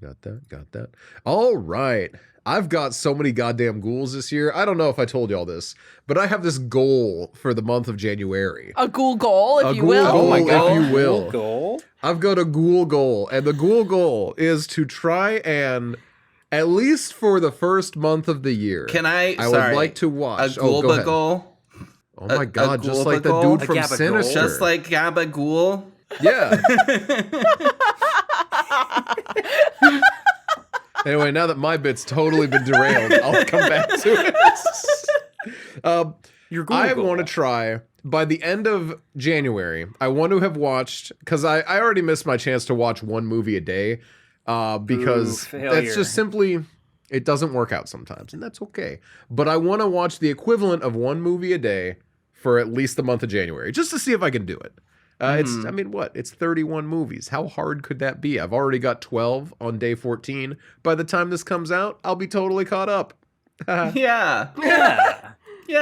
Got that. All right. I've got so many goddamn ghouls this year. I don't know if I told y'all this, but I have this goal for the month of January. A ghoul goal, if you will. Oh my God. Goal, if you will. goal. I've got a ghoul goal, and the ghoul goal is to try and, at least for the first month of the year, I would like to watch a ghoul goal. Oh my God, just like the dude from Sinister. Just like Gabagool. Yeah. Anyway, now that my bit's totally been derailed, I'll come back to it. I want to try, by the end of January, I want to have watched, because I already missed my chance to watch one movie a day, because that's just simply, it doesn't work out sometimes, and that's okay. But I want to watch the equivalent of one movie a day for at least the month of January, just to see if I can do it. It's 31 movies. How hard could that be? I've already got 12 on day 14. By the time this comes out, I'll be totally caught up. Yeah. You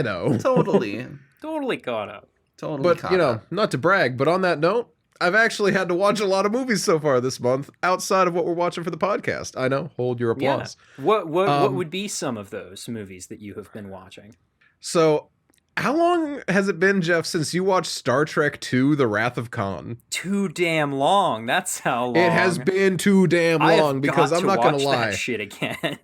know. Totally. Totally caught up. But, not to brag, but on that note, I've actually had to watch a lot of movies so far this month outside of what we're watching for the podcast. I know. Hold your applause. Yeah. What would be some of those movies that you have been watching? So, how long has it been, Jeff, since you watched Star Trek II, The Wrath of Khan? Too damn long. That's how long. It has been too damn long, because I'm not going to lie. That shit again.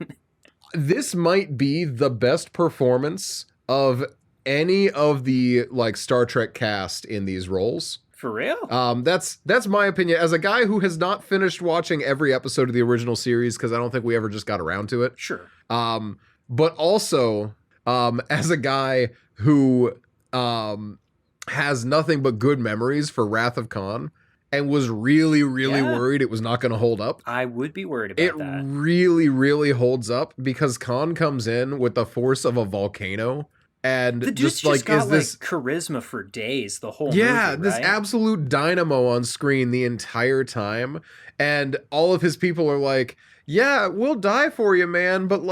This might be the best performance of any of the Star Trek cast in these roles. For real? That's my opinion. As a guy who has not finished watching every episode of the original series, because I don't think we ever just got around to it. Sure. But also, as a guy who has nothing but good memories for Wrath of Khan and was really, really worried it was not going to hold up. I would be worried about that. It really, really holds up, because Khan comes in with the force of a volcano. And the dude's just got this charisma for days, the whole movie, this absolute dynamo on screen the entire time. And all of his people are like, yeah, we'll die for you, man. But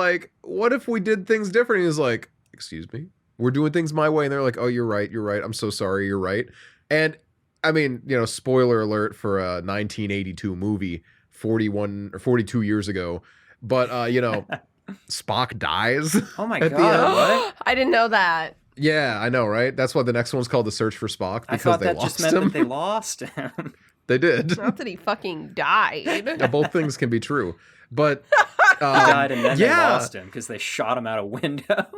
what if we did things different? And he's like, excuse me? We're doing things my way. And they're like, oh, you're right. I'm so sorry. You're right. And I mean, spoiler alert for a 1982 movie 41 or 42 years ago. But, Spock dies. Oh my God. What? I didn't know that. Yeah, I know, right? That's why the next one's called The Search for Spock, because I thought they that lost just meant him. that they lost him. They did. Not that he fucking died. Yeah, both things can be true. But he died and then they lost him because they shot him out a window.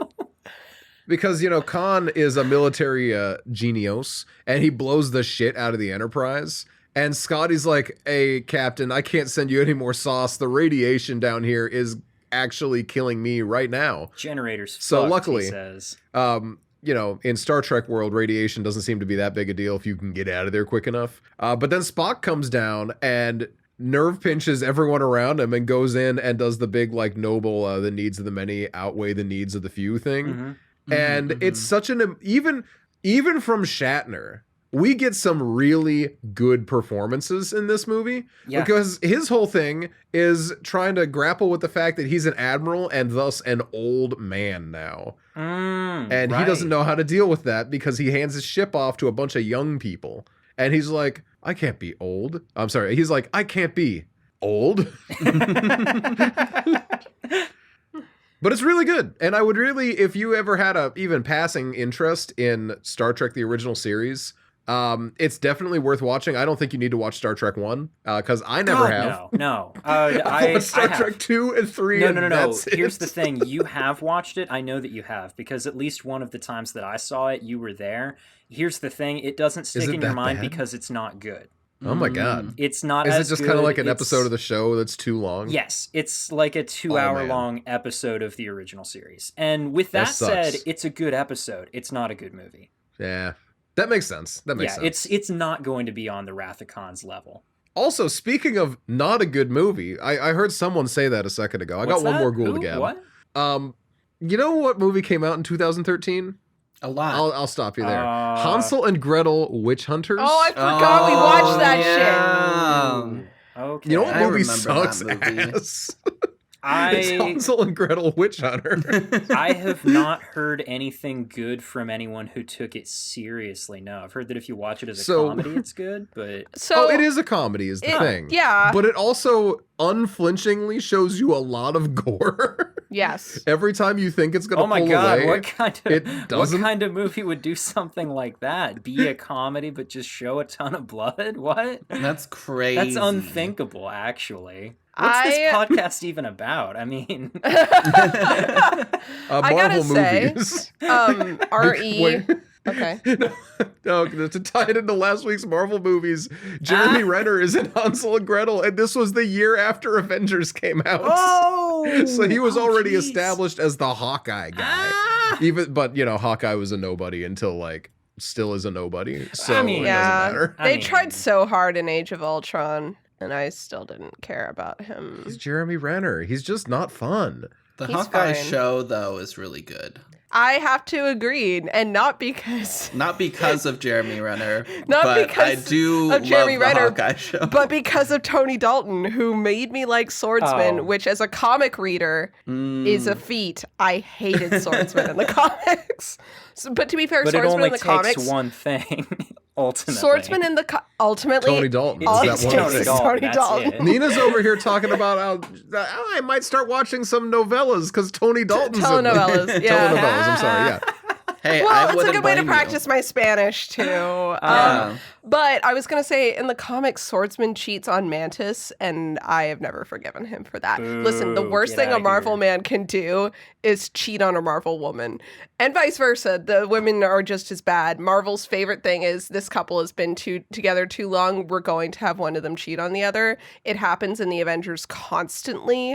Because, Khan is a military genius, and he blows the shit out of the Enterprise. And Scotty's like, hey, Captain, I can't send you any more sauce. The radiation down here is actually killing me right now. Generators so fucked, luckily, he says. In Star Trek world, radiation doesn't seem to be that big a deal if you can get out of there quick enough. But then Spock comes down and nerve pinches everyone around him and goes in and does the big, noble, the needs of the many outweigh the needs of the few thing. Mm-hmm. And it's such even from Shatner, we get some really good performances in this movie, because his whole thing is trying to grapple with the fact that he's an admiral and thus an old man now. And he doesn't know how to deal with that, because he hands his ship off to a bunch of young people. And he's like, I can't be old. I'm sorry. He's like, I can't be old. But it's really good. And I would really, if you ever had a even passing interest in Star Trek, the original series, it's definitely worth watching. I don't think you need to watch Star Trek 1, because I never have. No. I watched Star Trek 2 and 3. No. Here's the thing. You have watched it. I know that you have, because at least one of the times that I saw it, you were there. Here's the thing. It doesn't stick in your mind because it's not good. Oh my God. It's not as good. Is it just kind of like an It's episode of the show that's too long? Yes. It's like a 2-hour long episode of the original series. And with that said, it's a good episode. It's not a good movie. Yeah. That makes sense. It's not going to be on the Wrath of Khan's level. Also, speaking of not a good movie, I heard someone say that a second ago. I got one more ghoul to gab. What? You know what movie came out in 2013? A lot. I'll stop you there. Hansel and Gretel Witch Hunters. Oh, I forgot we watched that shit. Okay. You know what movie sucks ass? It's Hansel and Gretel Witch Hunter. I have not heard anything good from anyone who took it seriously. No, I've heard that if you watch it as a comedy, it's good, but... it is a comedy is the thing. Yeah. But it also unflinchingly shows you a lot of gore. Yes. Every time you think it's going to pull away, what doesn't. What kind of movie would do something like that? Be a comedy, but just show a ton of blood? What? That's crazy. That's unthinkable, actually. What's this podcast even about? I mean... Marvel movies. R.E. Okay. No, to tie it into last week's Marvel movies, Jeremy Renner is in Hansel and Gretel, and this was the year after Avengers came out. Oh! So he was already established as the Hawkeye guy. But Hawkeye was a nobody until still is a nobody. So it doesn't matter. They tried so hard in Age of Ultron, and I still didn't care about him. He's Jeremy Renner. He's just not fun. The Hawkeye show, though, is really good. I have to agree, and not because of Jeremy Renner, because I do of Jeremy love the Renner, Hawkeye show, but because of Tony Dalton, who made me like Swordsman, which as a comic reader is a feat. I hated Swordsman in the comics, but to be fair, Swordsman in the comics, it only takes one thing. Ultimately, Swordsman in the ultimately Tony Dalton. It's that one thing. Tony Dalton. Nina's over here talking about how I might start watching some novellas because Tony Dalton's telenovelas. Yeah, telenovelas. I'm sorry. Yeah. Hey, well, it's a good way to practice my Spanish too. But I was gonna say, in the comics, Swordsman cheats on Mantis, and I have never forgiven him for that. Listen, the worst thing a Marvel man can do is cheat on a Marvel woman, and vice versa. The women are just as bad. Marvel's favorite thing is this couple has been together too long. We're going to have one of them cheat on the other. It happens in the Avengers constantly.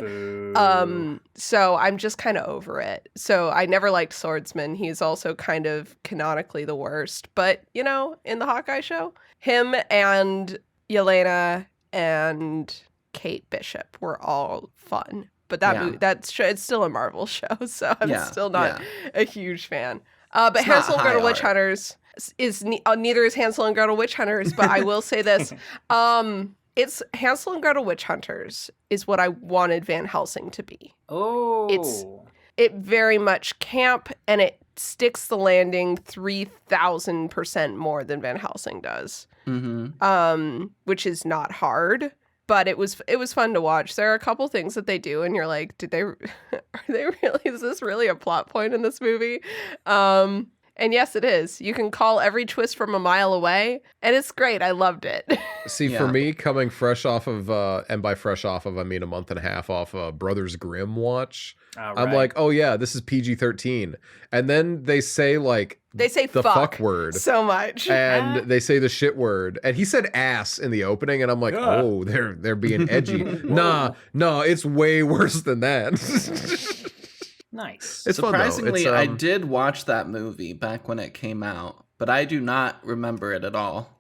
So I'm just kind of over it. So I never liked Swordsman. He's also kind of canonically the worst. But, in the Hawkeye show, him and Yelena and Kate Bishop were all fun. But it's still a Marvel show, so I'm still not a huge fan. But it's Hansel and Gretel Witch Hunters is neither is Hansel and Gretel Witch Hunters, but I will say this. It's Hansel and Gretel Witch Hunters is what I wanted Van Helsing to be. Oh. It very much camp, and it sticks the landing 3,000% more than Van Helsing does. Mm-hmm. Which is not hard, but it was fun to watch. There are a couple things that they do, and you're like, is this really a plot point in this movie? And yes, it is. You can call every twist from a mile away, and it's great. I loved it. See, for me, coming fresh off of, and by fresh off of, I mean a month and a half off Brothers Grimm watch, I'm like, oh yeah, this is PG-13. And then they say the fuck word so much. And they say the shit word. And he said ass in the opening, and I'm like, oh, they're being edgy. No, it's way worse than that. Nice. It's surprisingly, fun, I did watch that movie back when it came out, but I do not remember it at all.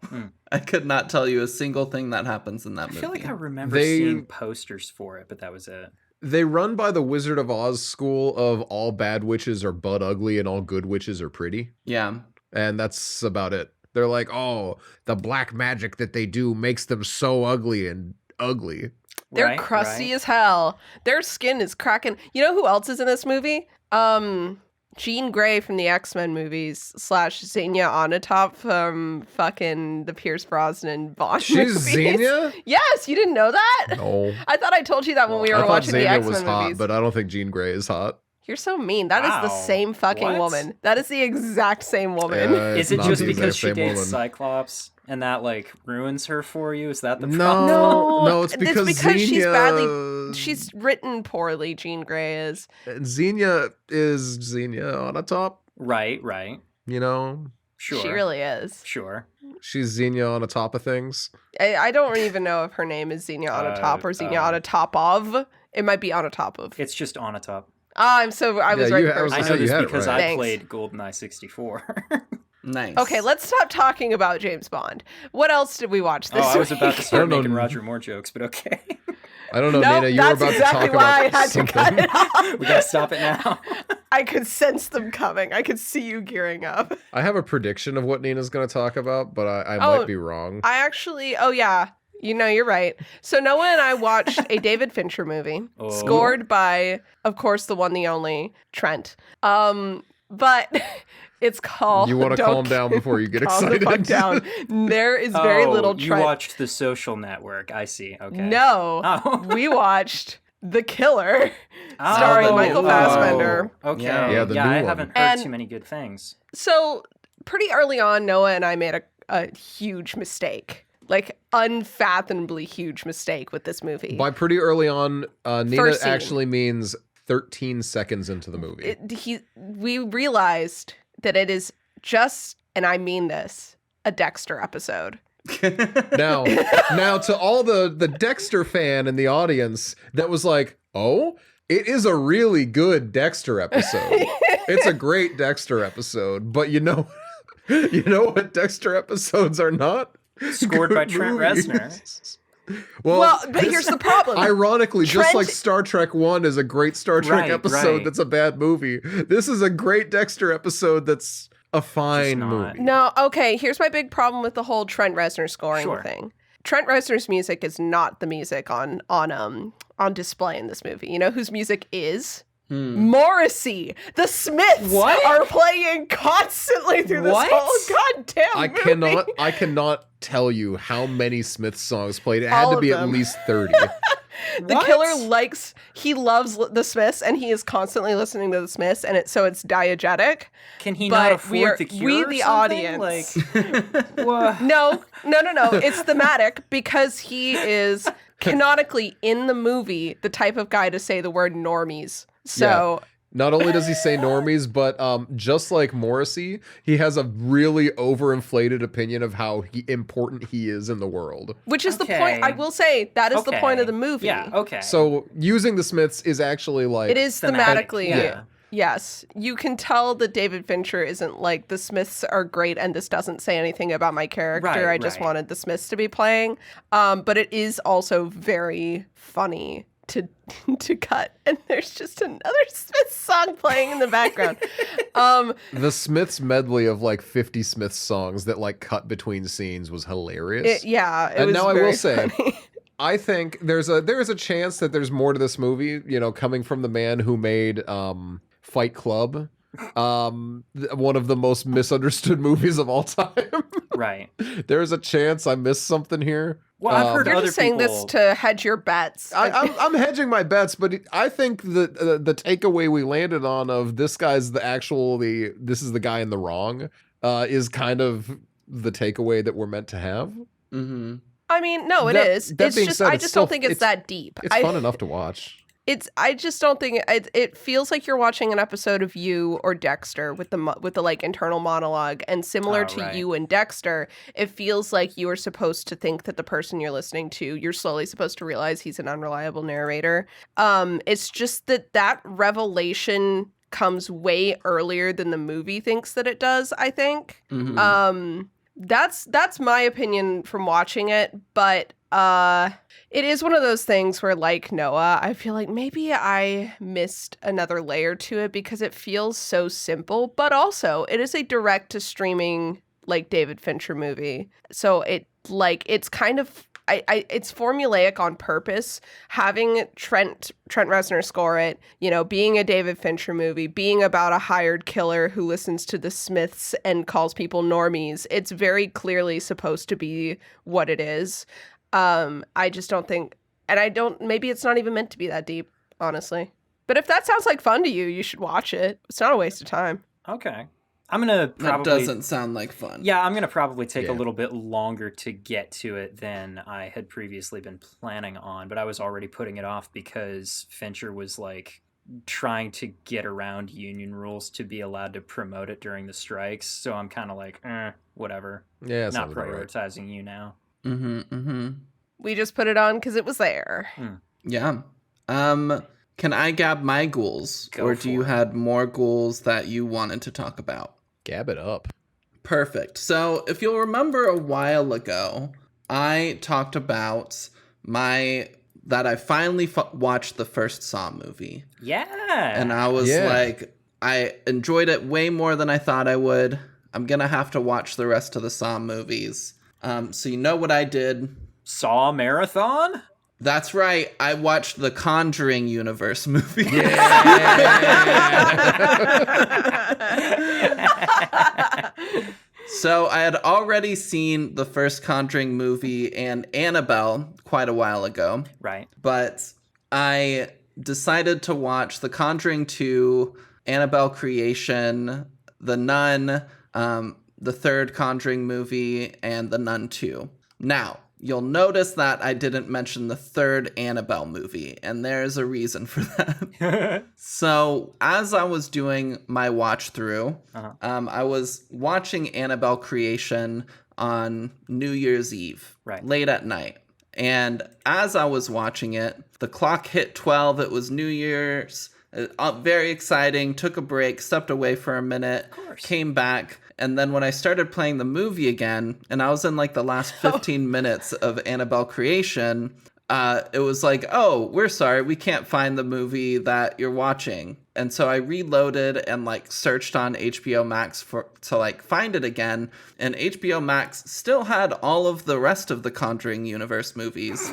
I could not tell you a single thing that happens in that movie. I feel like I remember seeing posters for it, but that was it. They run by the Wizard of Oz school of all bad witches are butt ugly and all good witches are pretty. Yeah. And that's about it. They're like, oh, the black magic that they do makes them so ugly and ugly. They're crusty as hell. Their skin is cracking. You know who else is in this movie? Jean Grey from the X-Men movies / Xenia Onatopp from fucking the Pierce Brosnan Bond movies. She's Xenia? Yes, you didn't know that? No. I thought I told you that when we were watching the X-Men was hot, movies. But I don't think Jean Grey is hot. You're so mean. That is the same fucking woman. That is the exact same woman. Is it just because she dates Cyclops and that ruins her for you? Is that the problem? No, it's because Xenia... she's written poorly, Jean Grey is. Xenia is Xenia Onatopp. Right. Sure. She really is. Sure. She's Xenia on the top of things. I don't even know if her name is Xenia Onatopp or Xenia Onatopp of. It might be Onatopp of. It's just Onatopp. I was right first. I know this because I played GoldenEye 64. Nice. Okay, let's stop talking about James Bond. What else did we watch this week? I was about to start making Roger Moore jokes, but okay. I don't know, Nina. You were about to talk about I had to cut it off. We gotta stop it now. I could sense them coming. I could see you gearing up. I have a prediction of what Nina's going to talk about, but I might be wrong. I actually, You're right. So Noah and I watched a David Fincher movie scored by, of course, the one, the only Trent. But it's called... You want to calm down before you get excited. Calm the fuck down. There is very little Trent. You watched The Social Network. I see. Okay. No. We watched The Killer, starring Michael Fassbender. Okay. Yeah, the new I one. haven't heard too many good things. So pretty early on, Noah and I made a huge mistake. Like, unfathomably huge mistake with this movie. By pretty early on, Nina actually means 13 seconds into the movie. We realized that it is just, and I mean this, a Dexter episode. Now to all the Dexter fan in the audience that was like, oh, it is a really good Dexter episode. It's a great Dexter episode, but you know what Dexter episodes are not? Scored by Trent Reznor. Well, but here's the problem. Ironically, just like Star Trek 1 is a great Star Trek episode that's a bad movie, this is a great Dexter episode that's a fine movie. No, okay, here's my big problem with the whole Trent Reznor scoring thing. Trent Reznor's music is not the music on display in this movie. You know whose music is? Morrissey. The Smiths are playing constantly through this whole goddamn movie. I cannot tell you how many Smiths songs played. It had to be at least 30. The Killer loves the Smiths, and he is constantly listening to the Smiths, and it's diegetic. Can he not afford the Cure? We, the audience, no. It's thematic because he is canonically in the movie the type of guy to say the word normies. So. Yeah. Not only does he say normies, but just like Morrissey, he has a really overinflated opinion of how important he is in the world. Which is the point. I will say that is the point of the movie. Yeah, okay. So using the Smiths is actually like... It is thematically. Yeah. Yes. You can tell that David Fincher isn't like, the Smiths are great and this doesn't say anything about my character. I just wanted the Smiths to be playing. But it is also very funny to cut, and there's just another Smiths song playing in the background. The Smiths medley of like 50 Smiths songs that like cut between scenes was hilarious. I will say, I think there is a chance that there's more to this movie, coming from the man who made Fight Club, one of the most misunderstood movies of all time. Right. There's a chance I missed something here. Well, I've heard you're other just saying people... this to hedge your bets. I'm hedging my bets, but I think the takeaway we landed on of this guy's this is the guy in the wrong is kind of the takeaway that we're meant to have. Mm-hmm. I mean, no, it is. It's just I just don't think it's that deep. It's fun enough to watch. I just don't think it feels like you're watching an episode of You or Dexter with the like internal monologue, and similar to You and Dexter, it feels like you are supposed to think that the person you're listening to, you're slowly supposed to realize he's an unreliable narrator. It's just that revelation comes way earlier than the movie thinks that it does, I think. Mm-hmm. That's my opinion from watching it, but it is one of those things where, like Noah, I feel like maybe I missed another layer to it because it feels so simple, but also it is a direct to streaming like David Fincher movie. So it's kind of it's formulaic on purpose, having Trent Reznor score it, being a David Fincher movie, being about a hired killer who listens to the Smiths and calls people normies. It's very clearly supposed to be what it is. I just don't think, and maybe it's not even meant to be that deep, honestly. But if that sounds like fun to you, you should watch it. It's not a waste of time. Okay. I'm going to probably... That doesn't sound like fun. Yeah, I'm going to probably take a little bit longer to get to it than I had previously been planning on, but I was already putting it off because Fincher was like trying to get around union rules to be allowed to promote it during the strikes. So I'm kind of like, whatever. Yeah, not prioritizing you now. Mm-hmm, mm-hmm. We just put it on because it was there. Yeah. Can I gab my ghouls? Or do you have more ghouls that you wanted to talk about? Gab it up. Perfect. So if you'll remember a while ago, I talked about that I finally watched the first Saw movie. Yeah. And I was like, I enjoyed it way more than I thought I would. I'm going to have to watch the rest of the Saw movies. So you know what I did? Saw marathon? That's right. I watched the Conjuring universe movie. So I had already seen the first Conjuring movie and Annabelle quite a while ago. Right. But I decided to watch The Conjuring 2, Annabelle Creation, The Nun, the third Conjuring movie, and The Nun 2. Now, you'll notice that I didn't mention the third Annabelle movie, and there's a reason for that. So, as I was doing my watch through, I was watching Annabelle Creation on New Year's Eve, late at night. And as I was watching it, the clock hit 12. It was New Year's. Very exciting. Took a break, stepped away for a minute, came back. And then when I started playing the movie again, and I was in like the last 15 minutes of Annabelle Creation, it was like, oh, we're sorry, we can't find the movie that you're watching. And so I reloaded and like searched on HBO Max to like find it again. And HBO Max still had all of the rest of the Conjuring universe movies,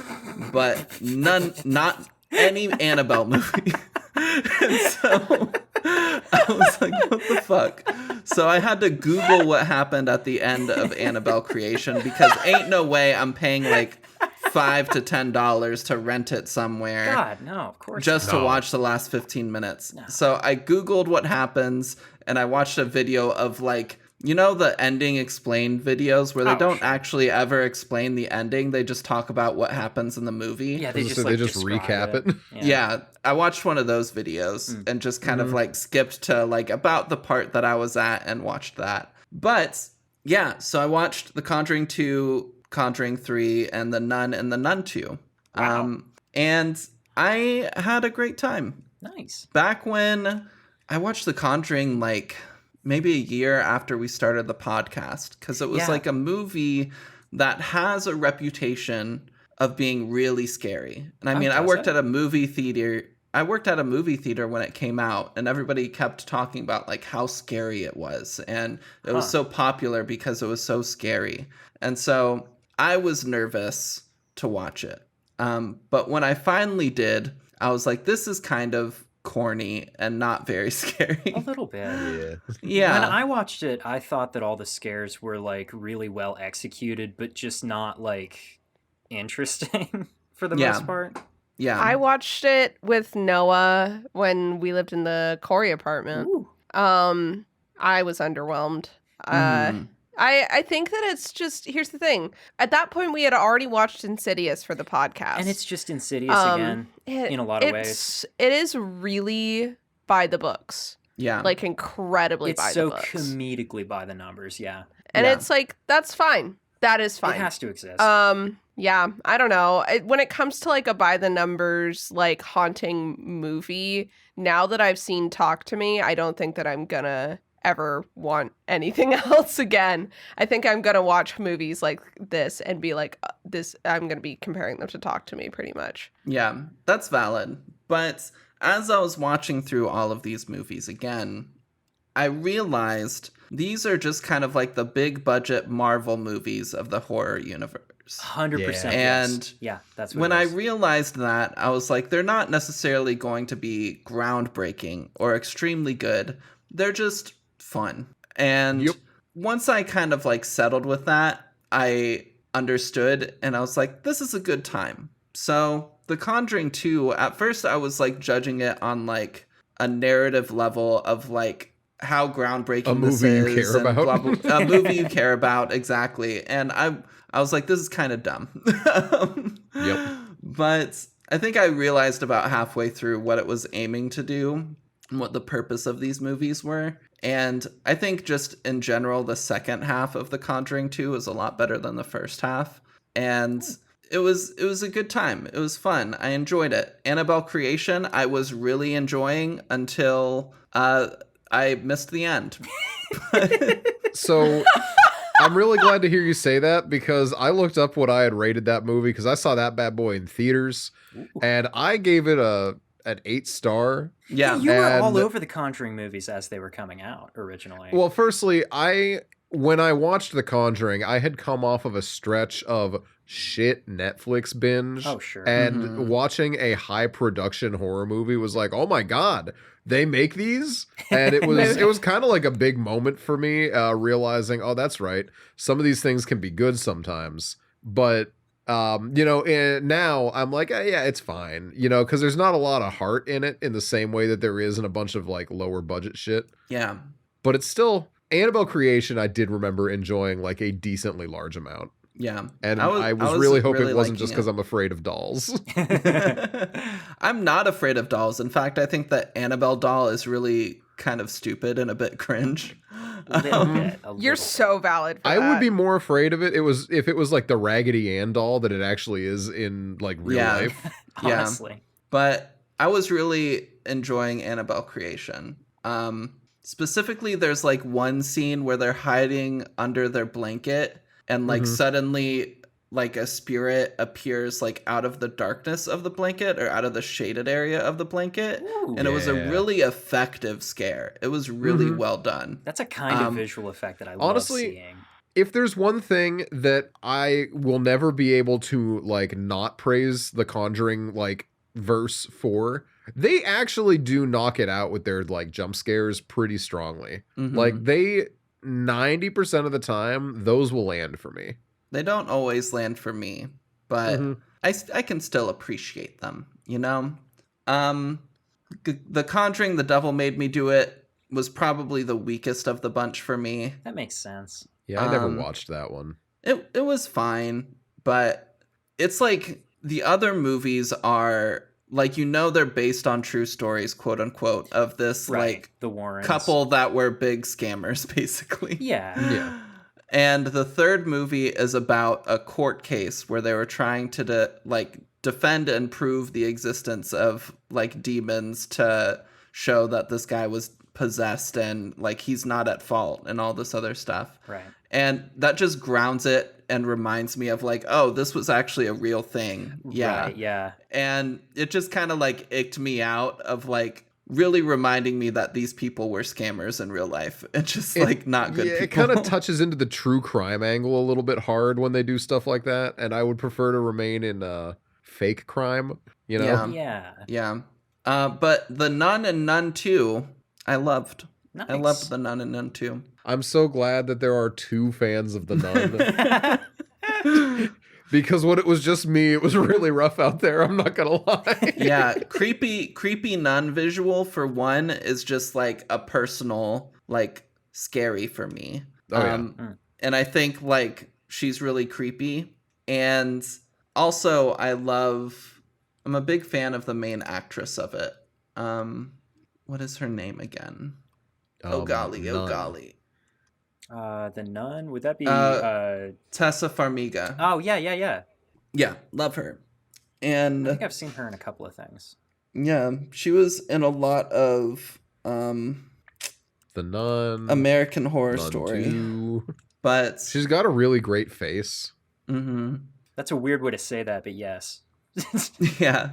but not any Annabelle movie. And so I was like, what the fuck? So I had to Google what happened at the end of Annabelle Creation, because ain't no way I'm paying like $5 to $10 to rent it somewhere. God, no, of course just to watch the last 15 minutes. No. So I Googled what happens, and I watched a video of like, you know, the ending explained videos where they don't actually ever explain the ending. They just talk about what happens in the movie. Yeah, they just recap it. Yeah, I watched one of those videos and just kind of like skipped to like about the part that I was at and watched that. But yeah, so I watched The Conjuring 2, Conjuring 3, and The Nun and The Nun 2. Wow. And I had a great time. Nice. Back when I watched The Conjuring, like maybe a year after we started the podcast, because it was like a movie that has a reputation of being really scary. And I mean, I worked at a movie theater. I worked at a movie theater when it came out, and everybody kept talking about like how scary it was. And it was so popular because it was so scary. And so I was nervous to watch it. But when I finally did, I was like, this is kind of corny and not very scary. A little bit. Yeah. When I watched it, I thought that all the scares were like really well executed, but just not like interesting for the most part. Yeah. I watched it with Noah when we lived in the Corey apartment. Ooh. I was underwhelmed. I think that it's just, here's the thing. At that point, we had already watched Insidious for the podcast. And it's just Insidious again, in a lot of ways. It is really by the books. Yeah. Like, incredibly by the books. It's so comedically by the numbers, And it's like, that's fine. That is fine. It has to exist. Yeah, I don't know. When it comes to, like, a by the numbers, like, haunting movie, now that I've seen Talk to Me, I don't think that I'm gonna ever want anything else again. I think I'm gonna watch movies like this and be like, this, I'm gonna be comparing them to Talk to Me pretty much. Yeah, that's valid. But as I was watching through all of these movies again, I realized these are just kind of like the big budget Marvel movies of the horror universe. 100%. And that's when I realized that, I was like, they're not necessarily going to be groundbreaking or extremely good. They're just fun. And once I kind of like settled with that, I understood, and I was like, this is a good time. So The Conjuring 2, at first I was like judging it on like a narrative level of like how groundbreaking this is. You care about. Blah, blah, a movie you care about, exactly. And I was like, this is kind of dumb. But I think I realized about halfway through what it was aiming to do and what the purpose of these movies were. And I think just in general, the second half of The Conjuring 2 is a lot better than the first half. And it was a good time. It was fun. I enjoyed it. Annabelle Creation, I was really enjoying until I missed the end. So I'm really glad to hear you say that, because I looked up what I had rated that movie, because I saw that bad boy in theaters. And I gave it an 8-star. Yeah, you were all over the Conjuring movies as they were coming out originally. Well, firstly, when I watched The Conjuring, I had come off of a stretch of shit Netflix binge. Oh, sure. And watching a high production horror movie was like, oh my God, they make these? And it was kind of like a big moment for me, realizing, oh, that's right. Some of these things can be good sometimes. But, now I'm like, yeah, it's fine, because there's not a lot of heart in it in the same way that there is in a bunch of like lower budget shit. Yeah. But it's still, Annabelle Creation, I did remember enjoying like a decently large amount. Yeah. And I was really hoping it wasn't just because I'm afraid of dolls. I'm not afraid of dolls. In fact, I think that Annabelle doll is really kind of stupid and a bit cringe. A little bit. You're so valid for I that. would be more afraid of it if it was like the Raggedy Ann doll that it actually is in like real life. Honestly. Yeah. But I was really enjoying Annabelle Creation. Specifically, there's like one scene where they're hiding under their blanket and like suddenly like a spirit appears like out of the darkness of the blanket or out of the shaded area of the blanket. Ooh, and it was a really effective scare. It was really well done. That's a kind of visual effect that I honestly, love seeing. If there's one thing that I will never be able to like not praise the Conjuring like verse for, they actually do knock it out with their like jump scares pretty strongly. Like they 90% of the time, those will land for me. They don't always land for me, but I can still appreciate them, The Conjuring, The Devil Made Me Do It was probably the weakest of the bunch for me. That makes sense. Yeah, I never watched that one. It was fine, but it's like the other movies are like, they're based on true stories, quote unquote, of this like the Warrens couple that were big scammers, basically. Yeah. And the third movie is about a court case where they were trying to defend and prove the existence of like demons to show that this guy was possessed and like he's not at fault and all this other stuff. Right. And that just grounds it and reminds me of like, oh, this was actually a real thing. Yeah. Right, yeah. And it just kind of like icked me out of like really reminding me that these people were scammers in real life and just like not good people. It kind of touches into the true crime angle a little bit hard when they do stuff like that. And I would prefer to remain in fake crime, Yeah. But The Nun and Nun 2, I loved. Nice. I loved The Nun and Nun 2. I'm so glad that there are two fans of The Nun. Because when it was just me, it was really rough out there. I'm not gonna lie. Yeah, creepy nun visual for one is just like a personal, like scary for me. And I think like she's really creepy. And also I'm a big fan of the main actress of it. What is her name again? Oh golly. The Nun, would that be Tessa Farmiga? Oh yeah. Yeah, love her. And I think I've seen her in a couple of things. Yeah, she was in a lot of The Nun, American Horror Nun Story. 2. But she's got a really great face. That's a weird way to say that, but yes. Yeah.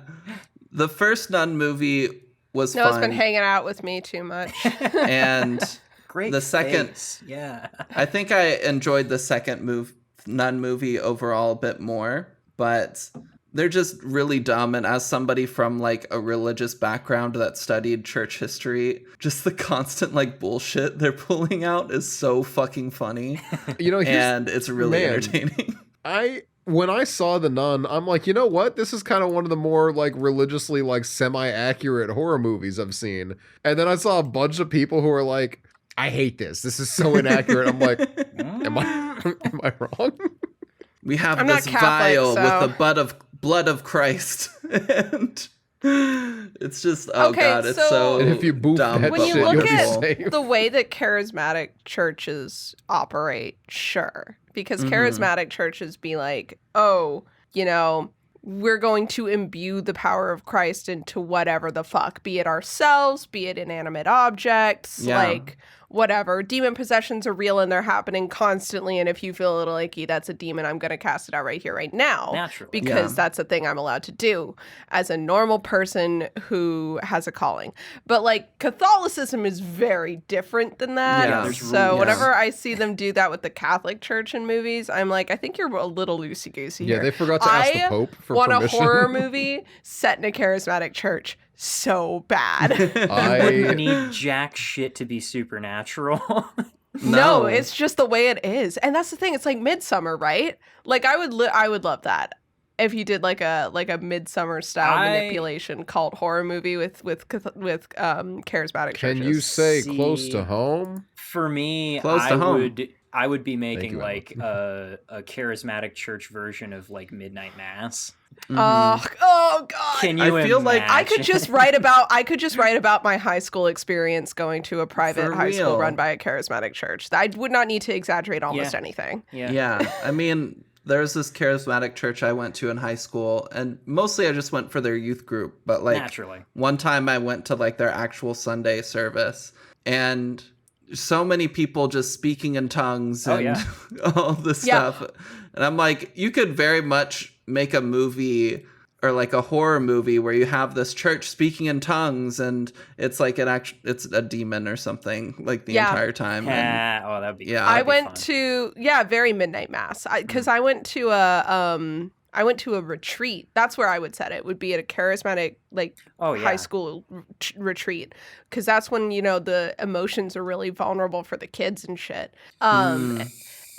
The first Nun movie was fun. Noah's been hanging out with me too much. And great the second face. Yeah. I think I enjoyed the second Nun movie overall a bit more, but they're just really dumb. And as somebody from like a religious background that studied church history, just the constant like bullshit they're pulling out is so fucking funny. And it's really entertaining. When I saw The Nun, I'm like, you know what? This is kind of one of the more like religiously like semi-accurate horror movies I've seen. And then I saw a bunch of people who are like, I hate this. This is so inaccurate. I'm like, am I wrong? We have I'm this not Catholic, vial so. with the blood of Christ. And it's just, God, it's so and if you boof dumb. that When you shit, look you'll be at safe. the way that charismatic churches operate, sure. Because charismatic churches be like, oh, we're going to imbue the power of Christ into whatever the fuck, be it ourselves, be it inanimate objects, like whatever. Demon possessions are real and they're happening constantly. And if you feel a little icky, that's a demon. I'm going to cast it out right here, right now. Naturally. Because that's a thing I'm allowed to do as a normal person who has a calling. But like Catholicism is very different than that. Yeah, so whenever I see them do that with the Catholic Church in movies, I'm like, I think you're a little loosey-goosey here. Yeah, they forgot to ask the Pope for permission. I want a horror movie set in a charismatic church so bad. I wouldn't need jack shit to be supernatural. No, it's just the way it is. And that's the thing. It's like Midsummer, right? Like I would love that. If you did like a Midsummer style manipulation cult horror movie with charismatic churches. Can you say close to home? For me, I would be making like a charismatic church version of like Midnight Mass. Mm-hmm. Oh God! Can you? I feel like I could just write about my high school experience going to a private high school run by a charismatic church. I would not need to exaggerate almost anything. Yeah. I mean, there's this charismatic church I went to in high school, and mostly I just went for their youth group. But like, naturally, one time I went to like their actual Sunday service, and so many people just speaking in tongues and all this stuff. And I'm like, you could very much make a movie or like a horror movie where you have this church speaking in tongues and it's like it's a demon or something like the entire time. That'd be I went to very Midnight Mass because I went to a retreat. That's where I would set it. Would be at a charismatic high school retreat, because that's when the emotions are really vulnerable for the kids and shit.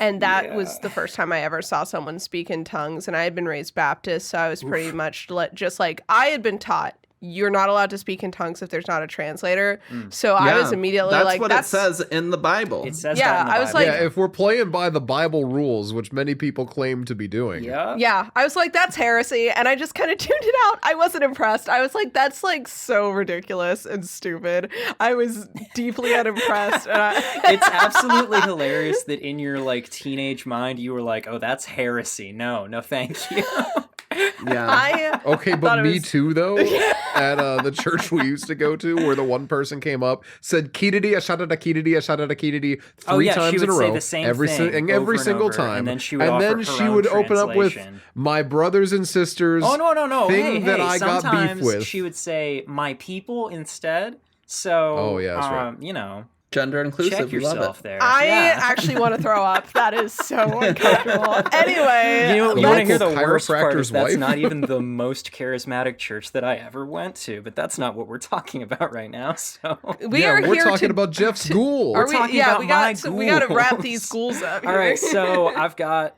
And that was the first time I ever saw someone speak in tongues. And I had been raised Baptist, so I was pretty much just like I had been taught. You're not allowed to speak in tongues if there's not a translator. So I was immediately that's what it says in the Bible. It says that in the I was like, if we're playing by the Bible rules, which many people claim to be doing. Yeah, I was like, that's heresy. And I just kind of tuned it out. I wasn't impressed. I was like, that's like so ridiculous and stupid. I was deeply unimpressed. It's absolutely hilarious that in your like teenage mind, you were like, oh, that's heresy. No, thank you. Okay, but me too, though. At the church we used to go to, where the one person came up, said "Kididi, ashadada, kididi, ashadada, kididi" three times in a row, every single time, and then she would open up with "my brothers and sisters." Oh no! Thing that I got beef with. She would say "my people" instead. So, that's right. Gender inclusive. Check yourself there. I actually want to throw up. That is so uncomfortable. Anyway, you want to hear the worst part? That's not even the most charismatic church that I ever went to, but that's not what we're talking about right now. So we're talking about Jeff's ghouls. We're talking about my ghouls. We got to wrap these ghouls up. All right, so I've got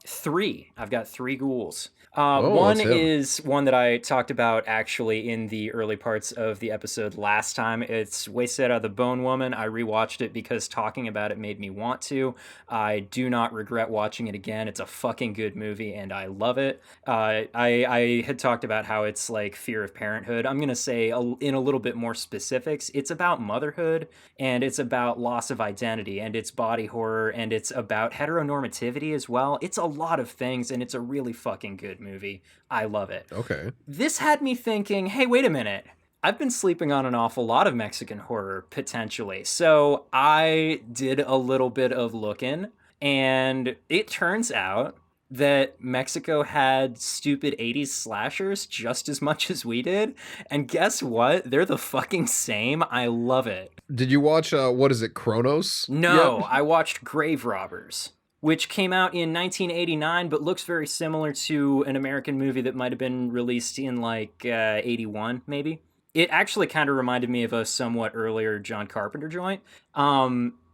3. I've got 3 ghouls. One is one that I talked about actually in the early parts of the episode last time. It's Huesera the Bone Woman. I rewatched it because talking about it made me want to. I do not regret watching it again. It's a fucking good movie and I love it. I had talked about how it's like fear of parenthood. I'm going to say in a little bit more specifics, it's about motherhood and it's about loss of identity and it's body horror and it's about heteronormativity as well. It's a lot of things and it's a really fucking good movie. I love it. Okay. This had me thinking, hey, wait a minute. I've been sleeping on an awful lot of Mexican horror, potentially. So I did a little bit of looking, and it turns out that Mexico had stupid 80s slashers just as much as we did. And guess what? They're the fucking same. I love it. Did you watch, what is it, Kronos? No, I watched Grave Robbers, which came out in 1989, but looks very similar to an American movie that might have been released in like 81, maybe. It actually kind of reminded me of a somewhat earlier John Carpenter joint.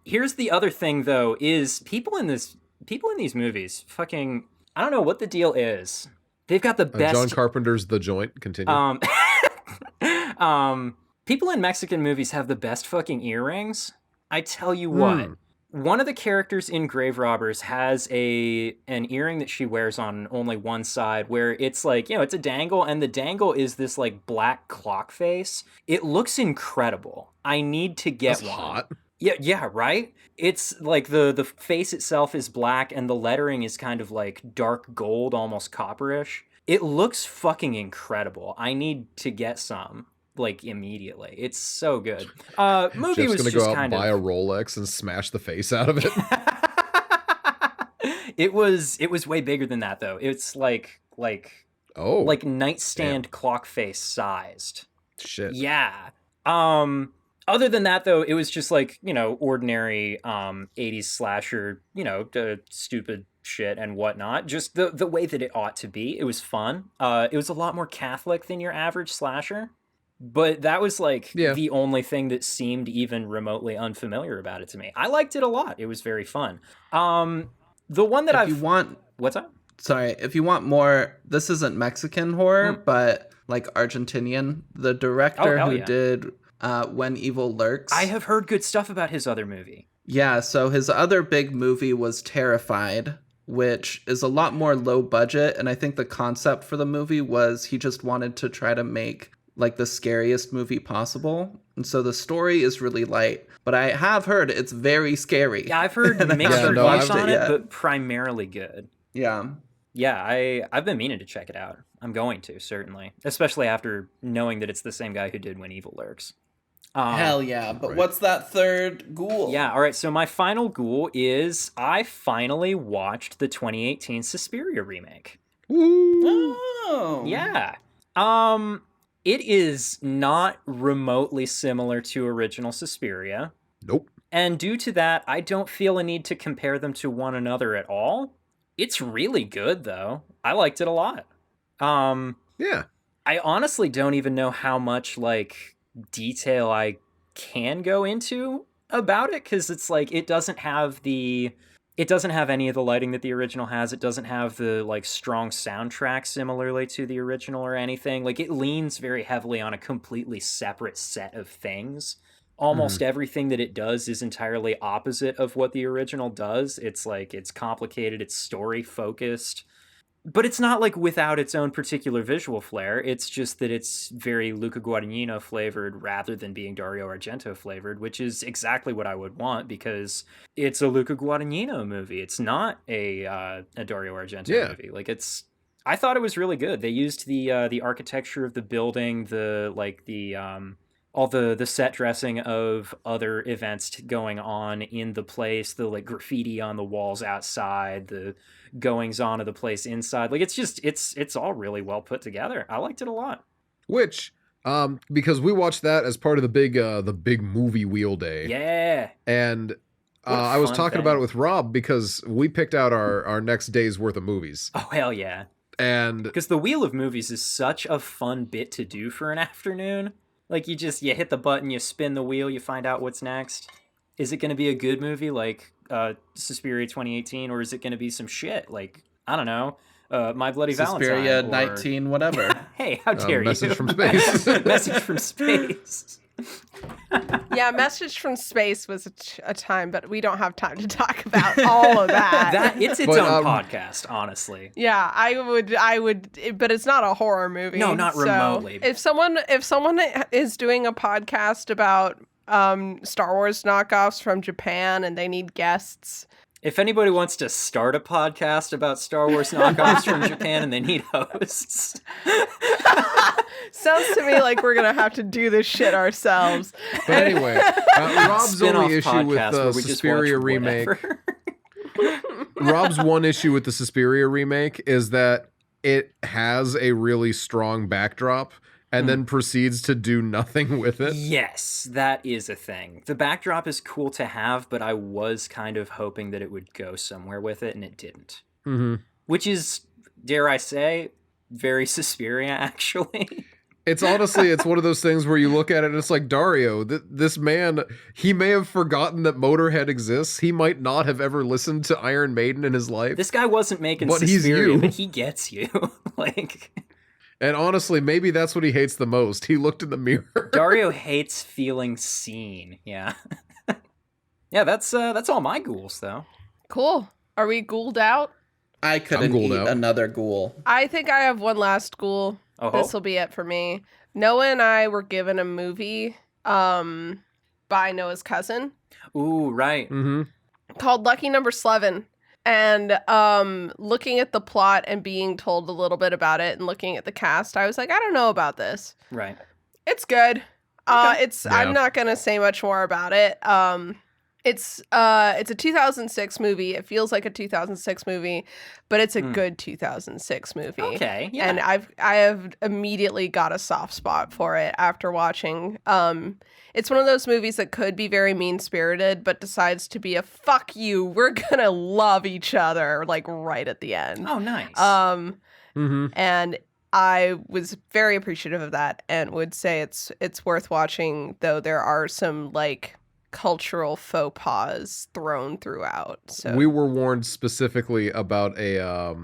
Here's the other thing, though, is people in these movies, fucking, I don't know what the deal is. They've got the best. John Carpenter's The Joint. Continue. People in Mexican movies have the best fucking earrings. I tell you what. One of the characters in Grave Robbers has an earring that she wears on only one side where it's like, it's a dangle, and the dangle is this like black clock face. It looks incredible. I need to get one. Hot. Yeah, right? It's like the face itself is black and the lettering is kind of like dark gold, almost copperish. It looks fucking incredible. I need to get some. like immediately. It's so good. Movie Jeff's was gonna just go out kind and buy of a Rolex and smash the face out of it. It was way bigger than that though. It's like nightstand clock face sized. Shit. Yeah. Other than that though, it was just like, ordinary 80s slasher, stupid shit and whatnot. Just the way that it ought to be. It was fun. It was a lot more Catholic than your average slasher. But that was like the only thing that seemed even remotely unfamiliar about it to me. I liked it a lot. It was very fun. The one that what's that? Sorry, if you want more, this isn't Mexican horror, but like Argentinian. The director who did When Evil Lurks. I have heard good stuff about his other movie. Yeah, so his other big movie was Terrified, which is a lot more low budget. And I think the concept for the movie was he just wanted to try to make like the scariest movie possible. And so the story is really light. But I have heard it's very scary. Yeah, I've heard mixed reviews on it, but primarily good. Yeah. Yeah, I've been meaning to check it out. I'm going to, certainly. Especially after knowing that it's the same guy who did When Evil Lurks. Hell yeah. But what's that third ghoul? Yeah, all right. So my final ghoul is I finally watched the 2018 Suspiria remake. Ooh. Oh. Yeah. It is not remotely similar to original Suspiria. Nope. And due to that, I don't feel a need to compare them to one another at all. It's really good, though. I liked it a lot. Yeah. I honestly don't even know how much, like, detail I can go into about it, because it's like, it doesn't have any of the lighting that the original has. It doesn't have the, like, strong soundtrack similarly to the original or anything. Like, it leans very heavily on a completely separate set of things. Almost everything that it does is entirely opposite of what the original does. It's like, it's complicated, it's story focused, but it's not like without its own particular visual flair. It's just that it's very Luca Guadagnino flavored rather than being Dario Argento flavored, which is exactly what I would want because it's a Luca Guadagnino movie. It's not a Dario Argento movie. Like I thought it was really good. They used the architecture of the building, all the set dressing of other events going on in the place, the like graffiti on the walls outside, the goings on of the place inside. Like it's all really well put together. I liked it a lot. Which, because we watched that as part of the big movie wheel day. Yeah. And I was talking about it with Rob because we picked out our next day's worth of movies. Oh, hell yeah. And because the wheel of movies is such a fun bit to do for an afternoon. Like, you hit the button, you spin the wheel, you find out what's next. Is it going to be a good movie like Suspiria 2018, or is it going to be some shit like, I don't know, My Bloody Suspiria Valentine? 19, whatever. Hey, how dare you. Message from Space. Message from Space. Yeah, Message from Space was a time, but we don't have time to talk about all of that. It's its own podcast, honestly. Yeah, I would, but it's not a horror movie. No, not remotely. If someone is doing a podcast about Star Wars knockoffs from Japan and they need guests. If anybody wants to start a podcast about Star Wars knockoffs from Japan and they need hosts. Sounds to me like we're going to have to do this shit ourselves. But anyway, Rob's only issue with the Suspiria remake. Rob's one issue with the Suspiria remake is that it has a really strong backdrop and then proceeds to do nothing with it. Yes, that is a thing. The backdrop is cool to have, but I was kind of hoping that it would go somewhere with it, and it didn't. Mm-hmm. Which is, dare I say, very Suspiria, actually. It's honestly, it's one of those things where you look at it and it's like, Dario, this man, he may have forgotten that Motorhead exists. He might not have ever listened to Iron Maiden in his life. This guy wasn't making Suspiria, but he gets you. Like... And honestly, maybe that's what he hates the most. He looked in the mirror. Dario hates feeling seen. Yeah. Yeah, that's all my ghouls, though. Cool. Are we ghouled out? I couldn't eat another ghoul. I think I have one last ghoul. Oh. This will be it for me. Noah and I were given a movie by Noah's cousin. Ooh, right. Mm-hmm. Called Lucky Number 11. And looking at the plot and being told a little bit about it and looking at the cast, I was like, I don't know about this. Right. It's good. I'm not gonna say much more about it. It's a 2006 movie. It feels like a 2006 movie, but it's a good 2006 movie. Okay, yeah. And I have immediately got a soft spot for it after watching. It's one of those movies that could be very mean-spirited, but decides to be a fuck you, we're gonna love each other, like right at the end. Oh, nice. And I was very appreciative of that and would say it's worth watching, though there are some like cultural faux pas thrown throughout. So we were warned specifically about a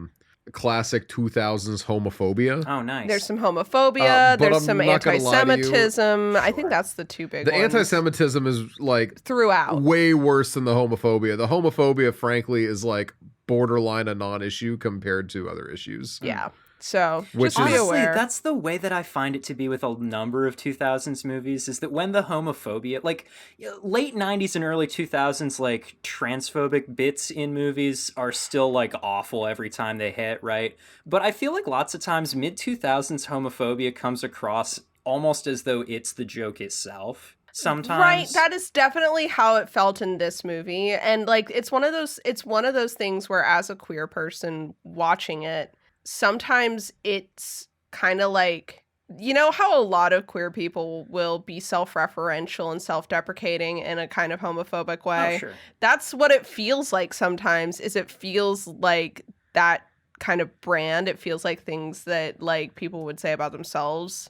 classic 2000s homophobia. Oh, nice. There's some homophobia, there's some anti-Semitism. Sure. I think that's the two big ones. The anti-Semitism is like throughout way worse than the homophobia. The homophobia, frankly, is like borderline a non-issue compared to other issues. Yeah. So, just honestly, be aware. That's the way that I find it to be with a number of 2000s movies, is that when the homophobia, like late 90s and early 2000s, like transphobic bits in movies are still like awful every time they hit, right? But I feel like lots of times mid-2000s homophobia comes across almost as though it's the joke itself. Sometimes. Right, that is definitely how it felt in this movie. And like it's one of those things where as a queer person watching it, sometimes it's kind of like, you know how a lot of queer people will be self-referential and self-deprecating in a kind of homophobic way? Oh, sure. That's what it feels like sometimes, is it feels like that kind of brand. It feels like things that like people would say about themselves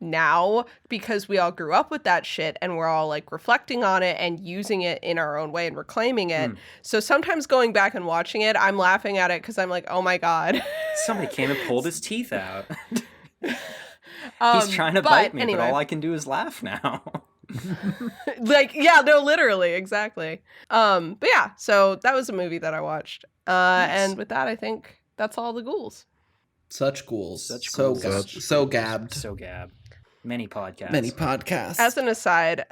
now, because we all grew up with that shit and we're all like reflecting on it and using it in our own way and reclaiming it. So sometimes going back and watching it, I'm laughing at it because I'm like, oh my God. Somebody came and pulled his teeth out. He's trying to bite me, but all I can do is laugh now. Like, yeah, no, literally, exactly. But yeah, so that was a movie that I watched. Nice. And with that, I think that's all the ghouls. Such ghouls. So gabbed. So gabbed. Many podcasts. As an aside,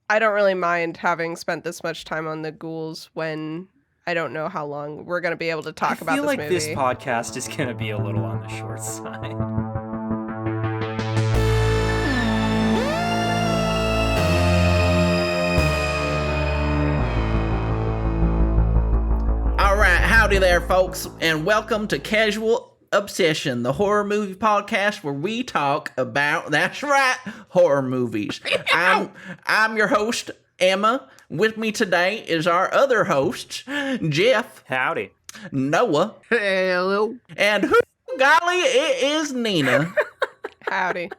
I don't really mind having spent this much time on the ghouls when I don't know how long we're going to be able to talk about this movie. I feel like this podcast is going to be a little on the short side. Howdy there, folks, and welcome to Casual Obsession, the horror movie podcast where we talk about, that's right, horror movies. I'm your host, Emma. With me today is our other hosts, Jeff. Howdy. Noah. Hello. And golly, it is Nina. Howdy.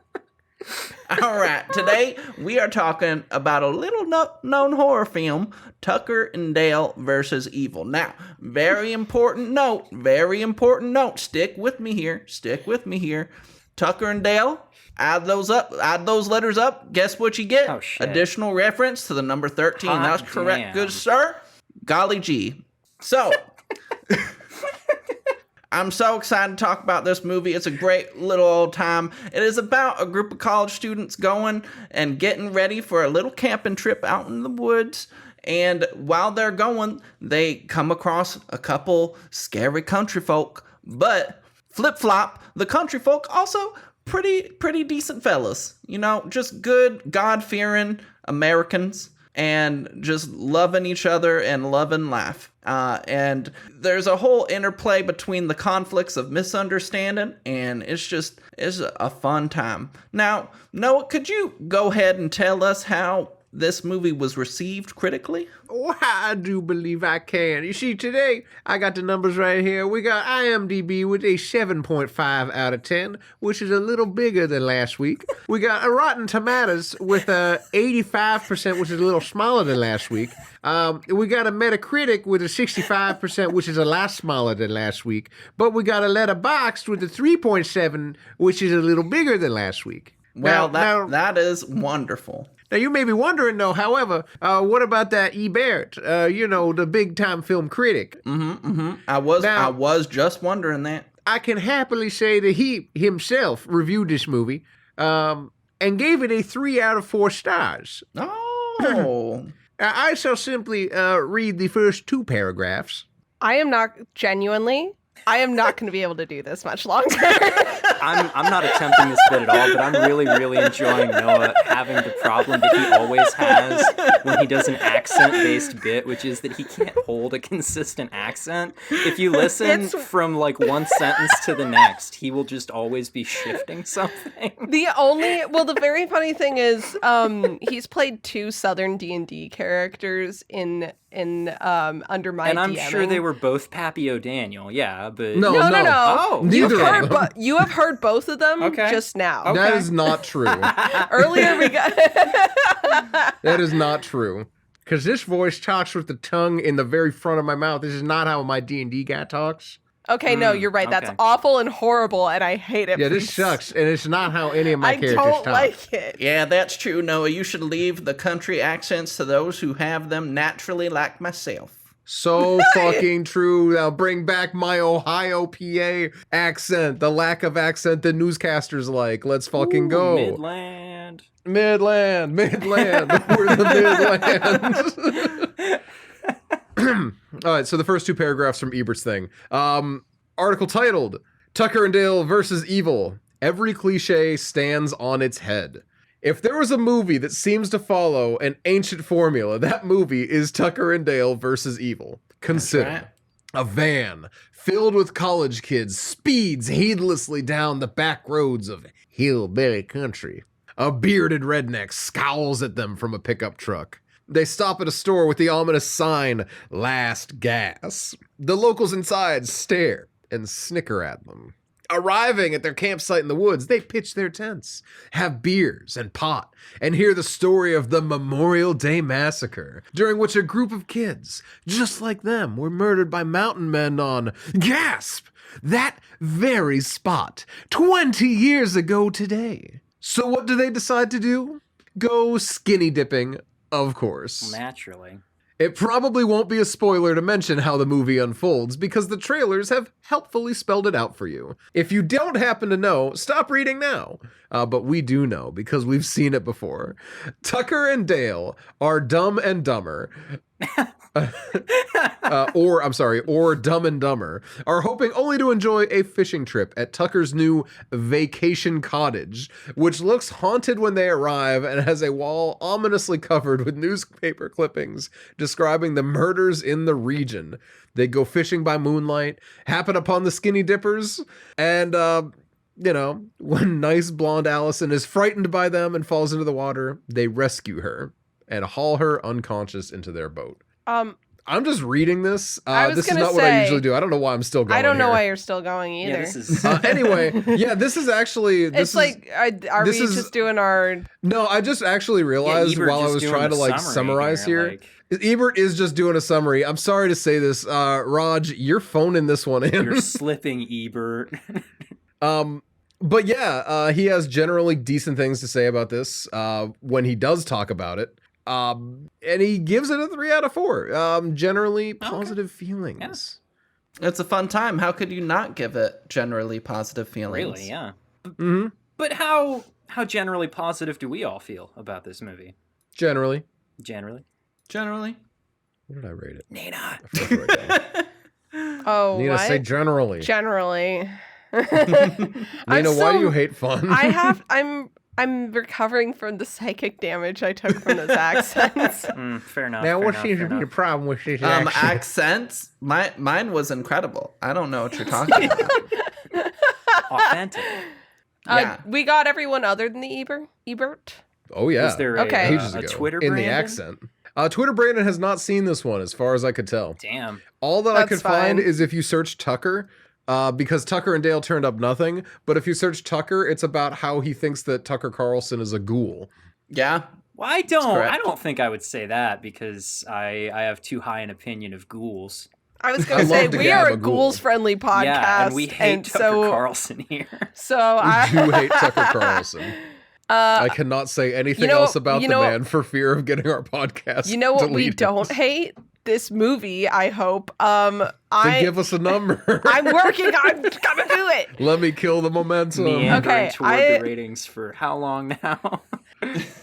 All right, today we are talking about a little known horror film, Tucker and Dale versus Evil. Now, very important note, stick with me here. Tucker and Dale, add those letters up, guess what you get? Oh, shit. Additional reference to the number 13. That's correct, damn. good sir. Golly gee. So, I'm so excited to talk about this movie. It's a great little old time. It is about a group of college students going and getting ready for a little camping trip out in the woods. And while they're going, they come across a couple scary country folk. But flip-flop, the country folk also pretty decent fellas. You know, just good, God-fearing Americans. And just loving each other and loving life. And there's a whole interplay between the conflicts of misunderstanding, and it's a fun time. Now, Noah, could you go ahead and tell us how this movie was received critically? Oh, I do believe I can. You see, today, I got the numbers right here. We got IMDb with a 7.5 out of 10, which is a little bigger than last week. We got a Rotten Tomatoes with a 85%, which is a little smaller than last week. We got a Metacritic with a 65%, which is a lot smaller than last week. But we got a Letterboxd with a 3.7, which is a little bigger than last week. Well, that is wonderful. Now, you may be wondering, though, however, what about that Ebert, the big-time film critic? I was just wondering that. I can happily say that he himself reviewed this movie and gave it a 3 out of 4 stars. Oh. I shall simply read the first 2 paragraphs. I am not going to be able to do this much longer. I'm not attempting this bit at all, but I'm really, really enjoying Noah having the problem that he always has when he does an accent-based bit, which is that he can't hold a consistent accent. If you listen from like one sentence to the next, he will just always be shifting something. The very funny thing is, he's played 2 Southern D&D characters in Under My DMing. And I'm sure they were both Pappy O'Daniel, yeah, but... No. Oh, You have heard both of them just now. Okay. That is not true. Earlier we got... That is not true. Because this voice talks with the tongue in the very front of my mouth. This is not how my D&D guy talks. Okay, no, you're right. That's awful and horrible, and I hate it. Yeah, this sucks, and it's not how any of my characters talk. I don't like it. Yeah, that's true, Noah. You should leave the country accents to those who have them naturally, like myself. So fucking true. I'll bring back my Ohio PA accent, the lack of accent that newscasters like. Let's fucking go. Midland. We're the Midlands. All right, so the first 2 paragraphs from Ebert's thing. Article titled, Tucker and Dale versus Evil. Every cliche stands on its head. If there was a movie that seems to follow an ancient formula, that movie is Tucker and Dale versus Evil. Consider a van filled with college kids speeds heedlessly down the back roads of hillbilly country. A bearded redneck scowls at them from a pickup truck. They stop at a store with the ominous sign, Last Gas. The locals inside stare and snicker at them. Arriving at their campsite in the woods, they pitch their tents, have beers and pot, and hear the story of the Memorial Day Massacre, during which a group of kids, just like them, were murdered by mountain men on, gasp, that very spot, 20 years ago today. So what do they decide to do? Go skinny dipping, of course. Naturally. It probably won't be a spoiler to mention how the movie unfolds because the trailers have helpfully spelled it out for you. If you don't happen to know, stop reading now. But we do know because we've seen it before. Tucker and Dale are Dumb and Dumber. or Dumb and Dumber, are hoping only to enjoy a fishing trip at Tucker's new vacation cottage, which looks haunted when they arrive and has a wall ominously covered with newspaper clippings describing the murders in the region. They go fishing by moonlight, happen upon the skinny dippers, and, when nice blonde Allison is frightened by them and falls into the water, they rescue her and haul her unconscious into their boat. I'm just reading this. This is not what I usually do. I don't know why I'm still going. I don't know why you're still going either. Yeah, this is... Anyway, yeah, this is actually. Are we just doing our? No, I just actually realized while I was trying to summarize here. Ebert is just doing a summary. I'm sorry to say this, Raj, you're phoning this one in. You're slipping, Ebert. But yeah, he has generally decent things to say about this when he does talk about it. And he gives it a 3 out of 4. Generally positive feelings. Yeah. It's a fun time. How could you not give it generally positive feelings? Really, yeah. Mm-hmm. But how generally positive do we all feel about this movie? Generally. Generally. What did I rate it? Nina. Oh, Nina, what? say generally. Generally. Nina, why do you hate fun? I'm recovering from the psychic damage I took from those accents. Fair enough. Now, what seems to be the problem with these accents? Mine was incredible. I don't know what you're talking about. Authentic. Yeah. We got everyone other than the Ebert. Oh, yeah. Was there a Twitter in Brandon? the accent? Twitter Brandon has not seen this one, as far as I could tell. Damn. All that I could find is if you search Tucker, because Tucker and Dale turned up nothing. But if you search Tucker, it's about how he thinks that Tucker Carlson is a ghoul. Yeah. Well, I don't think I would say that because I have too high an opinion of ghouls. I was going to say, we are a ghouls-friendly podcast. Yeah, and we hate Tucker Carlson here. So we do hate Tucker Carlson. I cannot say anything else about the man for fear of getting our podcast. You know what deleted. we don't hate? This movie, I hope. Then give us a number. I'm working. I'm gonna do it. Let me kill the momentum. Meandering toward the ratings for how long now?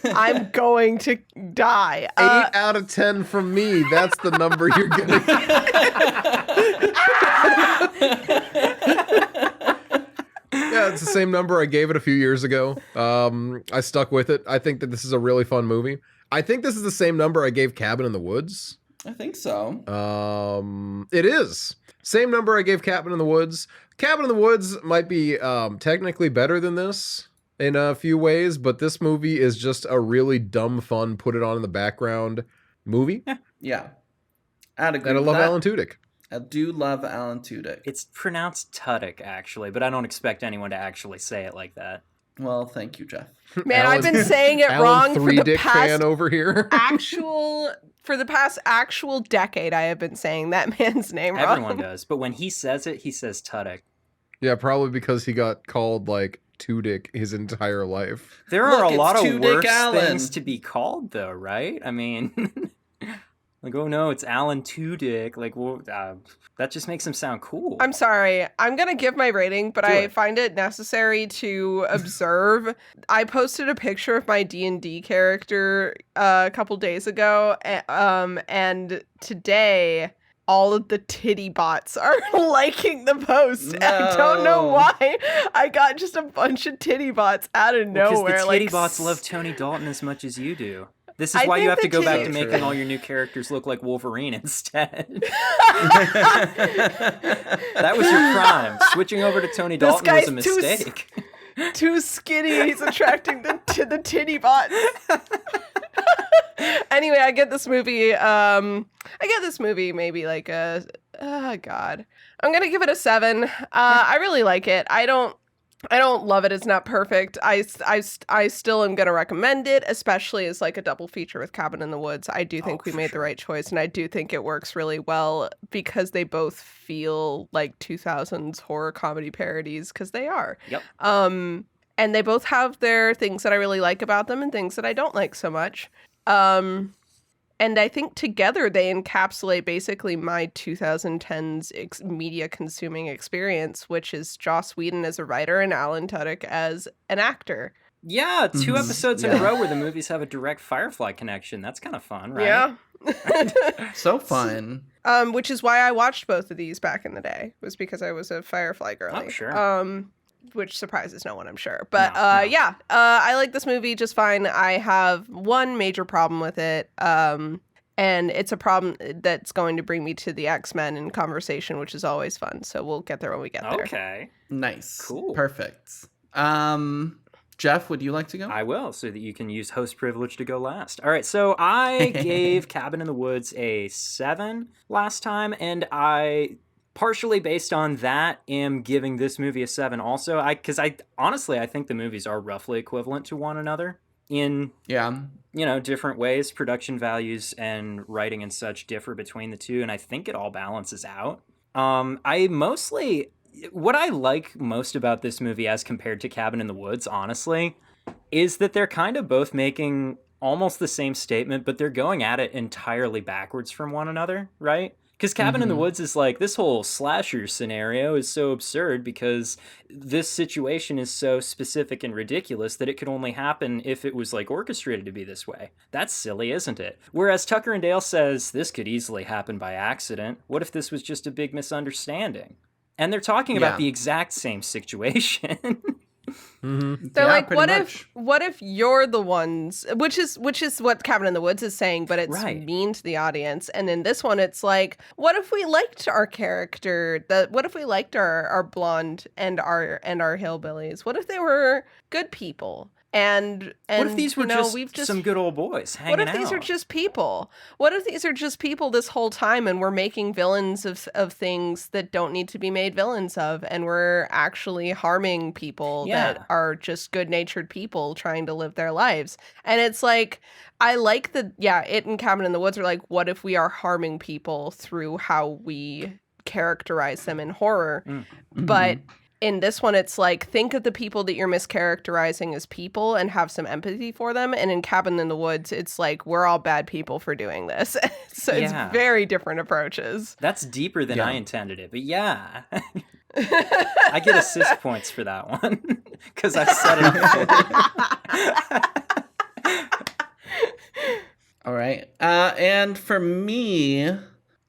I'm going to die. 8 out of 10 from me. That's the number you're gonna get. Yeah, it's the same number I gave it a few years ago. I stuck with it. I think that this is a really fun movie. I think this is the same number I gave Cabin in the Woods. I think so. It is. Same number I gave Cabin in the Woods. Cabin in the Woods might be technically better than this in a few ways, but this movie is just a really dumb, fun, put it on in the background movie. Yeah. I'd agree and I with love that. Alan Tudyk. I do love Alan Tudyk. It's pronounced Tudyk, actually, but I don't expect anyone to actually say it like that. Well, thank you, Jeff. Man, I've been saying it wrong for the Dick past fan over here. For the past actual decade. I have been saying that man's name wrong. Everyone does, but when he says it, he says Tudyk. Yeah, probably because he got called like Tudyk his entire life. There are a lot of Tudyk worse Allen. things to be called, though, right? I mean, like, oh no, it's Alan Tudyk. Like, well, that just makes him sound cool. I'm sorry. I'm going to give my rating, but I find it necessary to observe. I posted a picture of my D&D character a couple days ago, and today all of the titty bots are liking the post. No. I don't know why. I got just a bunch of titty bots out of nowhere. Because the titty bots love Tony Dalton as much as you do. This is why you have to go back to making all your new characters look like Wolverine instead. That was your crime. Switching over to Tony Dalton was a mistake. Too skinny. He's attracting to the titty bots. Anyway, I get this movie. Maybe like a. Oh God, I'm gonna give it a 7. I really like it. I don't love it. It's not perfect. I still am going to recommend it, especially as like a double feature with Cabin in the Woods. I do think we made the right choice, and I do think it works really well because they both feel like 2000s horror comedy parodies, because they are. Yep. And they both have their things that I really like about them and things that I don't like so much. And I think together they encapsulate basically my 2010s media consuming experience, which is Joss Whedon as a writer and Alan Tudyk as an actor. Yeah, 2 episodes in a row where the movies have a direct Firefly connection. That's kind of fun, right? Yeah. So fun. Which is why I watched both of these back in the day, was because I was a Firefly girly. Oh, sure. Which surprises no one, I'm sure. But No. yeah, I like this movie just fine. I have one major problem with it, and it's a problem that's going to bring me to the X-Men in conversation, which is always fun. So we'll get there when we get there. Okay. Nice. Cool. Perfect. Jeff, would you like to go? I will, so that you can use host privilege to go last. All right, so I gave Cabin in the Woods a 7 last time, and I... partially based on that, am giving this movie a 7 also. Because I honestly think the movies are roughly equivalent to one another in different ways. Production values and writing and such differ between the two, and I think it all balances out. What I like most about this movie as compared to Cabin in the Woods, honestly, is that they're kind of both making almost the same statement, but they're going at it entirely backwards from one another, right? Because Cabin in the Woods is like, this whole slasher scenario is so absurd because this situation is so specific and ridiculous that it could only happen if it was like orchestrated to be this way. That's silly, isn't it? Whereas Tucker and Dale says, this could easily happen by accident. What if this was just a big misunderstanding? And they're talking about the exact same situation. They're like, what if you're the ones, which is what Cabin in the Woods is saying, but it's mean to the audience. And in this one, it's like, what if we liked our character? What if we liked our blonde and our hillbillies? What if they were good people? And what if these were just some good old boys hanging out? What if these are just people? What if these are just people this whole time, and we're making villains of things that don't need to be made villains of, and we're actually harming people that are just good-natured people trying to live their lives? And it's like, I like it in Cabin in the Woods are like, what if we are harming people through how we characterize them in horror? But in this one, it's like, think of the people that you're mischaracterizing as people and have some empathy for them. And in Cabin in the Woods, it's like, we're all bad people for doing this. So it's very different approaches. That's deeper than I intended it. But yeah, I get assist points for that one because I said it before. All right. And for me,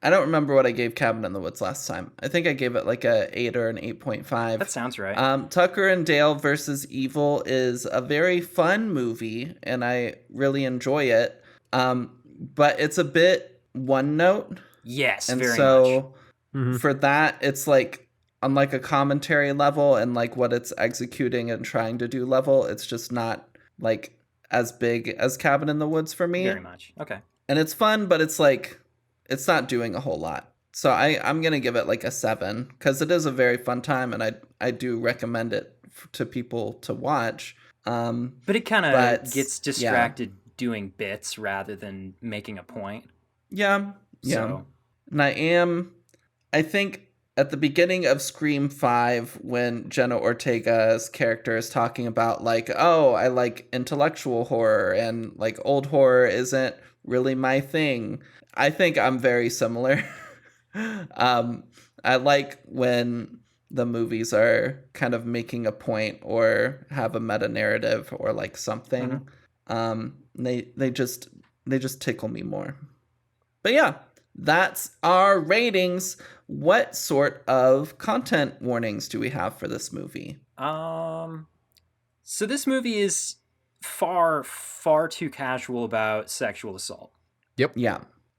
I don't remember what I gave Cabin in the Woods last time. I think I gave it like a 8 or an 8.5. That sounds right. Tucker and Dale versus Evil is a very fun movie, and I really enjoy it. But it's a bit one note. Yes, and very so much. For that, it's like on like a commentary level and like what it's executing and trying to do level, it's just not like as big as Cabin in the Woods for me. Very much. Okay. And it's fun, but it's like it's not doing a whole lot. So I'm gonna give it like a 7 because it is a very fun time, and I do recommend it to people to watch. But it kind of gets distracted doing bits rather than making a point. Yeah. So. And I think at the beginning of Scream 5, when Jenna Ortega's character is talking about like, oh, I like intellectual horror and like old horror isn't really my thing. I think I'm very similar. I like when the movies are kind of making a point or have a meta narrative or like something. They just tickle me more. But yeah, that's our ratings. What sort of content warnings do we have for this movie? So this movie is far too casual about sexual assault. Yep. Yeah.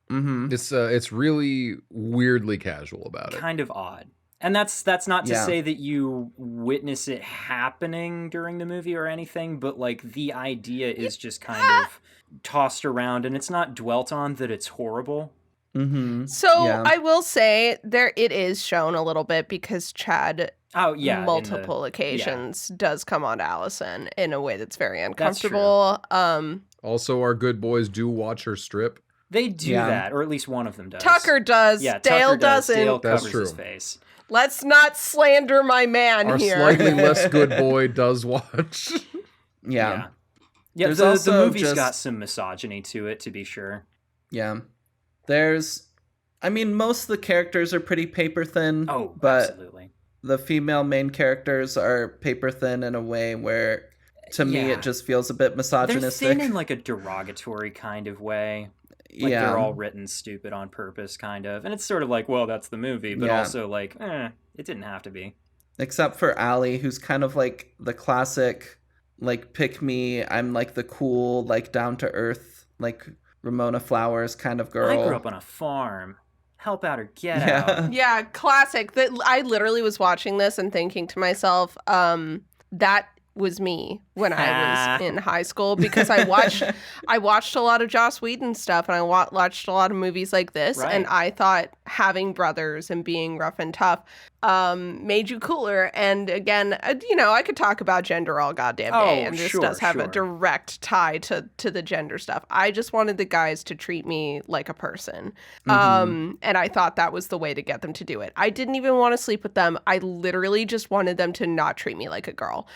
Mm-hmm. It's really weirdly casual about it. Kind of odd. And that's not to say that you witness it happening during the movie or anything, but like the idea is just kind of tossed around, and it's not dwelt on that it's horrible. Mm-hmm. So I will say it is shown a little bit because Chad multiple occasions does come on to Allison in a way that's very uncomfortable. Also, our good boys do watch her strip. They do that, or at least one of them does. Tucker does. Yeah, Dale doesn't. Dale That's covers true. his face. Let's not slander my man our here. Our slightly less good boy does watch. Yeah, the movie's got some misogyny to it, to be sure. Yeah. Most of the characters are pretty paper thin. Oh, but absolutely. The female main characters are paper thin in a way where, to me, it just feels a bit misogynistic. They're thin in like a derogatory kind of way. Like they're all written stupid on purpose, kind of. And it's sort of like, well, that's the movie, but also like, it didn't have to be. Except for Allie, who's kind of like the classic, like, pick me, I'm like the cool, like, down-to-earth, like, Ramona Flowers kind of girl. I grew up on a farm. Help out or get out. Yeah, classic. I literally was watching this and thinking to myself, that was me when I was in high school, because I watched a lot of Joss Whedon stuff, and I watched a lot of movies like this, and I thought having brothers and being rough and tough made you cooler. And again, I could talk about gender all goddamn day, and this does have a direct tie to the gender stuff. I just wanted the guys to treat me like a person, and I thought that was the way to get them to do it. I didn't even want to sleep with them. I literally just wanted them to not treat me like a girl.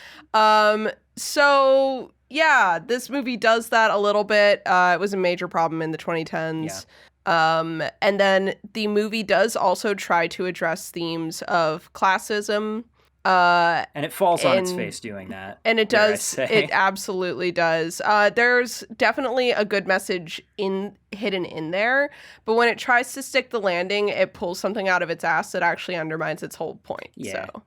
So yeah, this movie does that a little bit. It was a major problem in the 2010s. Yeah. And then the movie does also try to address themes of classism. And it falls on its face doing that. And it does. It absolutely does. There's definitely a good message hidden in there, but when it tries to stick the landing, it pulls something out of its ass that actually undermines its whole point. Yeah. So,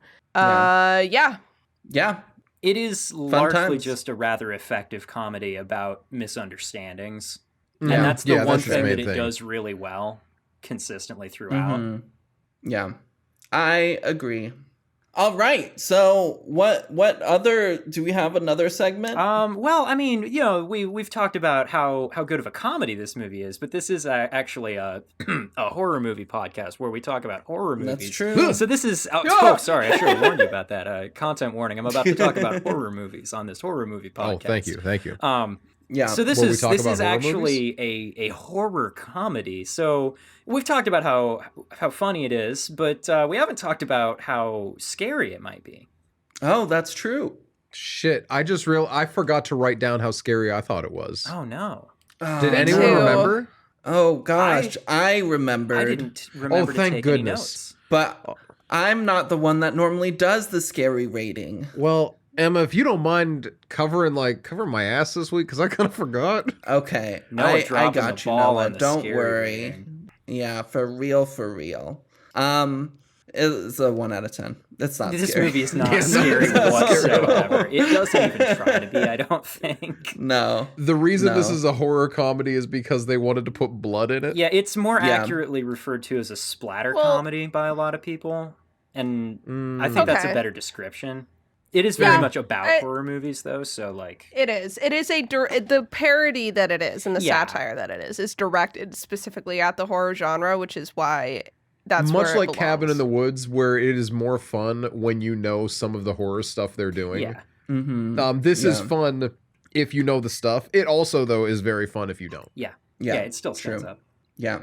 Yeah. It is largely just a rather effective comedy about misunderstandings. And that's the one thing that it does really well consistently throughout. Mm-hmm. Yeah, I agree. All right. So what other, do we have another segment? Well, I mean, we've talked about how good of a comedy this movie is, but this is actually a horror movie podcast where we talk about horror movies. That's true. So this is, sorry, I should have warned you about that. Content warning. I'm about to talk about horror movies on this horror movie podcast. Oh, thank you. Yeah. So this is actually a horror comedy. So we've talked about how funny it is, but we haven't talked about how scary it might be. Oh, that's true. Shit, I forgot to write down how scary I thought it was. Oh no. Did anyone remember? Oh gosh, I remembered. I didn't remember to take any notes. But I'm not the one that normally does the scary rating. Well, Emma, if you don't mind covering my ass this week, because I kind of forgot. Okay, I got you, Noah. Don't worry. Yeah, for real. It's a 1 out of 10. It's not This scary. movie is not scary whatsoever. It doesn't even try to be, I don't think. No. The reason this is a horror comedy is because they wanted to put blood in it. Yeah, it's more accurately referred to as a splatter comedy by a lot lot of people. And I think that's a better description. It is very much about horror movies, though, so, like... It is. It is the parody that it is and the satire that it is directed specifically at the horror genre, which is why that's much where it like belongs. Cabin in the Woods, where it is more fun when you know some of the horror stuff they're doing. Yeah. Mm-hmm. This is fun if you know the stuff. It also, though, is very fun if you don't. Yeah, it still stands up. Yeah.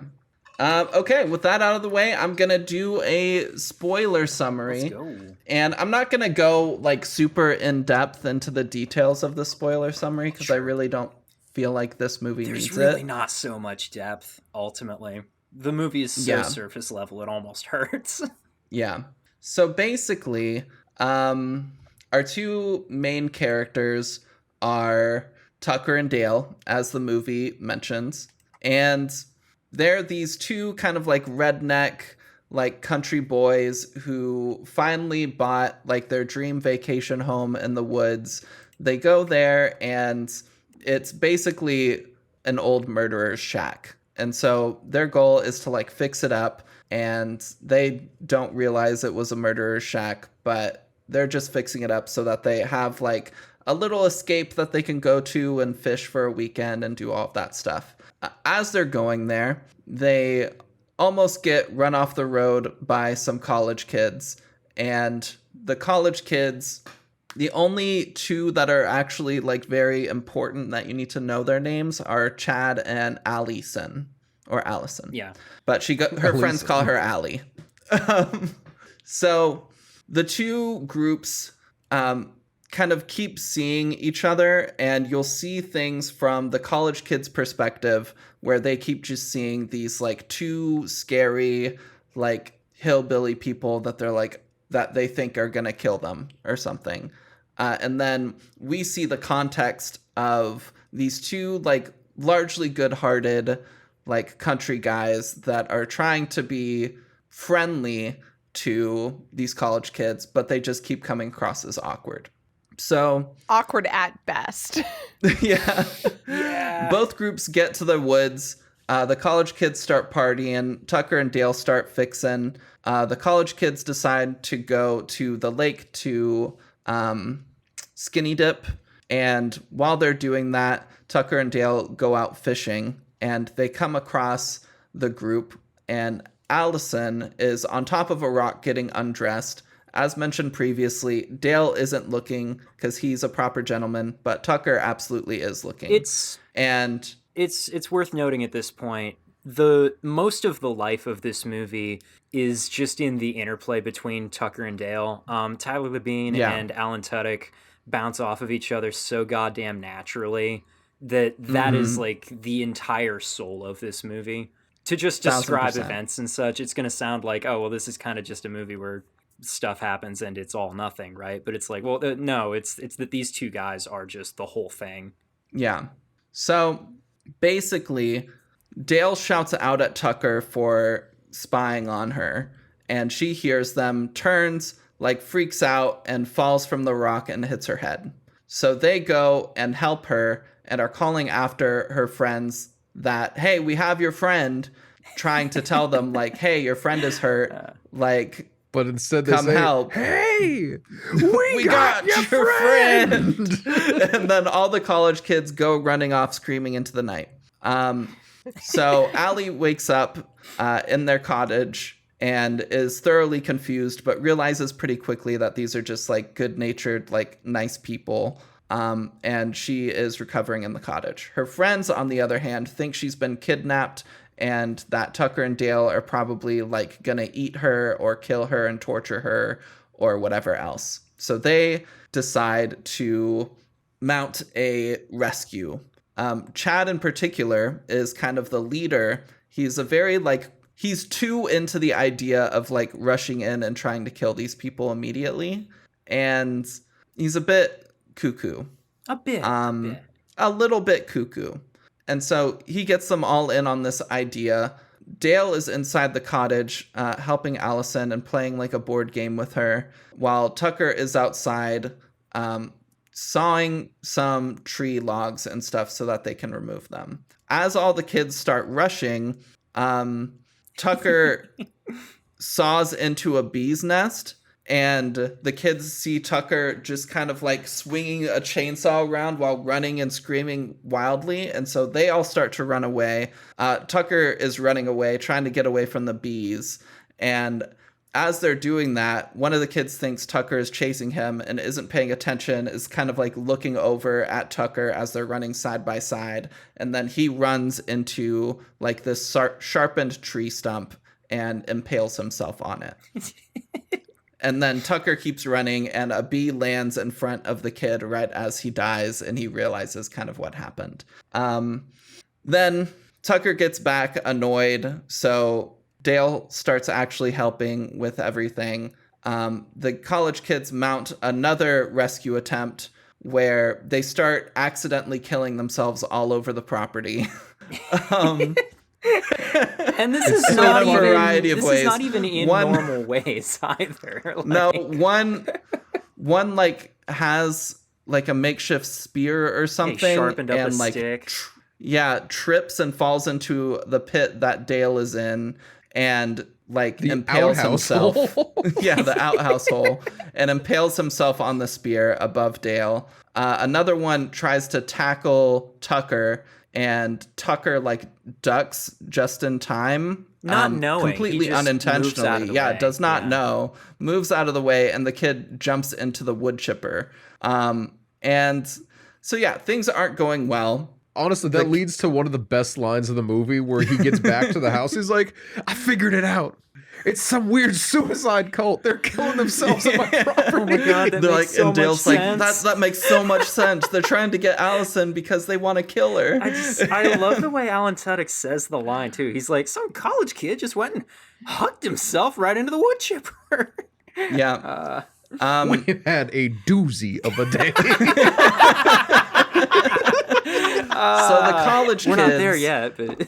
Okay, with that out of the way, I'm going to do a spoiler summary. Let's go. And I'm not going to go like super in depth into the details of the spoiler summary because I really don't feel like this movie needs it. There's really not so much depth, ultimately. The movie is so surface level, it almost hurts. Yeah. So basically, our two main characters are Tucker and Dale, as the movie mentions. And they're these two kind of like redneck, like country boys who finally bought like their dream vacation home in the woods. They go there and it's basically an old murderer's shack. And so their goal is to like fix it up, and they don't realize it was a murderer's shack, but they're just fixing it up so that they have like a little escape that they can go to and fish for a weekend and do all of that stuff. As they're going there, they almost get run off the road by some college kids. And the college kids, the only two that are actually like very important that you need to know their names are Chad and Allison. Or Allison. Yeah. But her friends call her Allie. So the two groups kind of keep seeing each other, and you'll see things from the college kids' perspective where they keep just seeing these like two scary like hillbilly people that they're like that they think are gonna kill them or something, and then we see the context of these two like largely good-hearted like country guys that are trying to be friendly to these college kids, but they just keep coming across as awkward. So awkward at best. Yeah. Both groups get to the woods. The college kids start partying. Tucker and Dale start fixing. The college kids decide to go to the lake to skinny dip. And while they're doing that, Tucker and Dale go out fishing, and they come across the group, and Allison is on top of a rock getting undressed. As mentioned previously, Dale isn't looking because he's a proper gentleman, but Tucker absolutely is looking. It's worth noting at this point, the most of the life of this movie is just in the interplay between Tucker and Dale. Tyler Labine and Alan Tudyk bounce off of each other so goddamn naturally that is like the entire soul of this movie. To just describe 1000%. Events and such, it's going to sound like, oh, well, this is kind of just a movie where stuff happens and it's all nothing, right? But it's like, well, no, it's that these two guys are just the whole thing. Yeah. So basically, Dale shouts out at Tucker for spying on her, and she hears them, turns, like freaks out, and falls from the rock and hits her head. So they go and help her and are calling after her friends that, hey, we have your friend, trying to tell them like, hey, your friend is hurt, like, but instead they come say, help. Hey, we got your friend. And then all the college kids go running off screaming into the night. So Allie wakes up in their cottage and is thoroughly confused, but realizes pretty quickly that these are just like good-natured, like nice people. And she is recovering in the cottage. Her friends, on the other hand, think she's been kidnapped and that Tucker and Dale are probably like gonna eat her or kill her and torture her or whatever else. So they decide to mount a rescue. Chad in particular is kind of the leader. He's he's too into the idea of like rushing in and trying to kill these people immediately. And he's a bit cuckoo. A little bit cuckoo. And so he gets them all in on this idea Dale is inside the cottage helping Allison and playing like a board game with her, while Tucker is outside sawing some tree logs and stuff so that they can remove them. As all the kids start rushing, Tucker saws into a bee's nest, and the kids see Tucker just kind of like swinging a chainsaw around while running and screaming wildly. And so they all start to run away. Tucker is running away, trying to get away from the bees. And as they're doing that, one of the kids thinks Tucker is chasing him and isn't paying attention, is kind of like looking over at Tucker as they're running side by side. And then he runs into like this sharpened tree stump and impales himself on it. And then Tucker keeps running, and a bee lands in front of the kid right as he dies, and he realizes kind of what happened. Then Tucker gets back annoyed, so Dale starts actually helping with everything. The college kids mount another rescue attempt where they start accidentally killing themselves all over the property. And this is not even in normal ways either. Like... No, one like has like a makeshift spear or something, sharpened up and a like stick. Trips and falls into the pit that Dale is in, and like the impales himself. Yeah, the outhouse hole, and impales himself on the spear above Dale. Another one tries to tackle Tucker, and Tucker like ducks just in time, not knowing, completely unintentionally. Does not know, moves out of the way, and the kid jumps into the wood chipper. And so things aren't going well. Honestly, that leads to one of the best lines of the movie, where he gets back to the house. He's like, "I figured it out. It's some weird suicide cult. They're killing themselves on my property." Oh my god, that makes so much Dale's sense. Like, that makes so much sense. They're trying to get Allison because they want to kill her. I love the way Alan Tudyk says the line too. He's like, some college kid just went and hucked himself right into the wood chipper. Yeah. We had a doozy of a day. So the college kids... We're not there yet, but...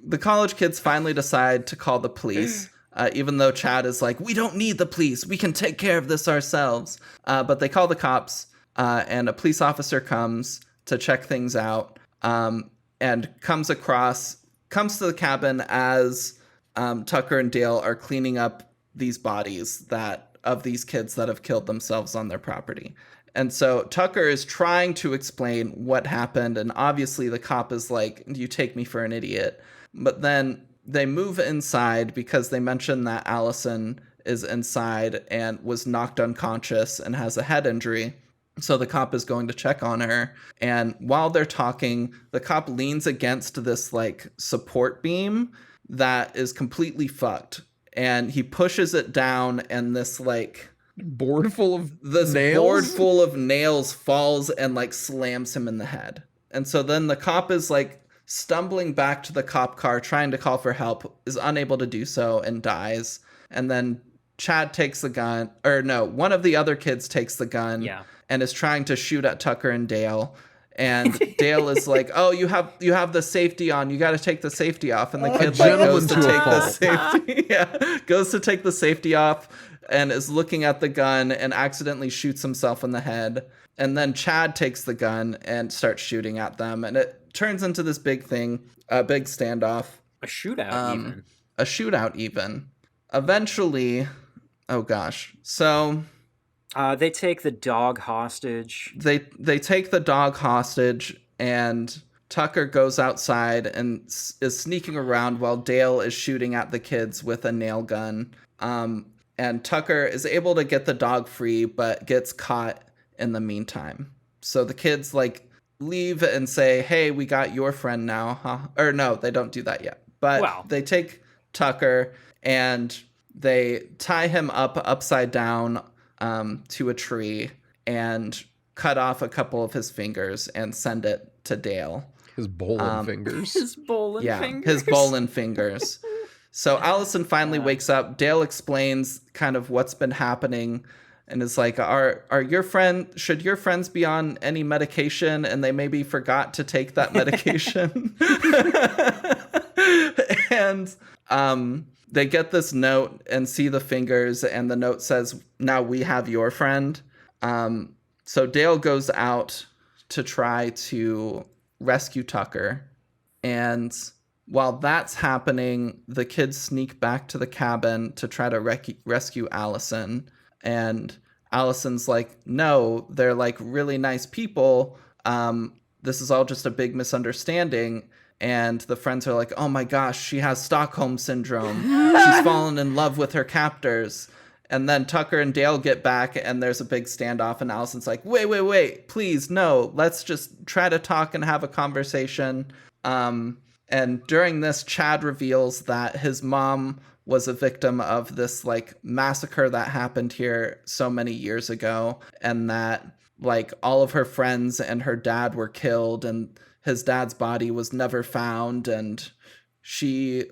The college kids finally decide to call the police, even though Chad is like, "We don't need the police. We can take care of this ourselves." But they call the cops, and a police officer comes to check things out, and comes to the cabin as Tucker and Dale are cleaning up these bodies of these kids that have killed themselves on their property. And so Tucker is trying to explain what happened, and obviously the cop is like, "You take me for an idiot." But then they move inside because they mention that Allison is inside and was knocked unconscious and has a head injury. So the cop is going to check on her. And while they're talking, the cop leans against this like support beam that is completely fucked. And he pushes it down, and this like board full of nails falls and like slams him in the head. And so then the cop is like stumbling back to the cop car, trying to call for help, is unable to do so and dies. And then Chad takes the gun, or no, one of the other kids takes the gun and is trying to shoot at Tucker and Dale. And Dale is like, "Oh, you have the safety on. You got to take the safety off." And the kid like goes to take the safety, goes to take the safety off, and is looking at the gun and accidentally shoots himself in the head. And then Chad takes the gun and starts shooting at them, and it turns into this big thing, a big standoff. A shootout even. Eventually, oh gosh. So... they take the dog hostage. They take the dog hostage, and Tucker goes outside and is sneaking around while Dale is shooting at the kids with a nail gun. And Tucker is able to get the dog free, but gets caught in the meantime. So the kids like leave and say, "Hey, we got your friend now, huh?" Or no, they don't do that yet. But they take Tucker and they tie him up upside down to a tree and cut off a couple of his fingers and send it to Dale. His bowling fingers. His bowling fingers. So Allison finally wakes up. Dale explains kind of what's been happening and is like, should your friends be on any medication and they maybe forgot to take that medication? And they get this note and see the fingers, and the note says, "Now we have your friend." So Dale goes out to try to rescue Tucker. And while that's happening, the kids sneak back to the cabin to try to rescue Allison. And Allison's like, "No, they're like really nice people. This is all just a big misunderstanding." And the friends are like, "Oh my gosh, she has Stockholm syndrome. She's fallen in love with her captors." And then Tucker and Dale get back, and there's a big standoff, and Allison's like, wait, please, no, let's just try to talk and have a conversation. And during this, Chad reveals that his mom was a victim of this like massacre that happened here so many years ago, and that like all of her friends and her dad were killed, and his dad's body was never found, and she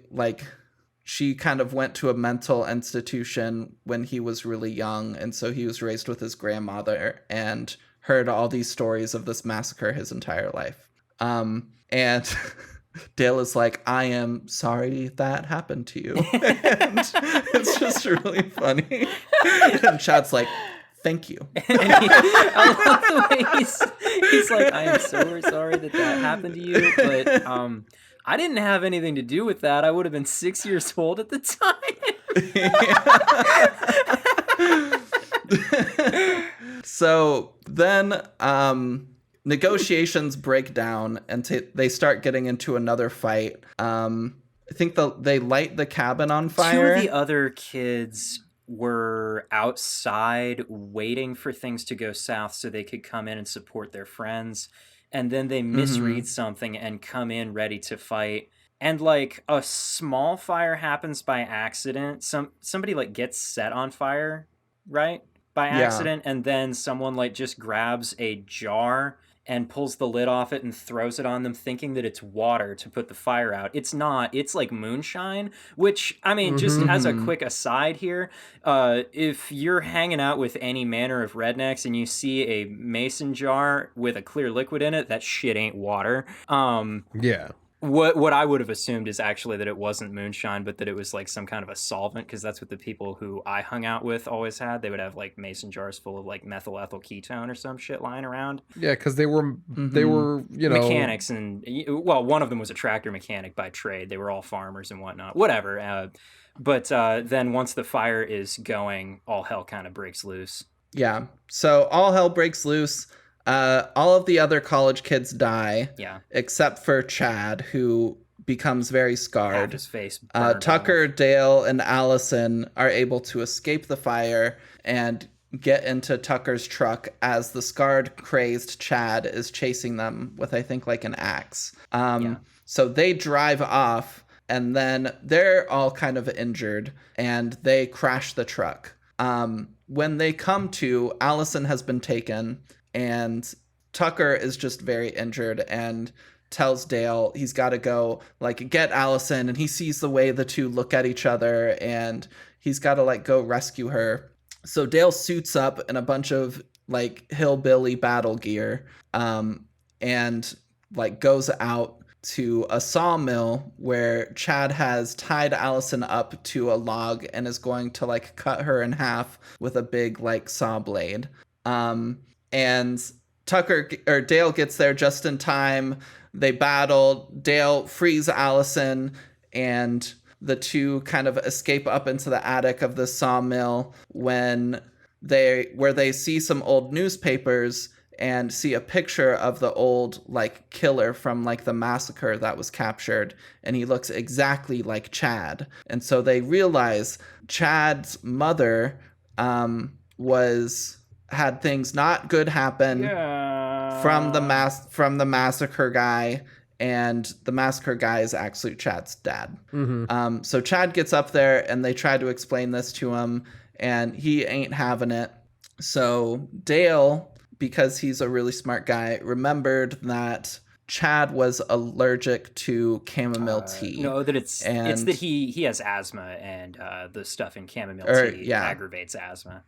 kind of went to a mental institution when he was really young, and so he was raised with his grandmother and heard all these stories of this massacre his entire life. And Dale is like, "I am sorry that happened to you." And it's just really funny. And Chad's like, "Thank you." I love the way he's like, "I am so sorry that happened to you, but I didn't have anything to do with that. I would have been 6 years old at the time." So then negotiations break down, and they start getting into another fight. I think they light the cabin on fire. 2 of the other kids were outside waiting for things to go south so they could come in and support their friends. And then they misread something and come in ready to fight. And like a small fire happens by accident. Somebody like gets set on fire, right? By accident. Yeah. And then someone like just grabs a jar and pulls the lid off it and throws it on them, thinking that it's water to put the fire out. It's not. It's like moonshine, which, I mean, just as a quick aside here, if you're hanging out with any manner of rednecks and you see a mason jar with a clear liquid in it, that shit ain't water. Yeah. What I would have assumed is actually that it wasn't moonshine, but that it was like some kind of a solvent, because that's what the people who I hung out with always had. They would have like mason jars full of like methyl ethyl ketone or some shit lying around. Yeah, because they were mechanics, and well, one of them was a tractor mechanic by trade. They were all farmers and whatnot. Whatever. But then once the fire is going, all hell kind of breaks loose. Yeah. So all hell breaks loose. All of the other college kids die, except for Chad, who becomes very scarred. Half his face Tucker, off. Dale, and Allison are able to escape the fire and get into Tucker's truck as the scarred, crazed Chad is chasing them with, I think, like an axe. So they drive off, and then they're all kind of injured, and they crash the truck. When they come to, Allison has been taken, and Tucker is just very injured and tells Dale he's got to go like get Allison, and he sees the way the two look at each other, and he's got to like go rescue her. So Dale suits up in a bunch of like hillbilly battle gear, and like goes out to a sawmill where Chad has tied Allison up to a log and is going to like cut her in half with a big like saw blade. And Dale gets there just in time. They battle. Dale frees Allison, and the two kind of escape up into the attic of the sawmill where they see some old newspapers and see a picture of the old like killer from like the massacre that was captured, and he looks exactly like Chad. And so they realize Chad's mother had things not good happen from the massacre guy, and the massacre guy is actually Chad's dad. So Chad gets up there, and they try to explain this to him, and he ain't having it. So Dale, because he's a really smart guy, remembered that Chad was allergic to chamomile tea. No, that it's that he has asthma, and the stuff in chamomile tea aggravates asthma.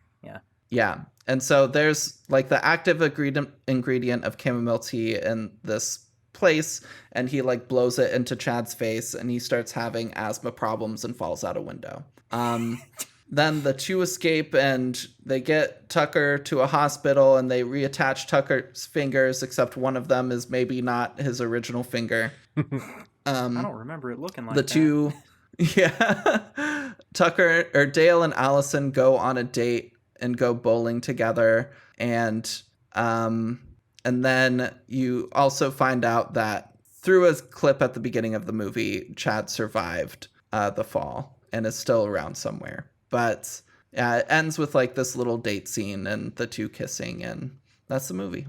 Yeah. And so there's like the active ingredient of chamomile tea in this place, and he like blows it into Chad's face, and he starts having asthma problems and falls out a window. Then the two escape, and they get Tucker to a hospital, and they reattach Tucker's fingers, except one of them is maybe not his original finger. I don't remember it looking like the that. two, yeah. Tucker or Dale and Allison go on a date and go bowling together, and then you also find out that through a clip at the beginning of the movie, Chad survived the fall and is still around somewhere. But it ends with like this little date scene and the two kissing, and that's the movie.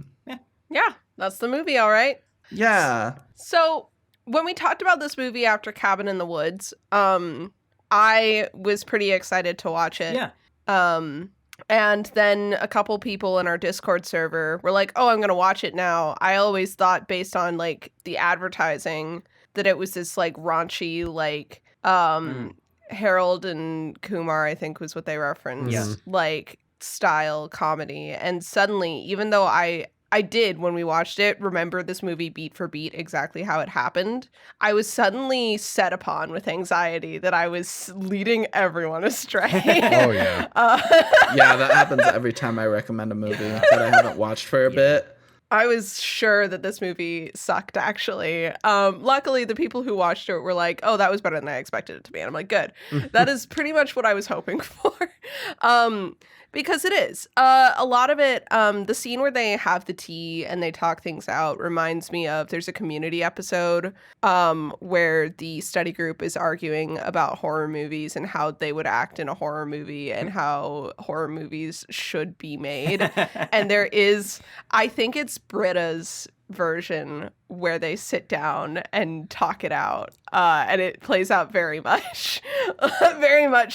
Yeah, that's the movie, all right. Yeah. So when we talked about this movie after Cabin in the Woods, I was pretty excited to watch it. Yeah. And then a couple people in our Discord server were like, oh, I'm going to watch it now. I always thought based on like the advertising that it was this like raunchy, like Harold and Kumar, I think was what they referenced, like style comedy. And suddenly, even though I did, when we watched it, remember this movie beat for beat exactly how it happened, I was suddenly set upon with anxiety that I was leading everyone astray. Oh, yeah. Yeah, that happens every time I recommend a movie that I haven't watched for a bit. I was sure that this movie sucked, actually. Luckily, the people who watched it were like, oh, that was better than I expected it to be. And I'm like, good. That is pretty much what I was hoping for. Because it is. A lot of it, the scene where they have the tea and they talk things out reminds me of, there's a Community episode where the study group is arguing about horror movies and how they would act in a horror movie and how horror movies should be made. And there is, I think it's Britta's version where they sit down and talk it out, and it plays out very much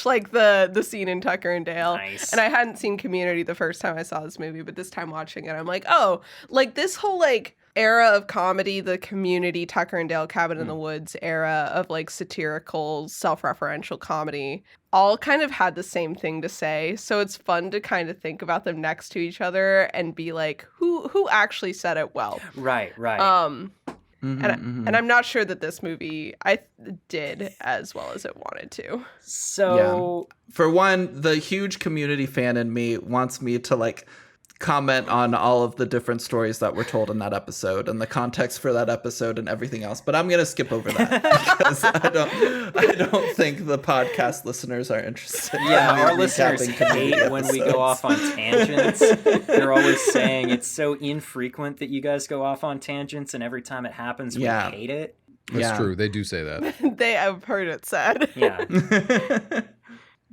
like the scene in Tucker and Dale. Nice. And I hadn't seen Community the first time I saw this movie, but this time watching it, I'm like, oh, like this whole like era of comedy, the Community, Tucker and Dale, Cabin in the Woods era of like satirical, self-referential comedy, all kind of had the same thing to say. So it's fun to kind of think about them next to each other and be like, who actually said it well? Right. And I'm not sure that this movie I did as well as it wanted to. So for one, the huge Community fan in me wants me to like comment on all of the different stories that were told in that episode and the context for that episode and everything else, but I'm gonna skip over that because I don't think the podcast listeners are interested. Yeah, our listeners hate when we go off on tangents. They're always saying it's so infrequent that you guys go off on tangents, and every time it happens, we hate it. That's true. They do say that. I've heard it said. Yeah.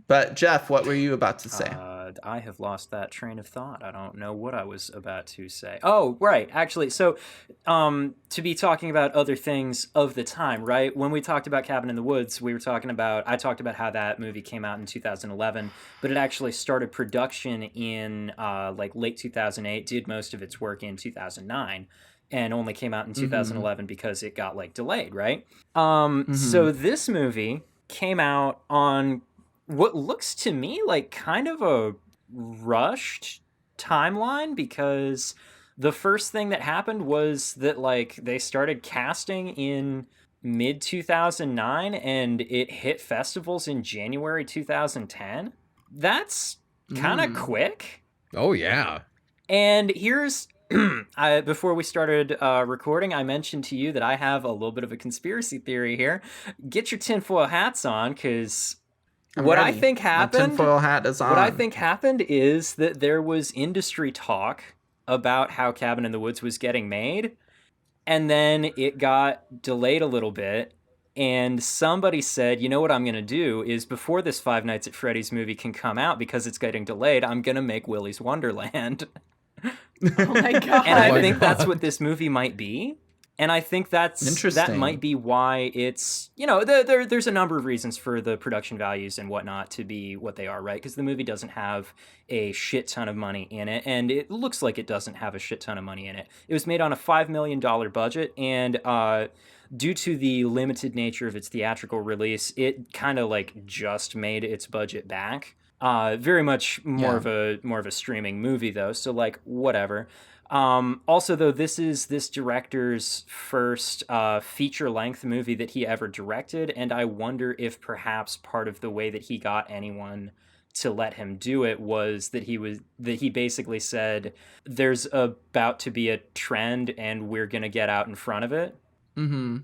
But Jeff, what were you about to say? I have lost that train of thought. I don't know what I was about to say. Oh, right. Actually, so to be talking about other things of the time, right? When we talked about Cabin in the Woods, I talked about how that movie came out in 2011, but it actually started production in like late 2008, did most of its work in 2009. And only came out in 2011 because it got like delayed, right? So this movie came out on what looks to me like kind of a rushed timeline, because the first thing that happened was that like they started casting in mid 2009 and it hit festivals in January 2010. That's kind of quick. Oh yeah. And here's before we started recording, I mentioned to you that I have a little bit of a conspiracy theory here. Get your tinfoil hats on, because I think happened. My tinfoil hat is on. What I think happened is that there was industry talk about how Cabin in the Woods was getting made, and then it got delayed a little bit, and somebody said, you know what I'm going to do is, before this Five Nights at Freddy's movie can come out because it's getting delayed, I'm going to make Willy's Wonderland. Oh my god. And I think that's what this movie might be. And I think that might be why it's, there's a number of reasons for the production values and whatnot to be what they are, right? Because the movie doesn't have a shit ton of money in it, and it looks like it doesn't have a shit ton of money in it. It was made on a $5 million budget, and due to the limited nature of its theatrical release, it kind of like just made its budget back. Very much more of a streaming movie though, so like whatever. Also, though, this is this director's first feature-length movie that he ever directed, and I wonder if perhaps part of the way that he got anyone to let him do it was that he basically said, "There's about to be a trend, and we're gonna get out in front of it." Mm-hmm.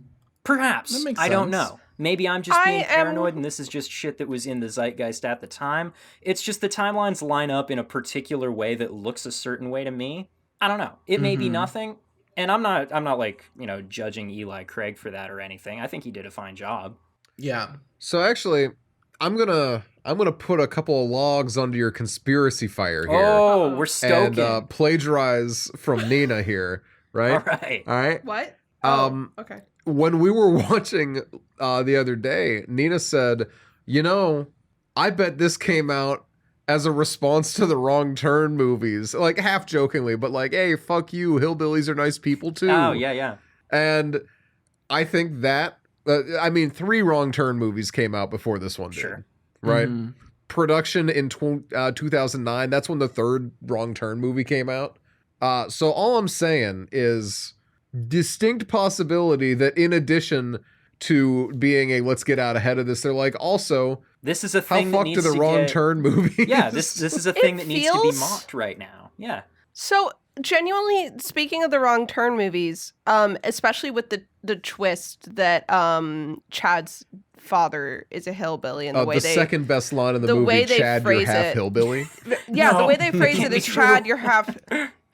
Perhaps. I don't know. Maybe I'm just being paranoid, and this is just shit that was in the zeitgeist at the time. It's just the timelines line up in a particular way that looks a certain way to me. I don't know. It may be nothing, and I'm not like, judging Eli Craig for that or anything. I think he did a fine job. Yeah. So actually, I'm gonna put a couple of logs onto your conspiracy fire here. Oh, we're stoking. And plagiarize from Nina here, right? All right. What? Okay. When we were watching the other day, Nina said, I bet this came out as a response to the Wrong Turn movies, like half jokingly, but like, hey, fuck you, hillbillies are nice people too. Oh, yeah. And I think that, 3 Wrong Turn movies came out before this one did, sure. right? Mm-hmm. Production in 2009, that's when the 3rd Wrong Turn movie came out. So all I'm saying is distinct possibility that in addition to being a let's get out ahead of this, they're like, also, this is a thing how fucked are the Wrong Turn movies? Yeah, this is a thing that needs to be mocked right now. Yeah. So genuinely, speaking of the Wrong Turn movies, especially with the twist that Chad's father is a hillbilly, and the way the second best line in the movie, way they Chad, you're phrase half it, hillbilly. Yeah, No, the way they phrase it is Chad, true. you're half.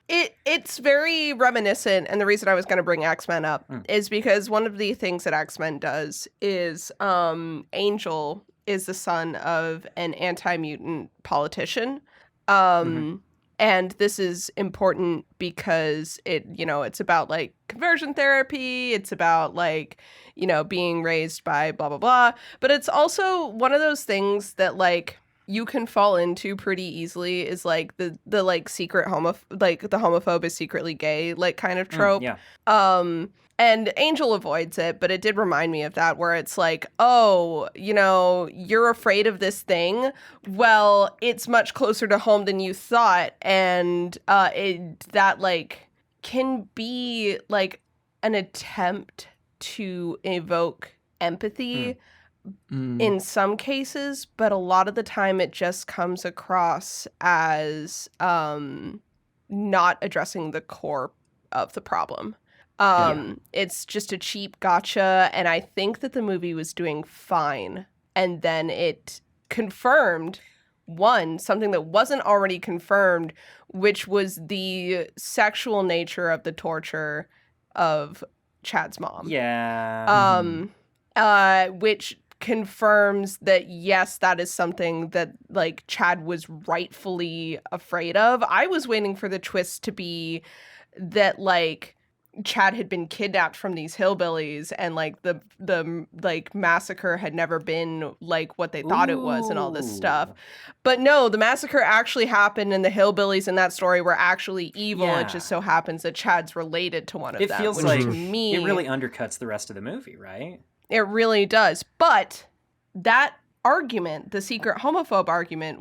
It's very reminiscent, and the reason I was going to bring X-Men up is because one of the things that X-Men does is Angel is the son of an anti-mutant politician. And this is important because it's about like conversion therapy. It's about like, being raised by blah, blah, blah. But it's also one of those things that like you can fall into pretty easily is like the like secret like the homophobe is secretly gay, like kind of trope. Yeah. And Angel avoids it, but it did remind me of that, where it's like, oh, you're afraid of this thing. Well, it's much closer to home than you thought. And that like can be like an attempt to evoke empathy in some cases, but a lot of the time it just comes across as not addressing the core of the problem. It's just a cheap gotcha, and I think that the movie was doing fine, and then it confirmed something that wasn't already confirmed, which was the sexual nature of the torture of Chad's mom. Which confirms that yes, that is something that like Chad was rightfully afraid of. I was waiting for the twist to be that like Chad had been kidnapped from these hillbillies, and like the like massacre had never been like what they thought it was, and all this stuff. But no, the massacre actually happened, and the hillbillies in that story were actually evil. Yeah. It just so happens that Chad's related to one of them. It feels like to me, it really undercuts the rest of the movie, right? It really does. But that argument, the secret homophobe argument,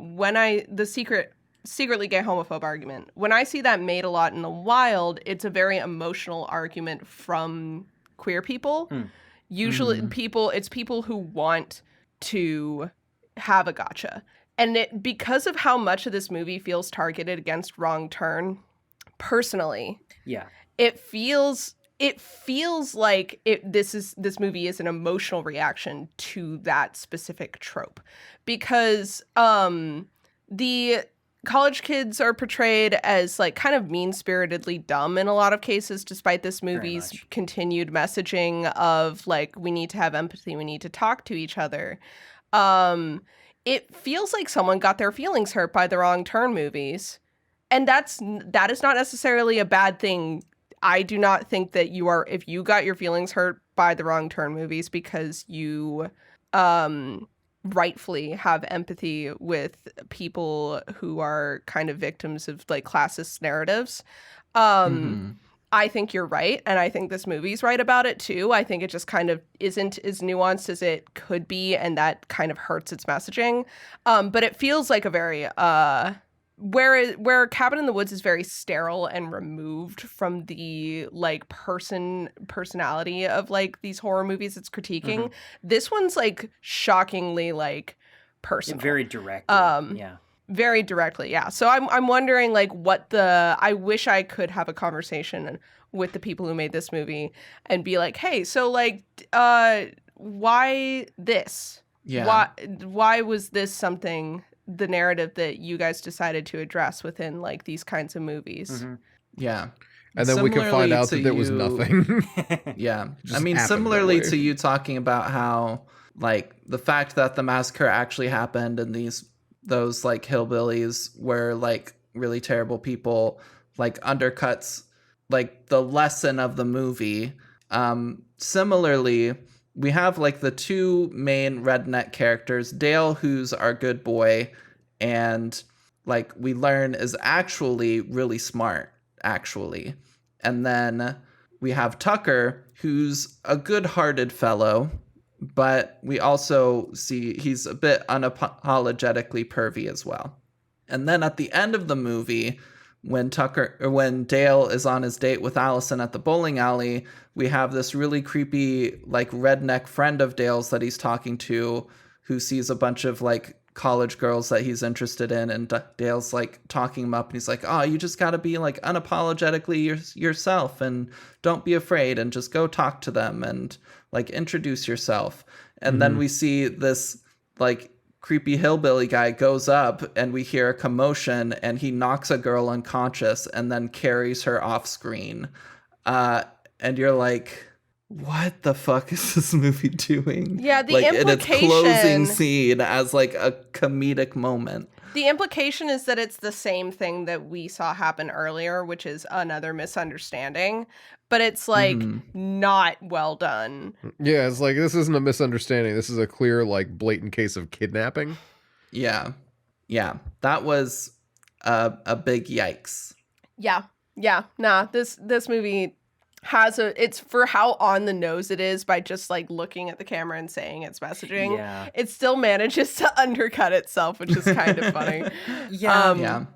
secretly gay homophobe argument, when I see that made a lot in the wild, it's a very emotional argument from queer people. Usually it's people who want to have a gotcha. And because of how much of this movie feels targeted against Wrong Turn, personally, it feels like this movie is an emotional reaction to that specific trope, because the college kids are portrayed as like kind of mean-spiritedly dumb in a lot of cases, despite this movie's continued messaging of like, we need to have empathy, we need to talk to each other. It feels like someone got their feelings hurt by the Wrong Turn movies, and that is not necessarily a bad thing. I do not think that if you got your feelings hurt by the Wrong Turn movies because you rightfully have empathy with people who are kind of victims of like classist narratives. I think you're right, and I think this movie's right about it too. I think it just kind of isn't as nuanced as it could be, and that kind of hurts its messaging. But it feels like a very where Cabin in the Woods is very sterile and removed from the like personality of like these horror movies it's critiquing. This one's like shockingly like personal, very directly. Very directly, yeah. So I'm wondering like I wish I could have a conversation with the people who made this movie and be like, hey, so like why this? Yeah. Why was this something, the narrative that you guys decided to address within like these kinds of movies? Yeah. And then we can find out that there was nothing. Yeah. I mean, similarly to you talking about how like the fact that the massacre actually happened and those like hillbillies were like really terrible people, like undercuts like the lesson of the movie. Similarly, we have like the two main redneck characters, Dale, who's our good boy, and like we learn is actually really smart, actually. And then we have Tucker, who's a good-hearted fellow, but we also see he's a bit unapologetically pervy as well. And then at the end of the movie, when Dale is on his date with Allison at the bowling alley, we have this really creepy, like, redneck friend of Dale's that he's talking to, who sees a bunch of like college girls that he's interested in, and Dale's like talking him up, and he's like, oh, you just gotta be like unapologetically yourself, and don't be afraid, and just go talk to them and like introduce yourself. And then we see this like creepy hillbilly guy goes up, and we hear a commotion, and he knocks a girl unconscious and then carries her off screen. And you're like, what the fuck is this movie doing? Yeah, the like implication... in its closing scene as like a comedic moment. The implication is that it's the same thing that we saw happen earlier, which is another misunderstanding, but it's like not well done. Yeah, it's like, this isn't a misunderstanding. This is a clear, like, blatant case of kidnapping. Yeah. Yeah. That was a big yikes. Yeah. Yeah. Nah, this movie it's for how on the nose it is by just like looking at the camera and saying its messaging. Yeah. It still manages to undercut itself, which is kind of funny. Yeah.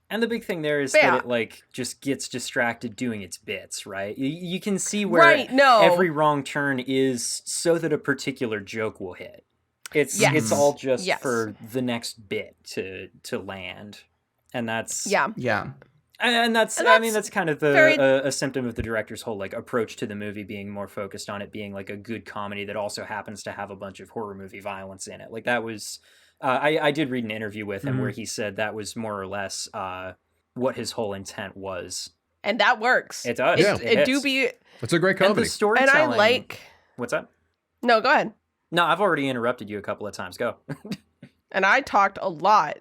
And the big thing there is that it like just gets distracted doing its bits, right? You can see where every wrong turn is so that a particular joke will hit. It's all just for the next bit to land. And that's And that's I mean, that's kind of a symptom of the director's whole like approach to the movie, being more focused on it being like a good comedy that also happens to have a bunch of horror movie violence in it. Like that was, I did read an interview with him where he said that was more or less what his whole intent was. And that works. It does. Yeah. It's a great comedy. And the storytelling. And I like... What's that? No, go ahead. No, I've already interrupted you a couple of times. Go. And I talked a lot.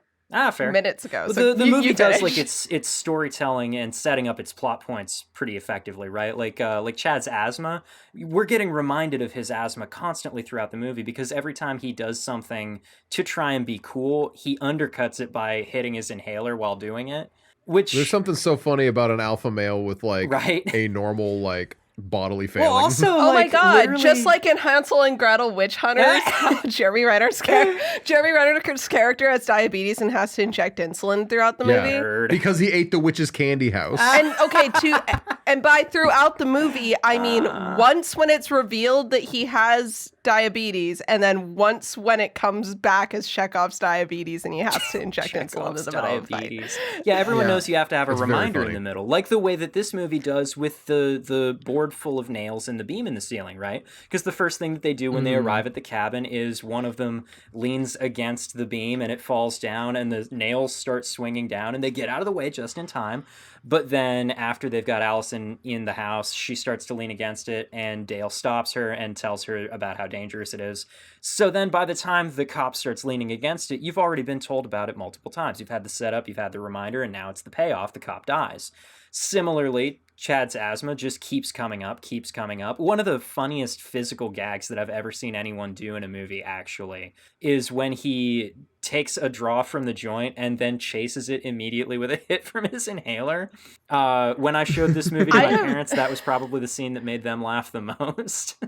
Fair. Minutes ago. So the movie does like its storytelling and setting up its plot points pretty effectively, right? Like Chad's asthma, we're getting reminded of his asthma constantly throughout the movie, because every time he does something to try and be cool, he undercuts it by hitting his inhaler while doing it. Which there's something so funny about an alpha male with like a normal like bodily failing. Well, also, oh my god, literally... just like in Hansel and Gretel Witch Hunters, Jeremy Renner's character has diabetes and has to inject insulin throughout the movie. Because he ate the witch's candy house. And and by throughout the movie, I mean once when it's revealed that he has diabetes, and then once when it comes back as Chekhov's diabetes and he has to inject insulin in the middle of the fight. Yeah, everyone knows you have to have a reminder in the middle, like the way that this movie does with the board full of nails and the beam in the ceiling, right? Because the first thing that they do when they arrive at the cabin is one of them leans against the beam and it falls down, and the nails start swinging down, and they get out of the way just in time. But then after they've got Allison in the house, she starts to lean against it, and Dale stops her and tells her about how dangerous it is. So then by the time the cop starts leaning against it, you've already been told about it multiple times. You've had the setup, you've had the reminder, and now it's the payoff. The cop dies. Similarly, Chad's asthma just keeps coming up. One of the funniest physical gags that I've ever seen anyone do in a movie, actually, is when he takes a draw from the joint and then chases it immediately with a hit from his inhaler. When I showed this movie to my parents, that was probably the scene that made them laugh the most.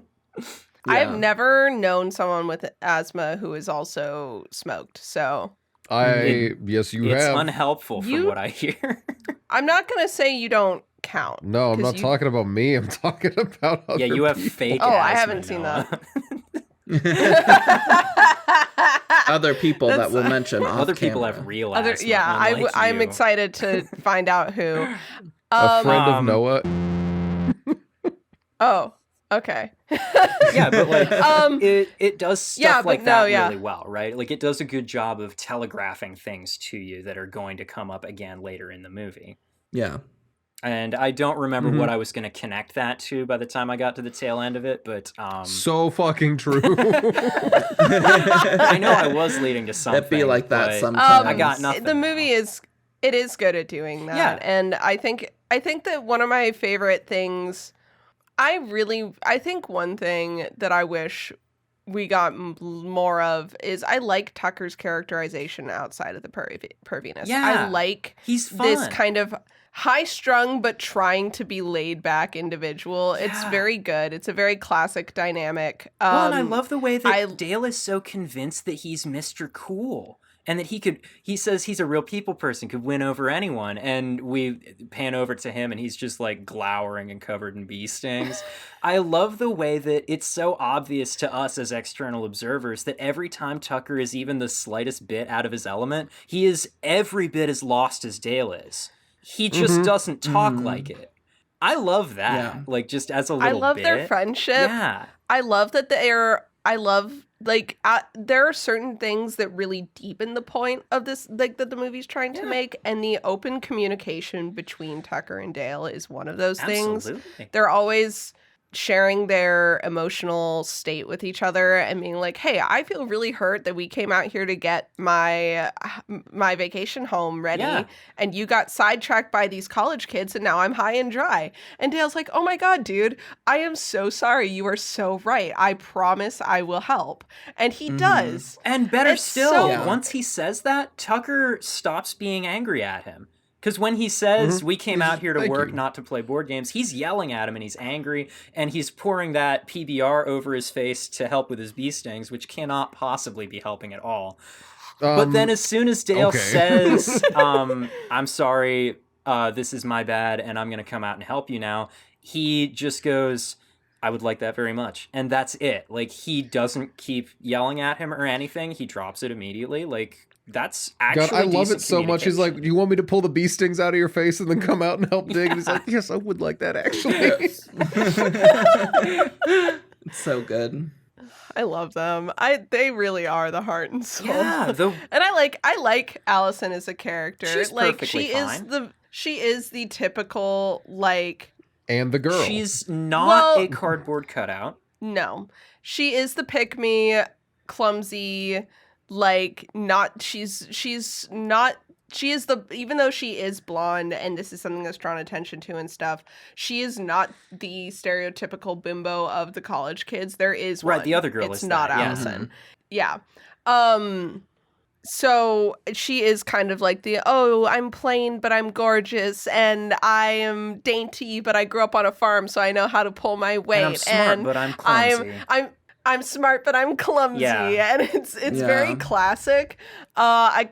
I've never known someone with asthma who is also smoked, so... Yes, you have. It's unhelpful from what I hear. I'm not going to say you don't count. No, I'm not talking about me. I'm talking about other you have people. fake I asthma, haven't seen that. Other people that we'll mention off Other people camera. have real asthma. Yeah, I'm excited to find out who. A friend of Noah. Oh, okay. Yeah, but like it does stuff like that yeah. really well, right? Like it does a good job of telegraphing things to you that are going to come up again later in the movie. Yeah. And I don't remember what I was going to connect that to by the time I got to the tail end of it, but so fucking true. I know I was leading to something. It'd be like that sometimes. I got nothing. The movie is good at doing that. Yeah. And I think that one of my favorite ththings, I think one thing that I wish we got more of is I like Tucker's characterization outside of the perviness. Yeah. I like he's fun. This kind of high-strung but trying to be laid-back individual. Yeah. It's very good. It's a very classic dynamic. Well, and I love the way that Dale is so convinced that he's Mr. Cool. And that he says he's a real people person, could win over anyone. And we pan over to him and he's just like glowering and covered in bee stings. I love the way that it's so obvious to us as external observers that every time Tucker is even the slightest bit out of his element, he is every bit as lost as Dale is. He just doesn't talk like it. I love that. Yeah. Like just as a little bit. I love their friendship. Yeah. I love that there are certain things that really deepen the point of this, like that the movie's trying to make, and the open communication between Tucker and Dale is one of those things. They're always sharing their emotional state with each other and being like, hey, I feel really hurt that we came out here to get my vacation home ready and you got sidetracked by these college kids and now I'm high and dry. And Dale's like, oh my God, dude, I am so sorry. You are so right. I promise I will help. And he does. And better still, once he says that, Tucker stops being angry at him. Because when he says, we came out here to work, not to play board games, he's yelling at him and he's angry and he's pouring that PBR over his face to help with his bee stings, which cannot possibly be helping at all. But then as soon as Dale says, I'm sorry, this is my bad, and I'm going to come out and help you now, he just goes, I would like that very much. And that's it. Like, he doesn't keep yelling at him or anything. He drops it immediately. Like, that's actually God, I love it so much. He's like, you want me to pull the bee stings out of your face and then come out and help dig? And he's like, yes, I would like that, actually. It's so good. I love them. They really are the heart and soul. Yeah, and I like Allison as a character. She's like perfectly fine. She is the typical like. And the girl. She's not a cardboard cutout. No, she is the pick-me, clumsy. Like, not, she is the, even though she is blonde and this is something that's drawn attention to and stuff, she is not the stereotypical bimbo of the college kids. There is one. Right, the other girl it's is not that. Allison. Yeah. So she is kind of like I'm plain, but I'm gorgeous, and I am dainty, but I grew up on a farm, so I know how to pull my weight. And I'm smart, but I'm clumsy. I'm smart, but I'm clumsy, and it's very classic. I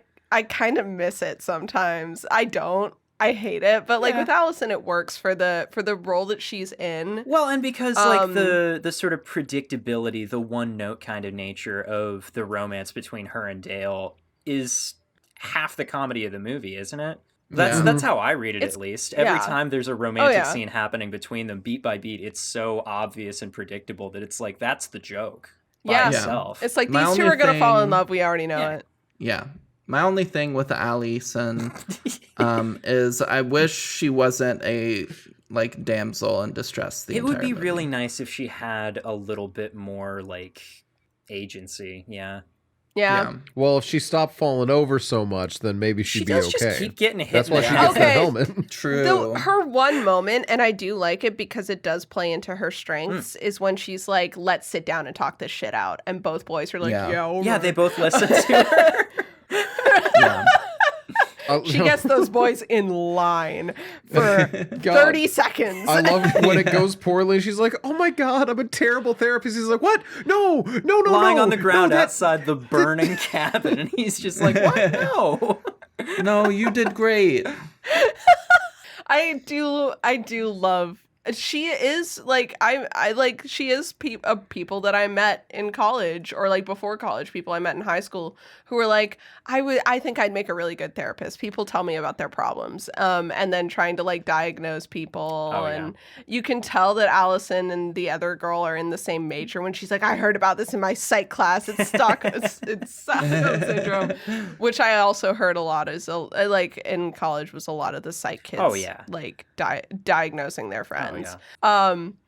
kind of miss it sometimes. I don't. I hate it, but like with Allison, it works for the role that she's in. Well, and because like the sort of predictability, the one note kind of nature of the romance between her and Dale is half the comedy of the movie, isn't it? That's how I read it, at least. Every time there's a romantic scene happening between them, beat by beat, it's so obvious and predictable that it's like, that's the joke by itself. It's like, these two are going to fall in love. We already know it. Yeah. My only thing with Allison is I wish she wasn't a like damsel in distress the entire movie. It would be really nice if she had a little bit more like agency. Yeah. Well, if she stopped falling over so much, then maybe she'd be okay. She does just keep getting hit. That's why she gets the helmet. True. Her one moment, and I do like it because it does play into her strengths, is when she's like, let's sit down and talk this shit out. And both boys are like, yeah, they both listen to her. She gets those boys in line for 30 seconds. I love when it goes poorly. She's like, "Oh my God, I'm a terrible therapist." He's like, "What? No, lying on the ground outside the burning cabin, and he's just like, "What? No, no, you did great." I do love. She is like I like she is people that I met in college or like before college, people I met in high school who were like, I think I'd make a really good therapist. People tell me about their problems, and then trying to like diagnose people. And you can tell that Allison and the other girl are in the same major when she's like, I heard about this in my psych class. It's Stockholm syndrome, which I also heard a lot is like in college was a lot of the psych kids. Like diagnosing their friends.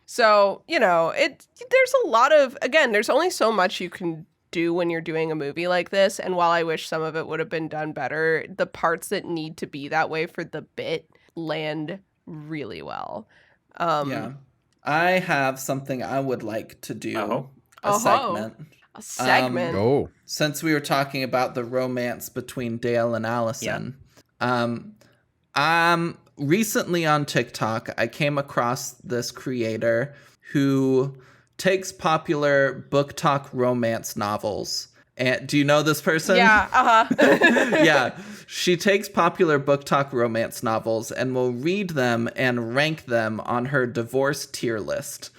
So, you know, there's a lot of, again, there's only so much you can do when you're doing a movie like this. And while I wish some of it would have been done better, the parts that need to be that way for the bit land really well. I have something I would like to do. A segment. Since we were talking about the romance between Dale and Allison. Recently on TikTok, I came across this creator who takes popular book talk romance novels. And do you know this person? Yeah, Yeah, she takes popular book talk romance novels and will read them and rank them on her divorce tier list.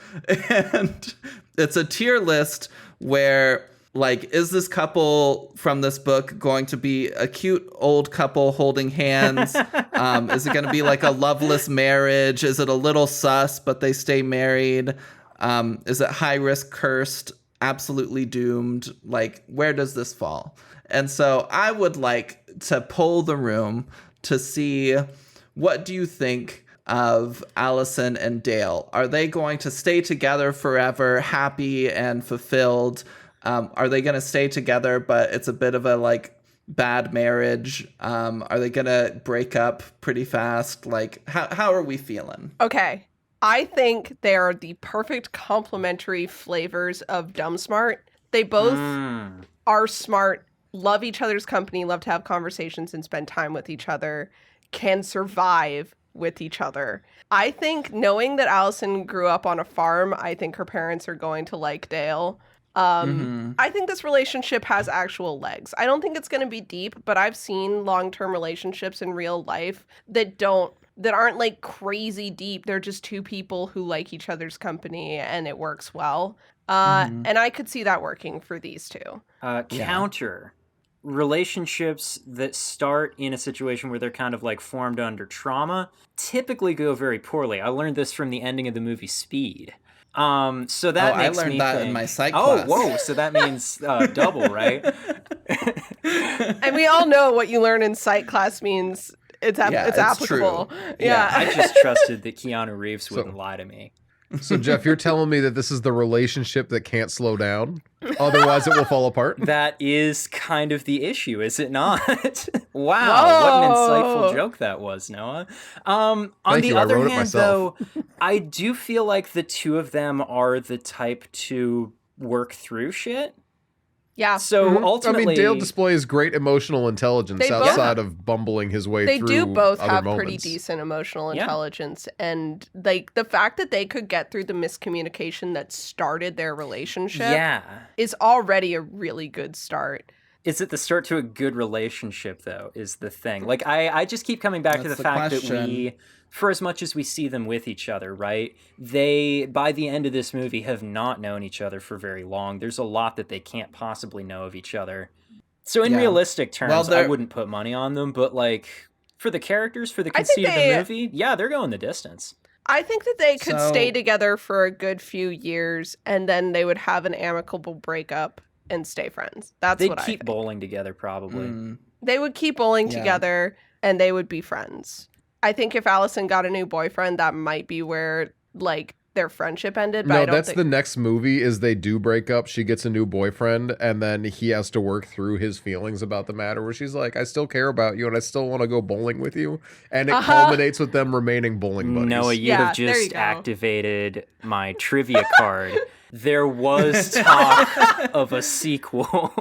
And it's a tier list where, like, is this couple from this book going to be a cute old couple holding hands? Is it going to be like a loveless marriage? Is it a little sus, but they stay married? Is it high risk, cursed, absolutely doomed? Like, where does this fall? And so I would like to poll the room to see, what do you think of Allison and Dale? Are they going to stay together forever, happy and fulfilled? Are they going to stay together, but it's a bit of a, like, bad marriage? Are they going to break up pretty fast? Like, how are we feeling? Okay. I think they are the perfect complementary flavors of dumb smart. They both are smart, love each other's company, love to have conversations and spend time with each other, can survive with each other. I think knowing that Allison grew up on a farm, I think her parents are going to like Dale. I think this relationship has actual legs. I don't think it's going to be deep, but I've seen long-term relationships in real life that aren't like crazy deep. They're just two people who like each other's company and it works well. And I could see that working for these two. Counter relationships that start in a situation where they're kind of like formed under trauma typically go very poorly. I learned this from the ending of the movie Speed. So that makes I learned me that think, in my psych class. Whoa! So that means double, right? And we all know what you learn in psych class means it's applicable. True. Yeah. I just trusted that Keanu Reeves wouldn't lie to me. So, Jeff, you're telling me that this is the relationship that can't slow down? Otherwise, it will fall apart? That is kind of the issue, is it not? Wow, what an insightful joke that was, Noah. On the other hand, though, I do feel like the two of them are the type to work through shit. Yeah. So ultimately, Dale displays great emotional intelligence outside of bumbling his way through. They do both have moments. pretty decent emotional intelligence, and like the fact that they could get through the miscommunication that started their relationship is already a really good start. Is it the start to a good relationship, though, is the thing. Like, I just keep coming back to the fact that we, for as much as we see them with each other, right, they, by the end of this movie, have not known each other for very long. There's a lot that they can't possibly know of each other. So in realistic terms, I wouldn't put money on them, but, like, for the characters, for the conceit of the movie, they're going the distance. I think that they could stay together for a good few years, and then they would have an amicable breakup and stay friends. They'd keep bowling together, probably. They would keep bowling together, and they would be friends. I think if Allison got a new boyfriend, that might be where, like, their friendship ended. But that's the next movie is they do break up. She gets a new boyfriend, and then he has to work through his feelings about the matter, where she's like, I still care about you, and I still want to go bowling with you. And it culminates with them remaining bowling buddies. Noah, you'd have just activated my trivia card. There was talk of a sequel.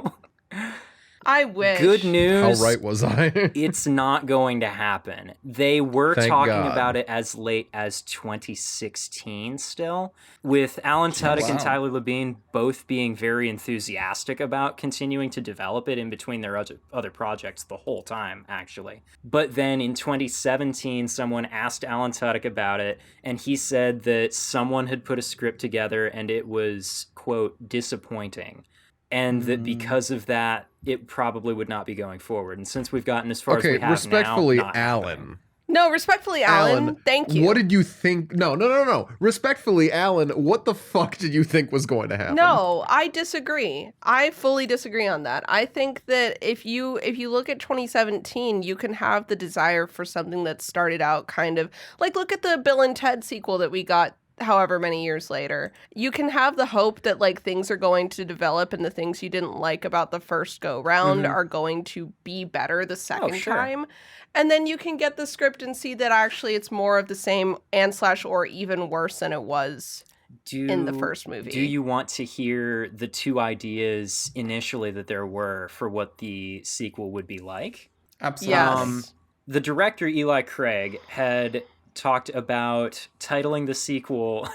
I wish. Good news. How right was I? It's not going to happen. They were Thank talking God. about it as late as 2016 still, with Alan Tudyk and Tyler Labine both being very enthusiastic about continuing to develop it in between their other projects the whole time, actually. But then in 2017, someone asked Alan Tudyk about it, and he said that someone had put a script together and it was, quote, disappointing. And that because of that, it probably would not be going forward. And since we've gotten as far as we have respectfully, now, Alan. No, respectfully, Alan. Thank you. What did you think? No. Respectfully, Alan, what the fuck did you think was going to happen? No, I disagree. I fully disagree on that. I think that if you look at 2017, you can have the desire for something that started out kind of like, look at the Bill and Ted sequel that we got however many years later. You can have the hope that like things are going to develop and the things you didn't like about the first go round are going to be better the second time. And then you can get the script and see that actually it's more of the same and / or even worse than it was in the first movie. Do you want to hear the two ideas initially that there were for what the sequel would be like? Absolutely. Yes. The director, Eli Craig, had talked about titling the sequel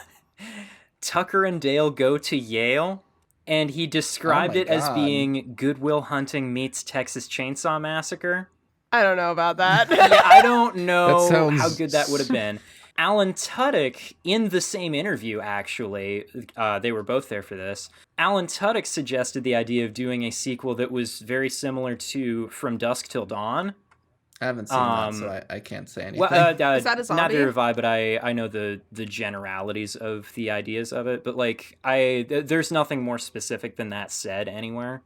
Tucker and Dale Go to Yale, and he described it as being Good Will Hunting meets Texas Chainsaw Massacre. I don't know about that. Yeah, I don't know how good that would have been. Alan Tudyk, in the same interview, actually, they were both there for this, Alan Tudyk suggested the idea of doing a sequel that was very similar to From Dusk Till Dawn. I haven't seen that, so I can't say anything. Is that a zombie? Neither have I, but I know the generalities of the ideas of it. But like there's nothing more specific than that said anywhere.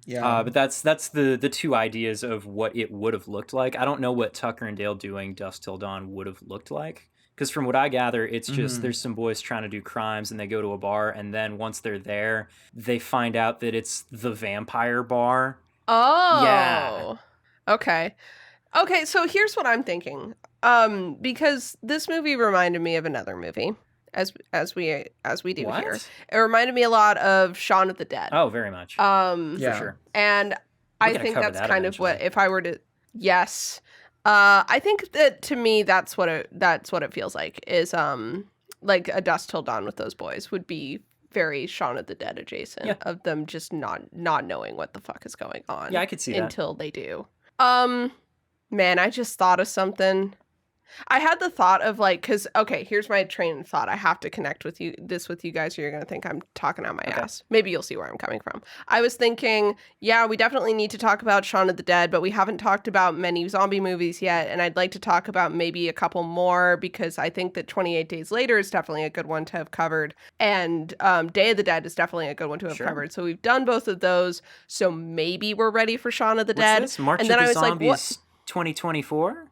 Yeah. But that's the two ideas of what it would have looked like. I don't know what Tucker and Dale doing Dusk Till Dawn would have looked like. Because from what I gather, it's just there's some boys trying to do crimes and they go to a bar, and then once they're there, they find out that it's the vampire bar. Oh. Yeah. Okay, so here's what I'm thinking. Because this movie reminded me of another movie, as we do here. It reminded me a lot of Shaun of the Dead. Oh, very much. For sure. And I think that's kind of what, if I were to, yes. I think that to me that's what it feels like is like a Dusk Till Dawn with those boys would be very Shaun of the Dead adjacent of them just not knowing what the fuck is going on. Yeah, I could see that. Until they do. Man, I just thought of something. I had the thought of like, because, okay, here's my train of thought. I have to connect with you guys, or you're going to think I'm talking out my ass. Maybe you'll see where I'm coming from. I was thinking, yeah, we definitely need to talk about Shaun of the Dead, but we haven't talked about many zombie movies yet, and I'd like to talk about maybe a couple more, because I think that 28 Days Later is definitely a good one to have covered, and Day of the Dead is definitely a good one to have covered. So we've done both of those, so maybe we're ready for Shaun of the Dead. What's this? March and then of the I was Zombies, like, what? 2024?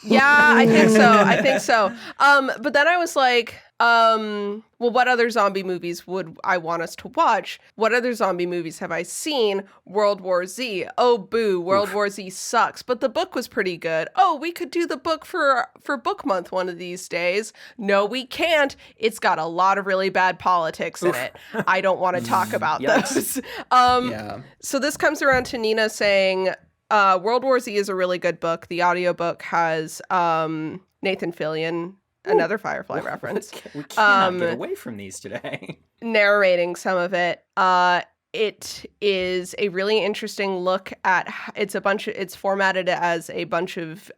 Yeah, I think so. But then I was like, well, what other zombie movies would I want us to watch? What other zombie movies have I seen? World War Z. Oh, boo, World War Z sucks. But the book was pretty good. Oh, we could do the book for book month one of these days. No, we can't. It's got a lot of really bad politics in it. I don't want to talk about those. So this comes around to Nina saying, World War Z is a really good book. The audiobook has Nathan Fillion, another Firefly reference. We cannot get away from these today. Narrating some of it. It is a really interesting look at it's formatted as a bunch of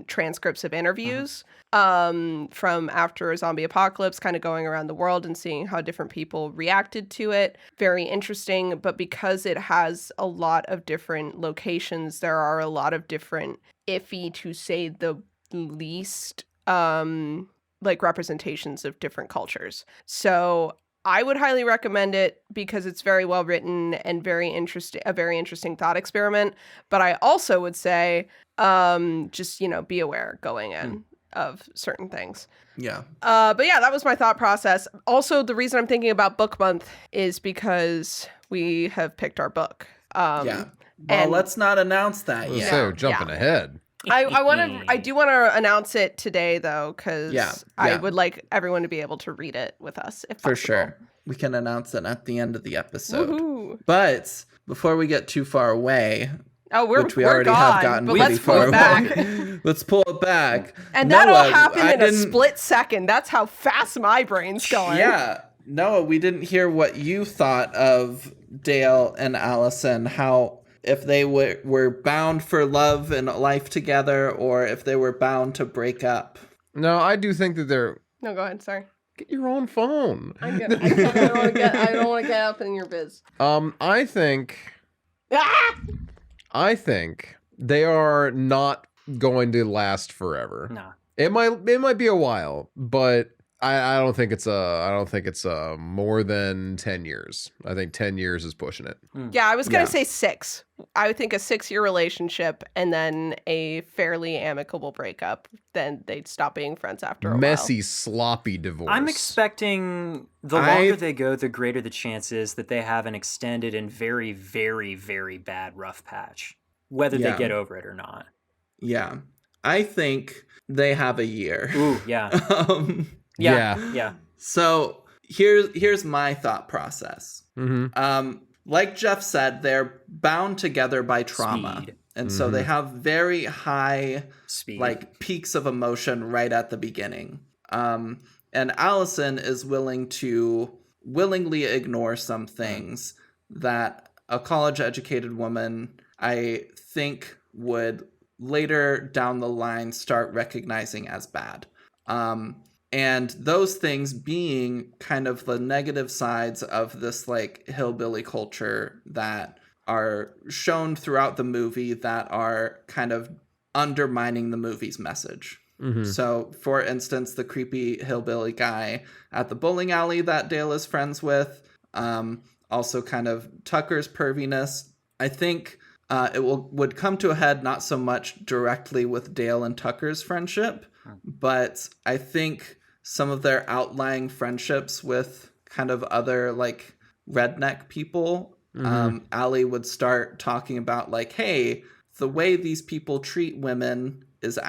transcripts of interviews from after a zombie apocalypse, kind of going around the world and seeing how different people reacted to it. Very interesting, but because it has a lot of different locations, there are a lot of different, iffy to say the least, like representations of different cultures. So I would highly recommend it because it's very well written and a very interesting thought experiment. But I also would say, just, be aware going in of certain things. Yeah. But yeah, that was my thought process. Also, the reason I'm thinking about book month is because we have picked our book. Well, let's not announce that yet. So jumping ahead. I do want to announce it today though, because I would like everyone to be able to read it with us if possible. For sure. We can announce it at the end of the episode. Woohoo. But before we get too far away, which we we're already gone, have gotten but pretty let's pull far it back. away. Let's pull it back. And Noah, that'll happen in a split second. That's how fast my brain's going. Yeah. Noah, we didn't hear what you thought of Dale and Allison, how if they were bound for love and life together or if they were bound to break up. No, I do think that they're... No, go ahead. Sorry. Get your own phone. I don't want to get up in your biz. I think they are not going to last forever. No. It might be a while, but I don't think it's more than 10 years. I think 10 years is pushing it. Yeah, I was going to say 6. I would think a 6-year relationship and then a fairly amicable breakup. Then they'd stop being friends after a while. Messy, sloppy divorce. I'm expecting the longer they go, the greater the chance is that they have an extended and very, very, very bad rough patch, whether they get over it or not. Yeah. I think they have a year. Ooh, yeah. Yeah. So here's my thought process. Mm-hmm. Like Jeff said, they're bound together by trauma. Speed. And so they have very high like peaks of emotion right at the beginning. And Allison is willing to willingly ignore some things that a college-educated woman, I think, would later down the line start recognizing as bad. And those things being kind of the negative sides of this like hillbilly culture that are shown throughout the movie that are kind of undermining the movie's message. Mm-hmm. So, for instance, the creepy hillbilly guy at the bowling alley that Dale is friends with, also kind of Tucker's perviness. I think it would come to a head not so much directly with Dale and Tucker's friendship, but I think some of their outlying friendships with kind of other like redneck people, Allie would start talking about like, hey, the way these people treat women is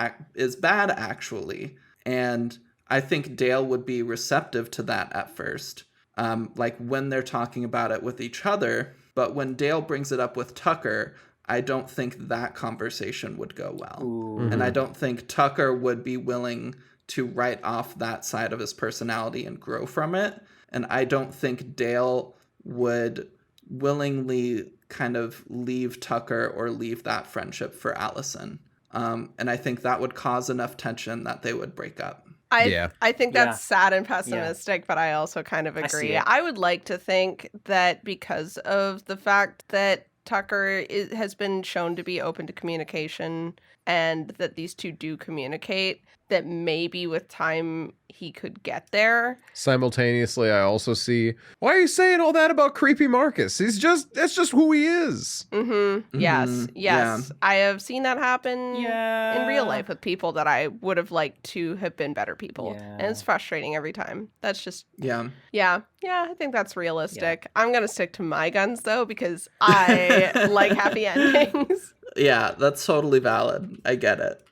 bad actually. And I think Dale would be receptive to that at first, like when they're talking about it with each other. But when Dale brings it up with Tucker, I don't think that conversation would go well. Mm-hmm. And I don't think Tucker would be willing to write off that side of his personality and grow from it. And I don't think Dale would willingly kind of leave Tucker or leave that friendship for Allison. And I think that would cause enough tension that they would break up. I think that's sad and pessimistic, but I also kind of agree. I would like to think that because of the fact that Tucker has been shown to be open to communication and that these two do communicate, that maybe with time he could get there. Simultaneously, I also see, why are you saying all that about creepy Marcus? That's just who he is. Mm-hmm. Yes. Yeah. I have seen that happen in real life with people that I would have liked to have been better people. Yeah. And it's frustrating every time. That's just... Yeah, I think that's realistic. Yeah. I'm going to stick to my guns, though, because I like happy endings. Yeah, that's totally valid. I get it.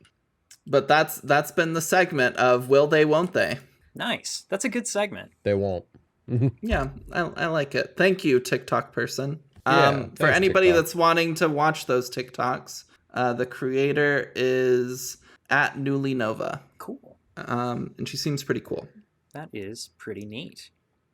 But that's been the segment of Will They, Won't They? Nice. That's a good segment. They won't. Yeah, I like it. Thank you, TikTok person. For anybody TikTok. That's wanting to watch those TikToks, the creator is at Newly Nova. Cool. And she seems pretty cool. That is pretty neat.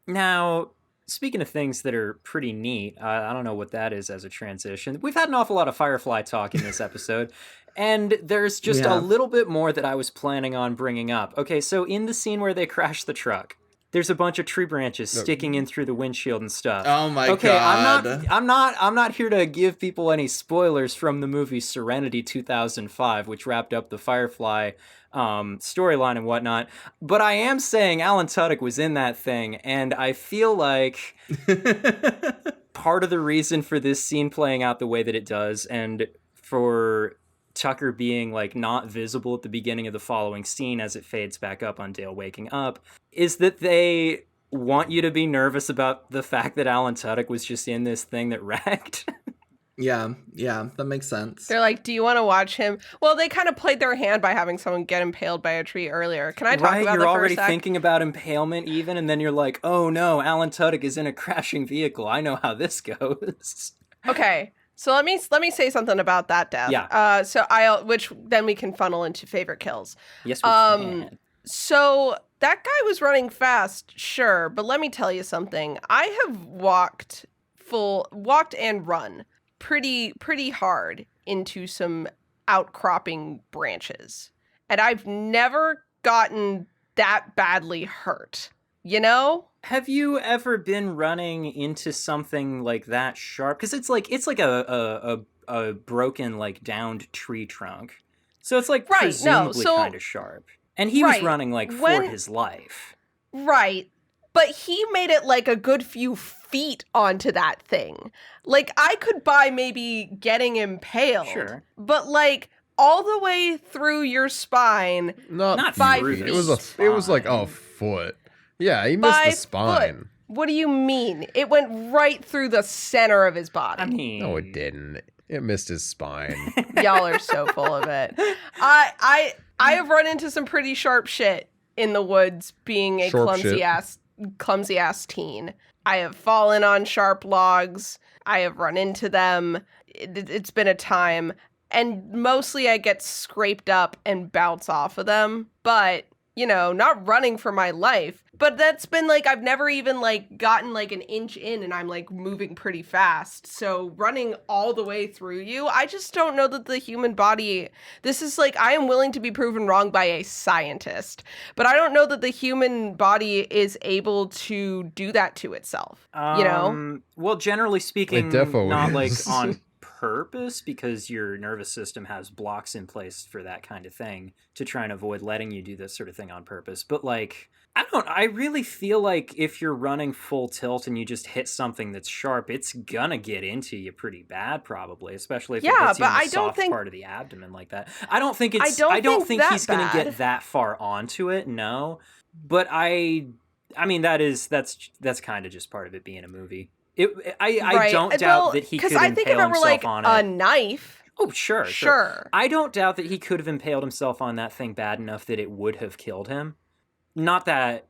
Now, speaking of things that are pretty neat, I don't know what that is as a transition. We've had an awful lot of Firefly talk in this episode, and there's just a little bit more that I was planning on bringing up. Okay, so in the scene where they crash the truck, there's a bunch of tree branches sticking in through the windshield and stuff. Oh my god. I'm not here to give people any spoilers from the movie Serenity 2005, which wrapped up the Firefly storyline and whatnot, but I am saying Alan Tudyk was in that thing, and I feel like part of the reason for this scene playing out the way that it does, and for Tucker being like not visible at the beginning of the following scene as it fades back up on Dale waking up, is that they want you to be nervous about the fact that Alan Tudyk was just in this thing that wrecked. Yeah, that makes sense. They're like, do you want to watch him? Well, they kind of played their hand by having someone get impaled by a tree earlier. Can I talk about that for a sec? You're already thinking about impalement even, and then you're like, oh no, Alan Tudyk is in a crashing vehicle. I know how this goes. Okay, so let me say something about that death. Yeah. Which then we can funnel into favorite kills. Yes, we can. So that guy was running fast, sure, but let me tell you something. I have walked and run pretty hard into some outcropping branches, and I've never gotten that badly hurt, you know? Have you ever been running into something like that sharp? Because it's like a broken, like, downed tree trunk, so it's like presumably kind of sharp, and he was running for his life, right? But he made it like a good few feet onto that thing. Like, I could buy maybe getting impaled. Sure. But like all the way through your spine. Not 5 feet. feet. It was like a foot. Yeah, he missed the spine. Foot. What do you mean? It went right through the center of his body. I mean, no, it didn't. It missed his spine. Y'all are so full of it. I have run into some pretty sharp shit in the woods being a clumsy ass teen. I have fallen on sharp logs. I have run into them. It's been a time. And mostly I get scraped up and bounce off of them. But, you know, not running for my life. But that's been like, I've never even like gotten like an inch in and I'm like moving pretty fast. So running all the way through you, I just don't know that the human body, this is like, I am willing to be proven wrong by a scientist, but I don't know that the human body is able to do that to itself, you know? Well, generally speaking, defo not is. like on purpose, because your nervous system has blocks in place for that kind of thing to try and avoid letting you do this sort of thing on purpose. But like, I really feel like if you're running full tilt and you just hit something that's sharp, it's gonna get into you pretty bad, probably, especially if it hits you in the soft part of the abdomen like that. I don't think he's gonna get that far onto it, no. But I mean that's kind of just part of it being a movie. I don't doubt that he could impale himself on it. A knife. Oh, sure. I don't doubt that he could have impaled himself on that thing bad enough that it would have killed him. Not that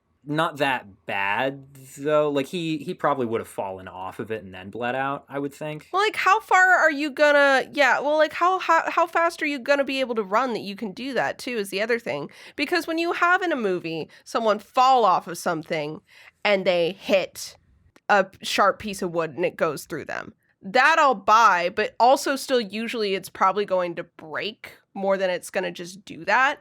bad though. Like he probably would have fallen off of it and then bled out, I would think. Well, like how far are you gonna? Yeah. Well, like how fast are you gonna be able to run that you can do that too? Is the other thing, because when you have in a movie someone fall off of something and they hit a sharp piece of wood and it goes through them, that I'll buy. But also still usually it's probably going to break more than it's gonna just do that.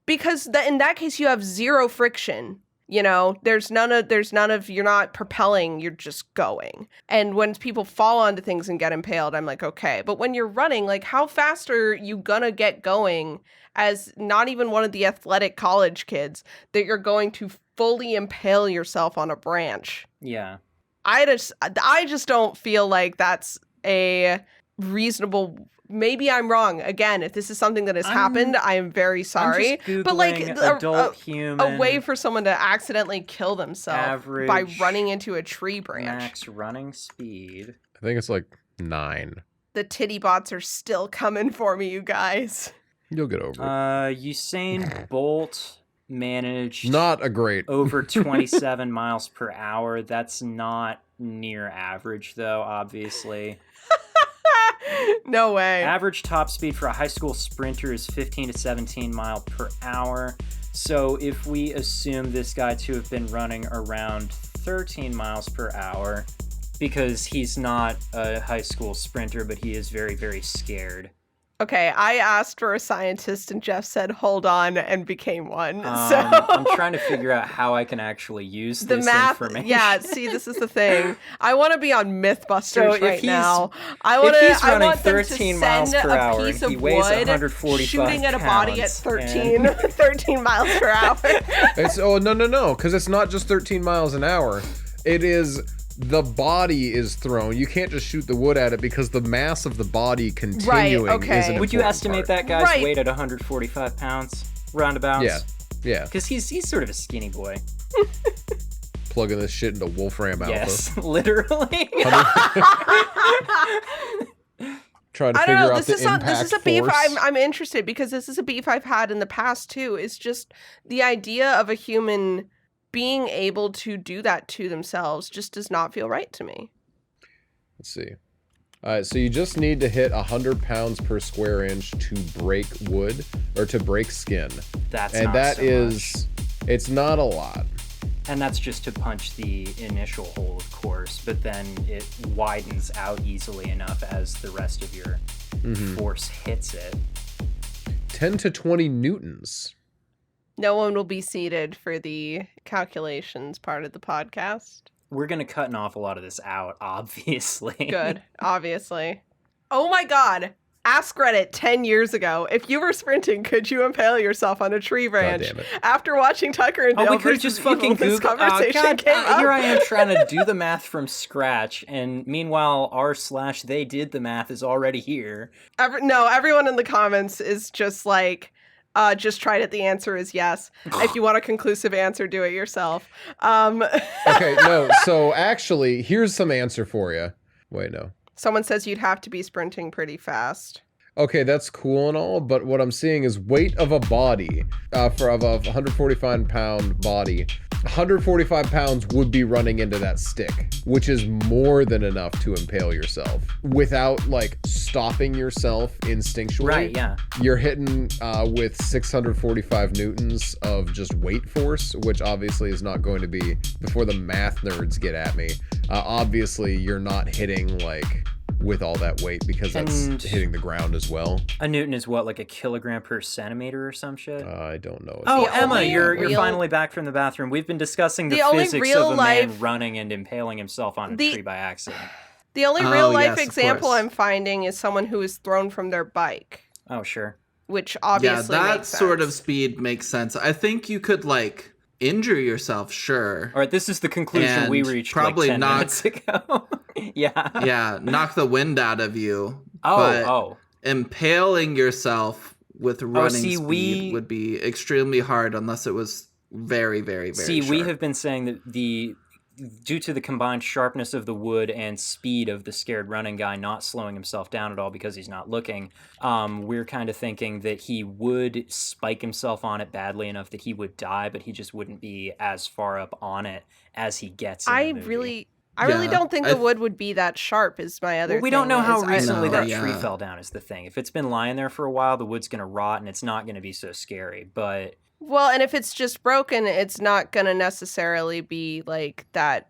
Because in that case, you have zero friction. You know, there's none of, you're not propelling, you're just going. And when people fall onto things and get impaled, I'm like, okay. But when you're running, like, how fast are you gonna get going as not even one of the athletic college kids that you're going to fully impale yourself on a branch? Yeah. I just don't feel like that's a reasonable. Maybe I'm wrong. Again, if this is something that has happened, I am very sorry. But like a way for someone to accidentally kill themselves by running into a tree branch. Max running speed. I think it's like 9. The titty bots are still coming for me, you guys. You'll get over it. Usain Bolt managed not a great over 27 miles per hour. That's not near average though, obviously. No way. Average top speed for a high school sprinter is 15 to 17 mile per hour. So if we assume this guy to have been running around 13 miles per hour, because he's not a high school sprinter, but he is very, very scared. Okay, I asked for a scientist and Jeff said, hold on, and became one. So I'm trying to figure out how I can actually use this information. Yeah, see, this is the thing. I want to be on Mythbusters right now. I want them to 13 miles per hour, a piece of he weighs wood 145 shooting at a pounds, body at 13 miles per hour. No, because it's not just 13 miles an hour. It is... The body is thrown. You can't just shoot the wood at it because the mass of the body continuing is an Would you estimate part. that guy's weight at 145 pounds, roundabouts? Yeah. Because he's sort of a skinny boy. plugging this shit into Wolfram Alpha. Yes, literally. Trying to figure out the impact this is a beef force. I'm interested, because this is a beef I've had in the past too. It's just the idea of a human being able to do that to themselves just does not feel right to me. Let's see. All right, so you just need to hit 100 pounds per square inch to break wood or to break skin. It's not a lot. And that's just to punch the initial hole, of course, but then it widens out easily enough as the rest of your force hits it. 10 to 20 newtons. No one will be seated for the calculations part of the podcast. We're going to cut an awful lot of this out, obviously. Good, obviously. Oh my God. Ask Reddit 10 years ago, if you were sprinting, could you impale yourself on a tree branch? God damn it. After watching Tucker and Dale we could just fucking this Google. conversation came up. Here I am trying to do the math from scratch, and meanwhile, r/they did the math is already here. Everyone in the comments is just like, just tried it. The answer is yes. If you want a conclusive answer, do it yourself. Okay, no. So actually, here's some answer for you. Wait, no. Someone says you'd have to be sprinting pretty fast. Okay, that's cool and all, but what I'm seeing is weight of a body for a 145-pound body. 145 pounds would be running into that stick, which is more than enough to impale yourself without like stopping yourself instinctually. Right, yeah. You're hitting with 645 newtons of just weight force, which obviously is not going to be, before the math nerds get at me, obviously you're not hitting like with all that weight, because that's hitting the ground as well. A newton is what, like a kilogram per centimeter or some shit? I don't know. Oh, Emma, you're finally back from the bathroom. We've been discussing the physics of a man running and impaling himself on a tree by accident. The only real life example I'm finding is someone who is thrown from their bike. Oh, sure. Which obviously that makes sense. sort of speed makes sense. I think you could like injure yourself, sure. All right, this is the conclusion and we reached probably like 10 minutes ago. Yeah, knock the wind out of you. But impaling yourself with running speed would be extremely hard unless it was very, very, very sharp. We have been saying that due to the combined sharpness of the wood and speed of the scared running guy not slowing himself down at all because he's not looking, we're kind of thinking that he would spike himself on it badly enough that he would die, but he just wouldn't be as far up on it as he gets in the movie. I really don't think the wood would be that sharp is my other thing. We don't know how recently that tree fell down is the thing. If it's been lying there for a while, the wood's going to rot and it's not going to be so scary, but... Well, and if it's just broken, it's not going to necessarily be like that,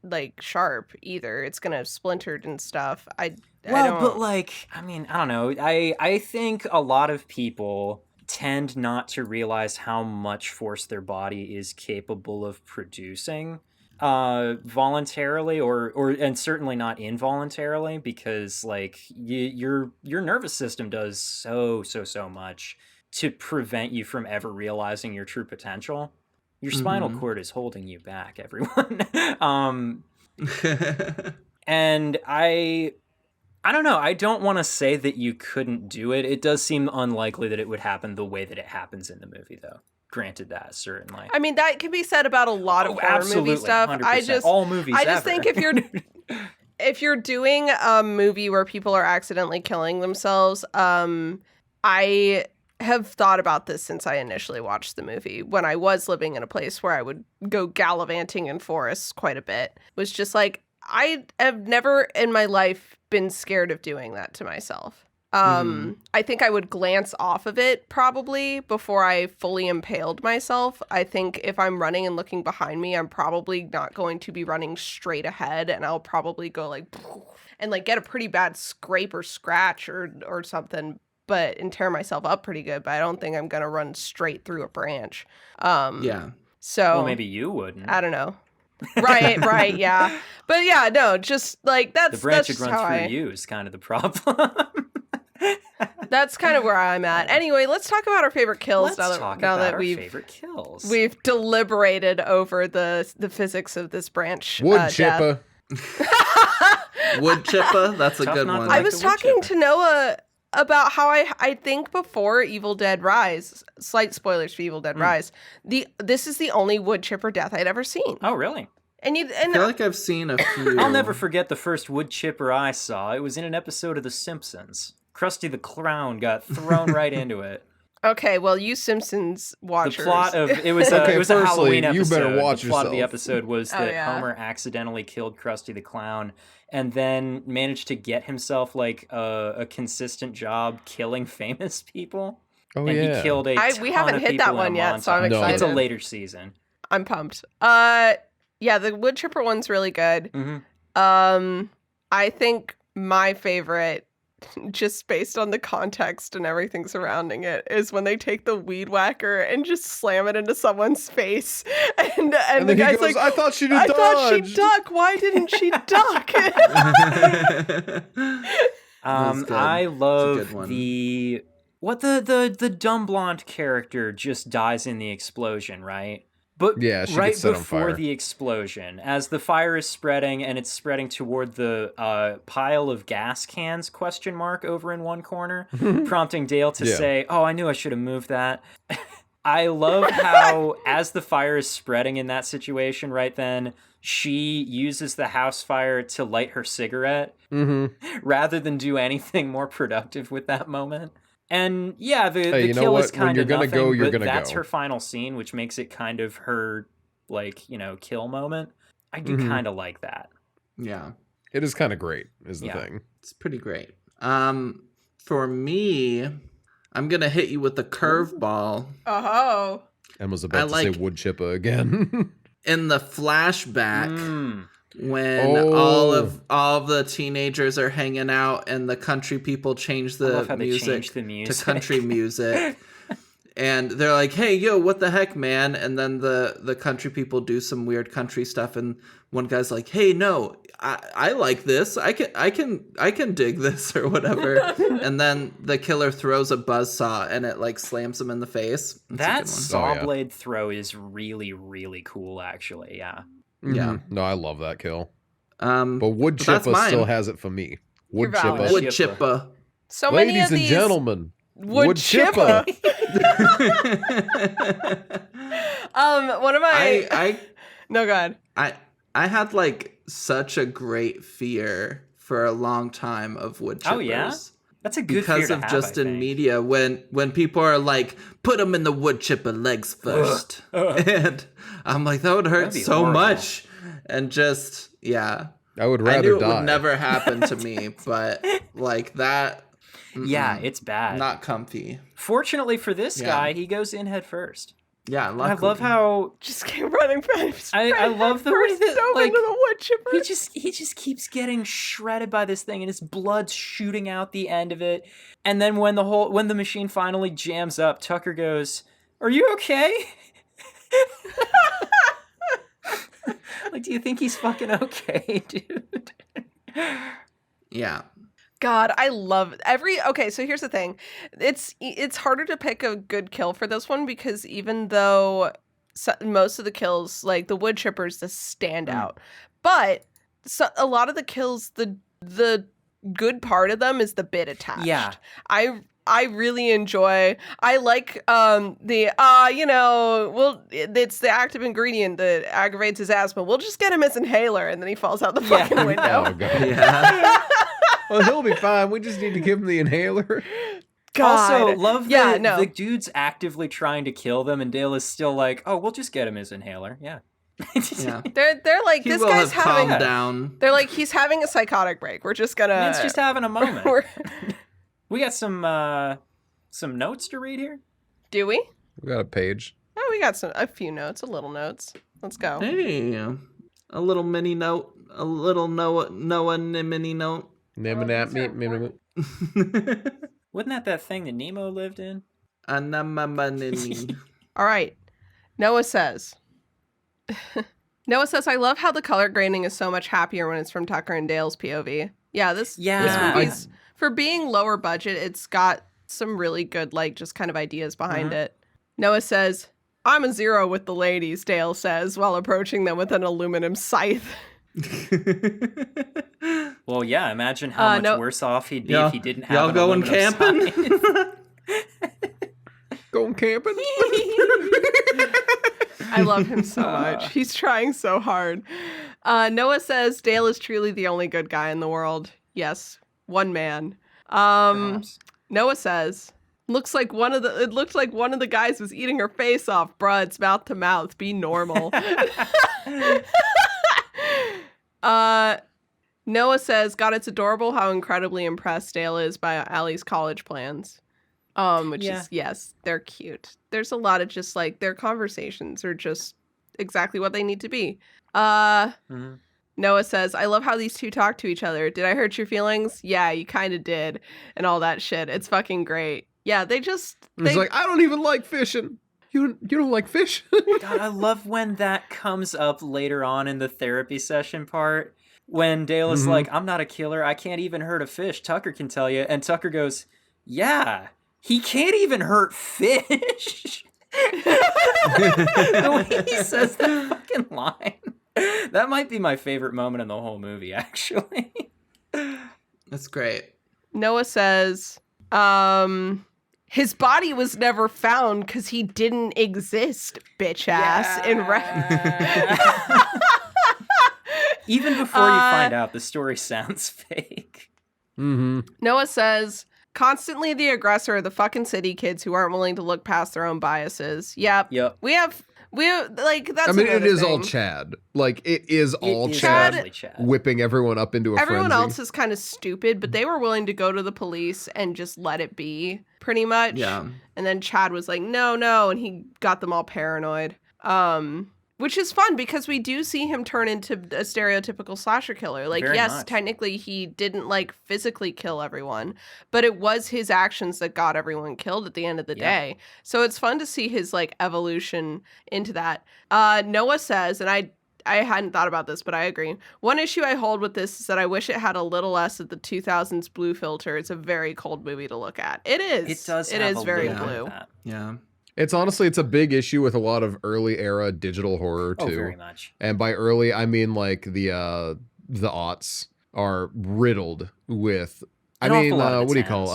like sharp either. It's going to have splintered and stuff. But like, I mean, I don't know. I think a lot of people tend not to realize how much force their body is capable of producing voluntarily and certainly not involuntarily, because like your nervous system does so much to prevent you from ever realizing your true potential. Your spinal cord is holding you back, everyone. And I don't know. I don't want to say that you couldn't do it. It does seem unlikely that it would happen the way that it happens in the movie, though. Granted that, certainly. I mean, that can be said about a lot of horror movie stuff. 100%. All movies I just think if you're doing a movie where people are accidentally killing themselves, I have thought about this since I initially watched the movie. When I was living in a place where I would go gallivanting in forests quite a bit, it was just like, I have never in my life been scared of doing that to myself. I think I would glance off of it probably before I fully impaled myself. I think if I'm running and looking behind me, I'm probably not going to be running straight ahead, and I'll probably go like and like get a pretty bad scrape or scratch or something, and tear myself up pretty good. But I don't think I'm gonna run straight through a branch. So well, maybe you wouldn't. I don't know. Right, yeah. But yeah, no, just like that's the branch that's would run through you is kind of the problem. That's kind of where I'm at. Anyway, let's talk about our favorite kills now that we've deliberated over the physics of this branch. Wood chipper. Wood chipper, that's a good one. I was talking to Noah about how I think before Evil Dead Rise, slight spoilers for Evil Dead Rise, this is the only wood chipper death I'd ever seen. Oh, really? And I feel like I've seen a few. I'll never forget the first wood chipper I saw. It was in an episode of The Simpsons. Krusty the Clown got thrown right into it. Okay, well, you Simpsons watchers. The plot of it was a Halloween episode. You better watch the plot of the episode was that Homer accidentally killed Krusty the Clown, and then managed to get himself like a consistent job killing famous people. Oh, and he killed a ton we haven't of hit that one yet, so I'm excited. It's a later season. I'm pumped. Yeah, the wood chipper one's really good. Mm-hmm. I think my favorite, just based on the context and everything surrounding it, is when they take the weed whacker and just slam it into someone's face. And the guy's like, I thought she'd dodge. I thought she'd duck. Why didn't she duck? I love the dumb blonde character just dies in the explosion, right? But yeah, she right gets set before on fire. The explosion, as the fire is spreading and it's spreading toward the pile of gas cans, ? Over in one corner, prompting Dale to say, "Oh, I knew I should have moved that." I love how, as the fire is spreading in that situation right then, she uses the house fire to light her cigarette rather than do anything more productive with that moment. And yeah, the kill is kind of nothing, but that's her final scene, which makes it kind of her, like, kill moment. I do kind of like that. Yeah. It is kind of great, is the thing. It's pretty great. For me, I'm going to hit you with the curveball. Oh. Emma's about to say wood chipper again. In the flashback... When all of the teenagers are hanging out and the country people change the music to country music. And they're like, "Hey, yo, what the heck, man?" And then the country people do some weird country stuff, and one guy's like, "Hey, no, I like this. I can dig this," or whatever. And then the killer throws a buzzsaw and it like slams him in the face. That saw blade throw is really, really cool, actually. Yeah. Yeah. No, I love that kill. But wood chipper still has it for me. Wood chipper. Wood chipper. So Ladies many of and these gentlemen. Wood chipper. One of my No, go ahead. I had like such a great fear for a long time of wood chippers. Oh yeah? That's a good because fear to of have, just in media when people are like, put them in the wood chipper legs first. And I'm like, that would hurt so horrible. Much. And just, I would rather I knew die. It would never happen to me, but like that. Yeah, it's bad. Not comfy. Fortunately for this guy, he goes in head first. Yeah, luckily. I love how just keep running fast. I love the way that like into the wood chipper. He just keeps getting shredded by this thing, and his blood's shooting out the end of it. And then when the machine finally jams up, Tucker goes, "Are you okay?" Like, do you think he's fucking okay, dude? Yeah. God, I love okay, so here's the thing. It's harder to pick a good kill for this one because even though most of the kills, like the wood chipper's the standout, but a lot of the kills, the good part of them is the bit attached. Yeah. I really enjoy. I like it's the active ingredient that aggravates his asthma. We'll just get him his inhaler, and then he falls out the fucking window. Oh god. Yeah. Well, he'll be fine. We just need to give him the inhaler. God. Also, love that the dude's actively trying to kill them, and Dale is still like, "Oh, we'll just get him his inhaler." Yeah. Yeah. They're like, he this will guy's have having calmed down. They're like, he's having a psychotic break. We're just gonna. Man's just having a moment. We got some notes to read here. Do we? We got a page. Oh, we got a few notes, a little notes. Let's go. Hey, a little mini note, a little Noah mini note. Wasn't that thing that Nemo lived in? All right. Noah says, I love how the color grading is so much happier when it's from Tucker and Dale's POV. Yeah, this movie's, for being lower budget, it's got some really good, like, just kind of ideas behind it. Noah says, I'm a 0 with the ladies, Dale says, while approaching them with an aluminum scythe. Well, yeah, imagine how much worse off he'd be if he didn't have y'all going camping? Going camping? I love him so much. He's trying so hard. Noah says Dale is truly the only good guy in the world. Yes, one man. Noah says, it looked like one of the guys was eating her face off. Bruh, it's mouth to mouth. Be normal. Noah says, God, it's adorable how incredibly impressed Dale is by Allie's college plans. Which is, yes, they're cute. There's a lot of just like their conversations are just exactly what they need to be. Noah says, I love how these two talk to each other. Did I hurt your feelings? Yeah, you kind of did. And all that shit. It's fucking great. Yeah, It's like, I don't even like fishing. You don't like fish? God, I love when that comes up later on in the therapy session part. When Dale is like, I'm not a killer. I can't even hurt a fish. Tucker can tell you. And Tucker goes, yeah, he can't even hurt fish. The way he says that fucking line. That might be my favorite moment in the whole movie, actually. That's great. Noah says, his body was never found because he didn't exist, bitch ass. Even before you find out, the story sounds fake. Noah says, constantly the aggressor are the fucking city kids who aren't willing to look past their own biases. Yep. We like, that's I mean, it is thing. all Chad. Like, it is all Chad whipping everyone up into a Everyone frenzy. else is kind of stupid, but they were willing to go to the police and just let it be, pretty much. Yeah. And then Chad was like, no, and he got them all paranoid. Which is fun because we do see him turn into a stereotypical slasher killer. Like, Very yes, much. technically he didn't like physically kill everyone, but it was his actions that got everyone killed at the end of the day. So it's fun to see his like evolution into that. Noah says, and I hadn't thought about this, but I agree. One issue I hold with this is that I wish it had a little less of the 2000s blue filter. It's a very cold movie to look at. It is. It does. It have is a very little bit blue. of that. Yeah. It's a big issue with a lot of early era digital horror too. Oh, very much. And by early, I mean like the aughts are riddled with. I mean, what do you call?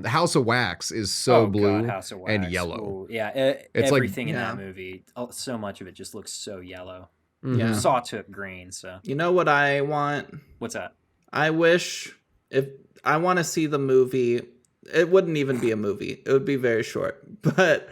House of Wax is so blue House of Wax. and yellow. Ooh, yeah, It's everything like, in that movie. So much of it just looks so yellow. Yeah. Sawtooth green. So you know what I want? What's that? I wish if I want to see the movie. It wouldn't even be a movie. It would be very short. But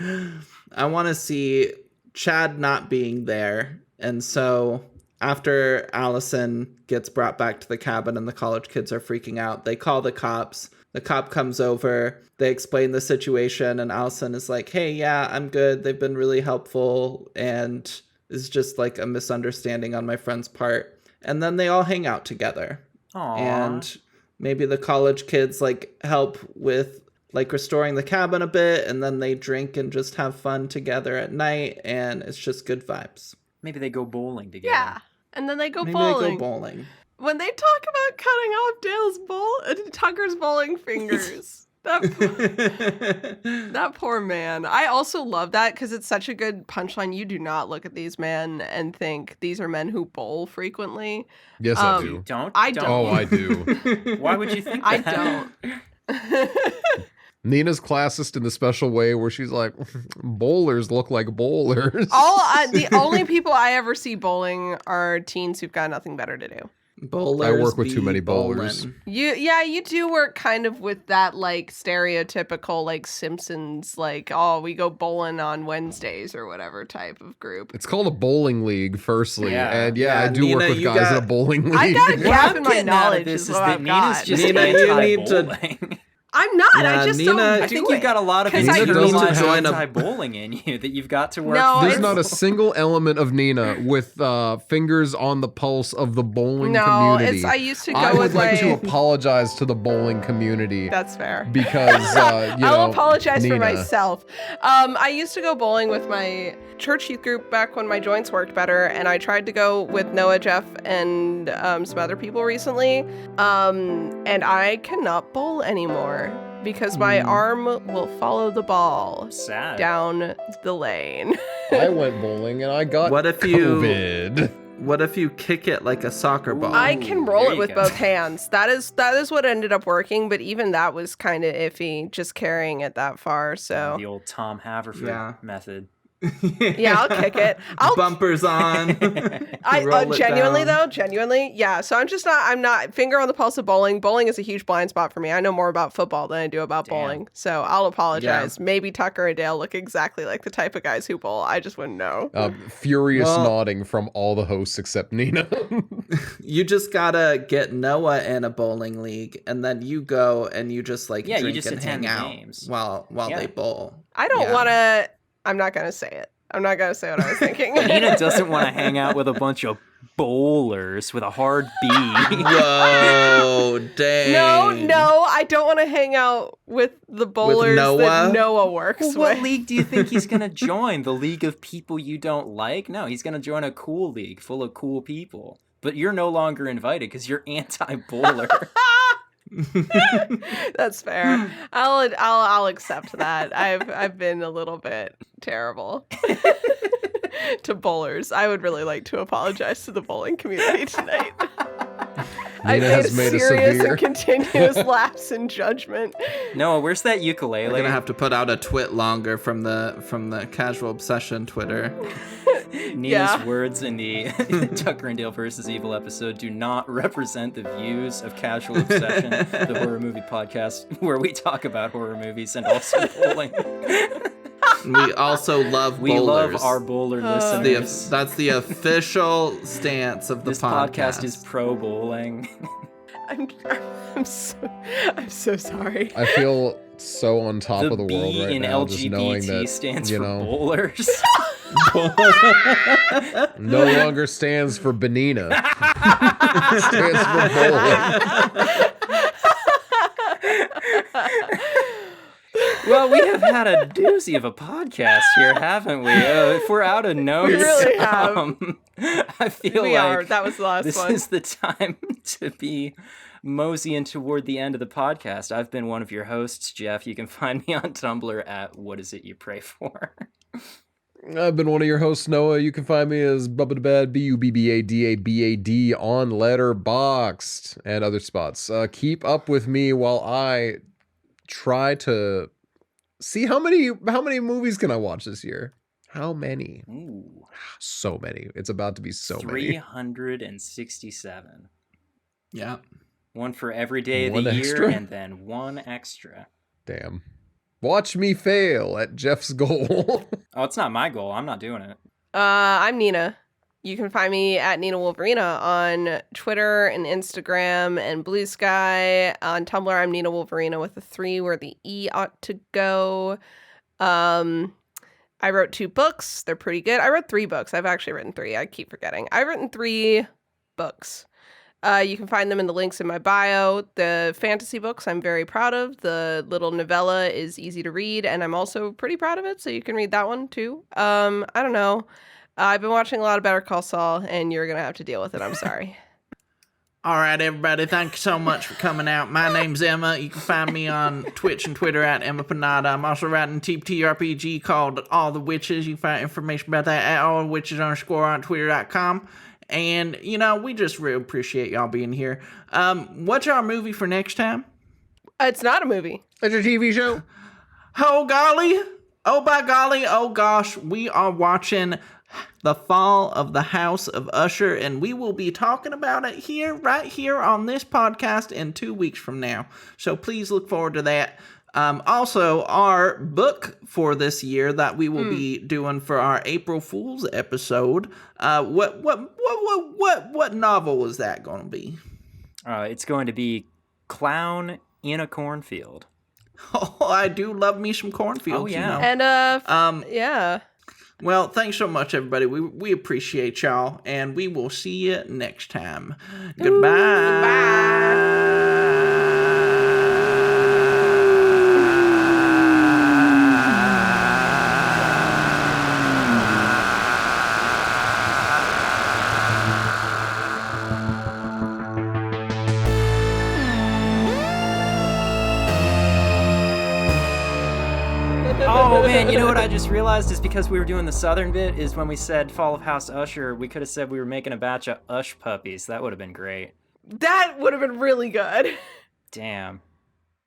I want to see Chad not being there. And so after Allison gets brought back to the cabin and the college kids are freaking out, they call the cops. The cop comes over. They explain the situation. And Allison is like, hey, yeah, I'm good. They've been really helpful. And it's just like a misunderstanding on my friend's part. And then they all hang out together. Aww. And maybe the college kids like help with like restoring the cabin a bit, and then they drink and just have fun together at night, and it's just good vibes. Maybe they go bowling together. Yeah, and then they go Maybe bowling. they go bowling. When they talk about cutting off Tucker's bowling fingers. That poor man. I also love that because it's such a good punchline. You do not look at these men and think these are men who bowl frequently. Yes, I do. I don't. Oh, I do. Why would you think that? I don't. Nina's classist in the special way where she's like, bowlers look like bowlers. The only people I ever see bowling are teens who've got nothing better to do. Bowlers. I work with too many bowlers. You do work kind of with that like stereotypical like Simpsons like, oh, we go bowling on Wednesdays or whatever type of group. It's called a bowling league, firstly. Yeah. And I do Nina, work with guys in a bowling league. I got a gap in my getting out of knowledge this is is what that I've Nina's got. just Nina, you need to- anti-bowling. I'm not. Yeah, I just Nina- don't. I think you've got a lot of Because I- internalized join a- anti-bowling in you that you've got to work No, through. There's not a single element of Nina with fingers on the pulse of the bowling community. I used to go I with would like my... to apologize to the bowling community. That's fair. Because, I'll apologize Nina. for myself. I used to go bowling with my church youth group back when my joints worked better, and I tried to go with Noah, Jeff, and some other people recently, and I cannot bowl anymore because my arm will follow the ball Sad. down the lane. I went bowling and I got COVID. What if you kick it like a soccer ball? I can roll there it you with go. both hands. That is what ended up working, but even that was kind of iffy, just carrying it that far. So The old Tom Haverford method. Yeah, I'll kick it. Bumpers on. Genuinely, yeah. So I'm not finger on the pulse of bowling. Bowling is a huge blind spot for me. I know more about football than I do about bowling. So I'll apologize. Yeah. Maybe Tucker and Dale look exactly like the type of guys who bowl. I just wouldn't know. Furious nodding from all the hosts except Nina. You just gotta get Noah in a bowling league, and then you go and you just drink and hang out while they bowl. I don't want to. I'm not going to say it. I'm not going to say what I was thinking. Nina doesn't want to hang out with a bunch of bowlers with a hard B. Whoa, dang. No, I don't want to hang out with the bowlers that Noah works with. What league do you think he's going to join? The league of people you don't like? No, he's going to join a cool league full of cool people. But you're no longer invited because you're anti-bowler. That's fair. I'll accept that. I've been a little bit terrible to bowlers. I would really like to apologize to the bowling community tonight. I made a serious and continuous lapse in judgment. Noah, where's that ukulele? We're gonna have to put out a twit longer from the Casual Obsession Twitter. Nina's words in the Tucker and Dale vs. Evil episode do not represent the views of Casual Obsession, the horror movie podcast where we talk about horror movies and also bowling. We also love bowlers. We love our bowler listeners. That's the official stance of the podcast. This podcast is pro bowling. I'm so sorry. I feel so on top of the world right now, LGBT just knowing that stands for bowlers. No longer stands for Benina. Stands for bowling. Well, we have had a doozy of a podcast here, haven't we? If we're out of notes, we really have. I feel that was the last this one. is the time to be moseying toward the end of the podcast. I've been one of your hosts, Jeff. You can find me on Tumblr at What Is It You Pray For? I've been one of your hosts, Noah. You can find me as Bubbadabad, Bubbadabad on Letterboxd and other spots. Keep up with me while I try to see how many movies can I watch this year. How many? Ooh. So many. It's about to be so 367. Yeah. One for every day of the year and then one extra. Damn. Watch me fail at Jeff's goal. Oh, it's not my goal. I'm not doing it. I'm Nina. You can find me at Nina Wolverina on Twitter and Instagram and Blue Sky. On Tumblr, I'm Nina Wolverina with a 3 where the E ought to go. I wrote 2 books. They're pretty good. I wrote 3 books. I've actually written 3. I keep forgetting. I've written 3 books. You can find them in the links in my bio. The fantasy books I'm very proud of. The little novella is easy to read, and I'm also pretty proud of it, so you can read that one too. I don't know. I've been watching a lot of Better Call Saul, and you're going to have to deal with it. I'm sorry. All right, everybody. Thank you so much for coming out. My name's Emma. You can find me on Twitch and Twitter at Emma Panada. I'm also writing a TRPG called All the Witches. You can find information about that at allwitches_ on Twitter.com. And, we just really appreciate y'all being here. What's our movie for next time? It's not a movie. It's a TV show. Oh, golly. Oh, by golly. Oh, gosh. We are watching The Fall of the House of Usher, and we will be talking about it right here on this podcast in 2 weeks from now. So please look forward to that. Also, our book for this year that we will be doing for our April Fool's episode. What novel is that going to be? It's going to be Clown in a Cornfield. Oh, I do love me some cornfields. Oh yeah, and yeah. Well, thanks so much, everybody. We appreciate y'all, and we will see you next time. Goodbye. Goodbye. Oh man, you know what I just realized is because we were doing the southern bit is when we said Fall of House Usher, we could have said we were making a batch of Ush puppies. That would have been great. That would have been really good. Damn.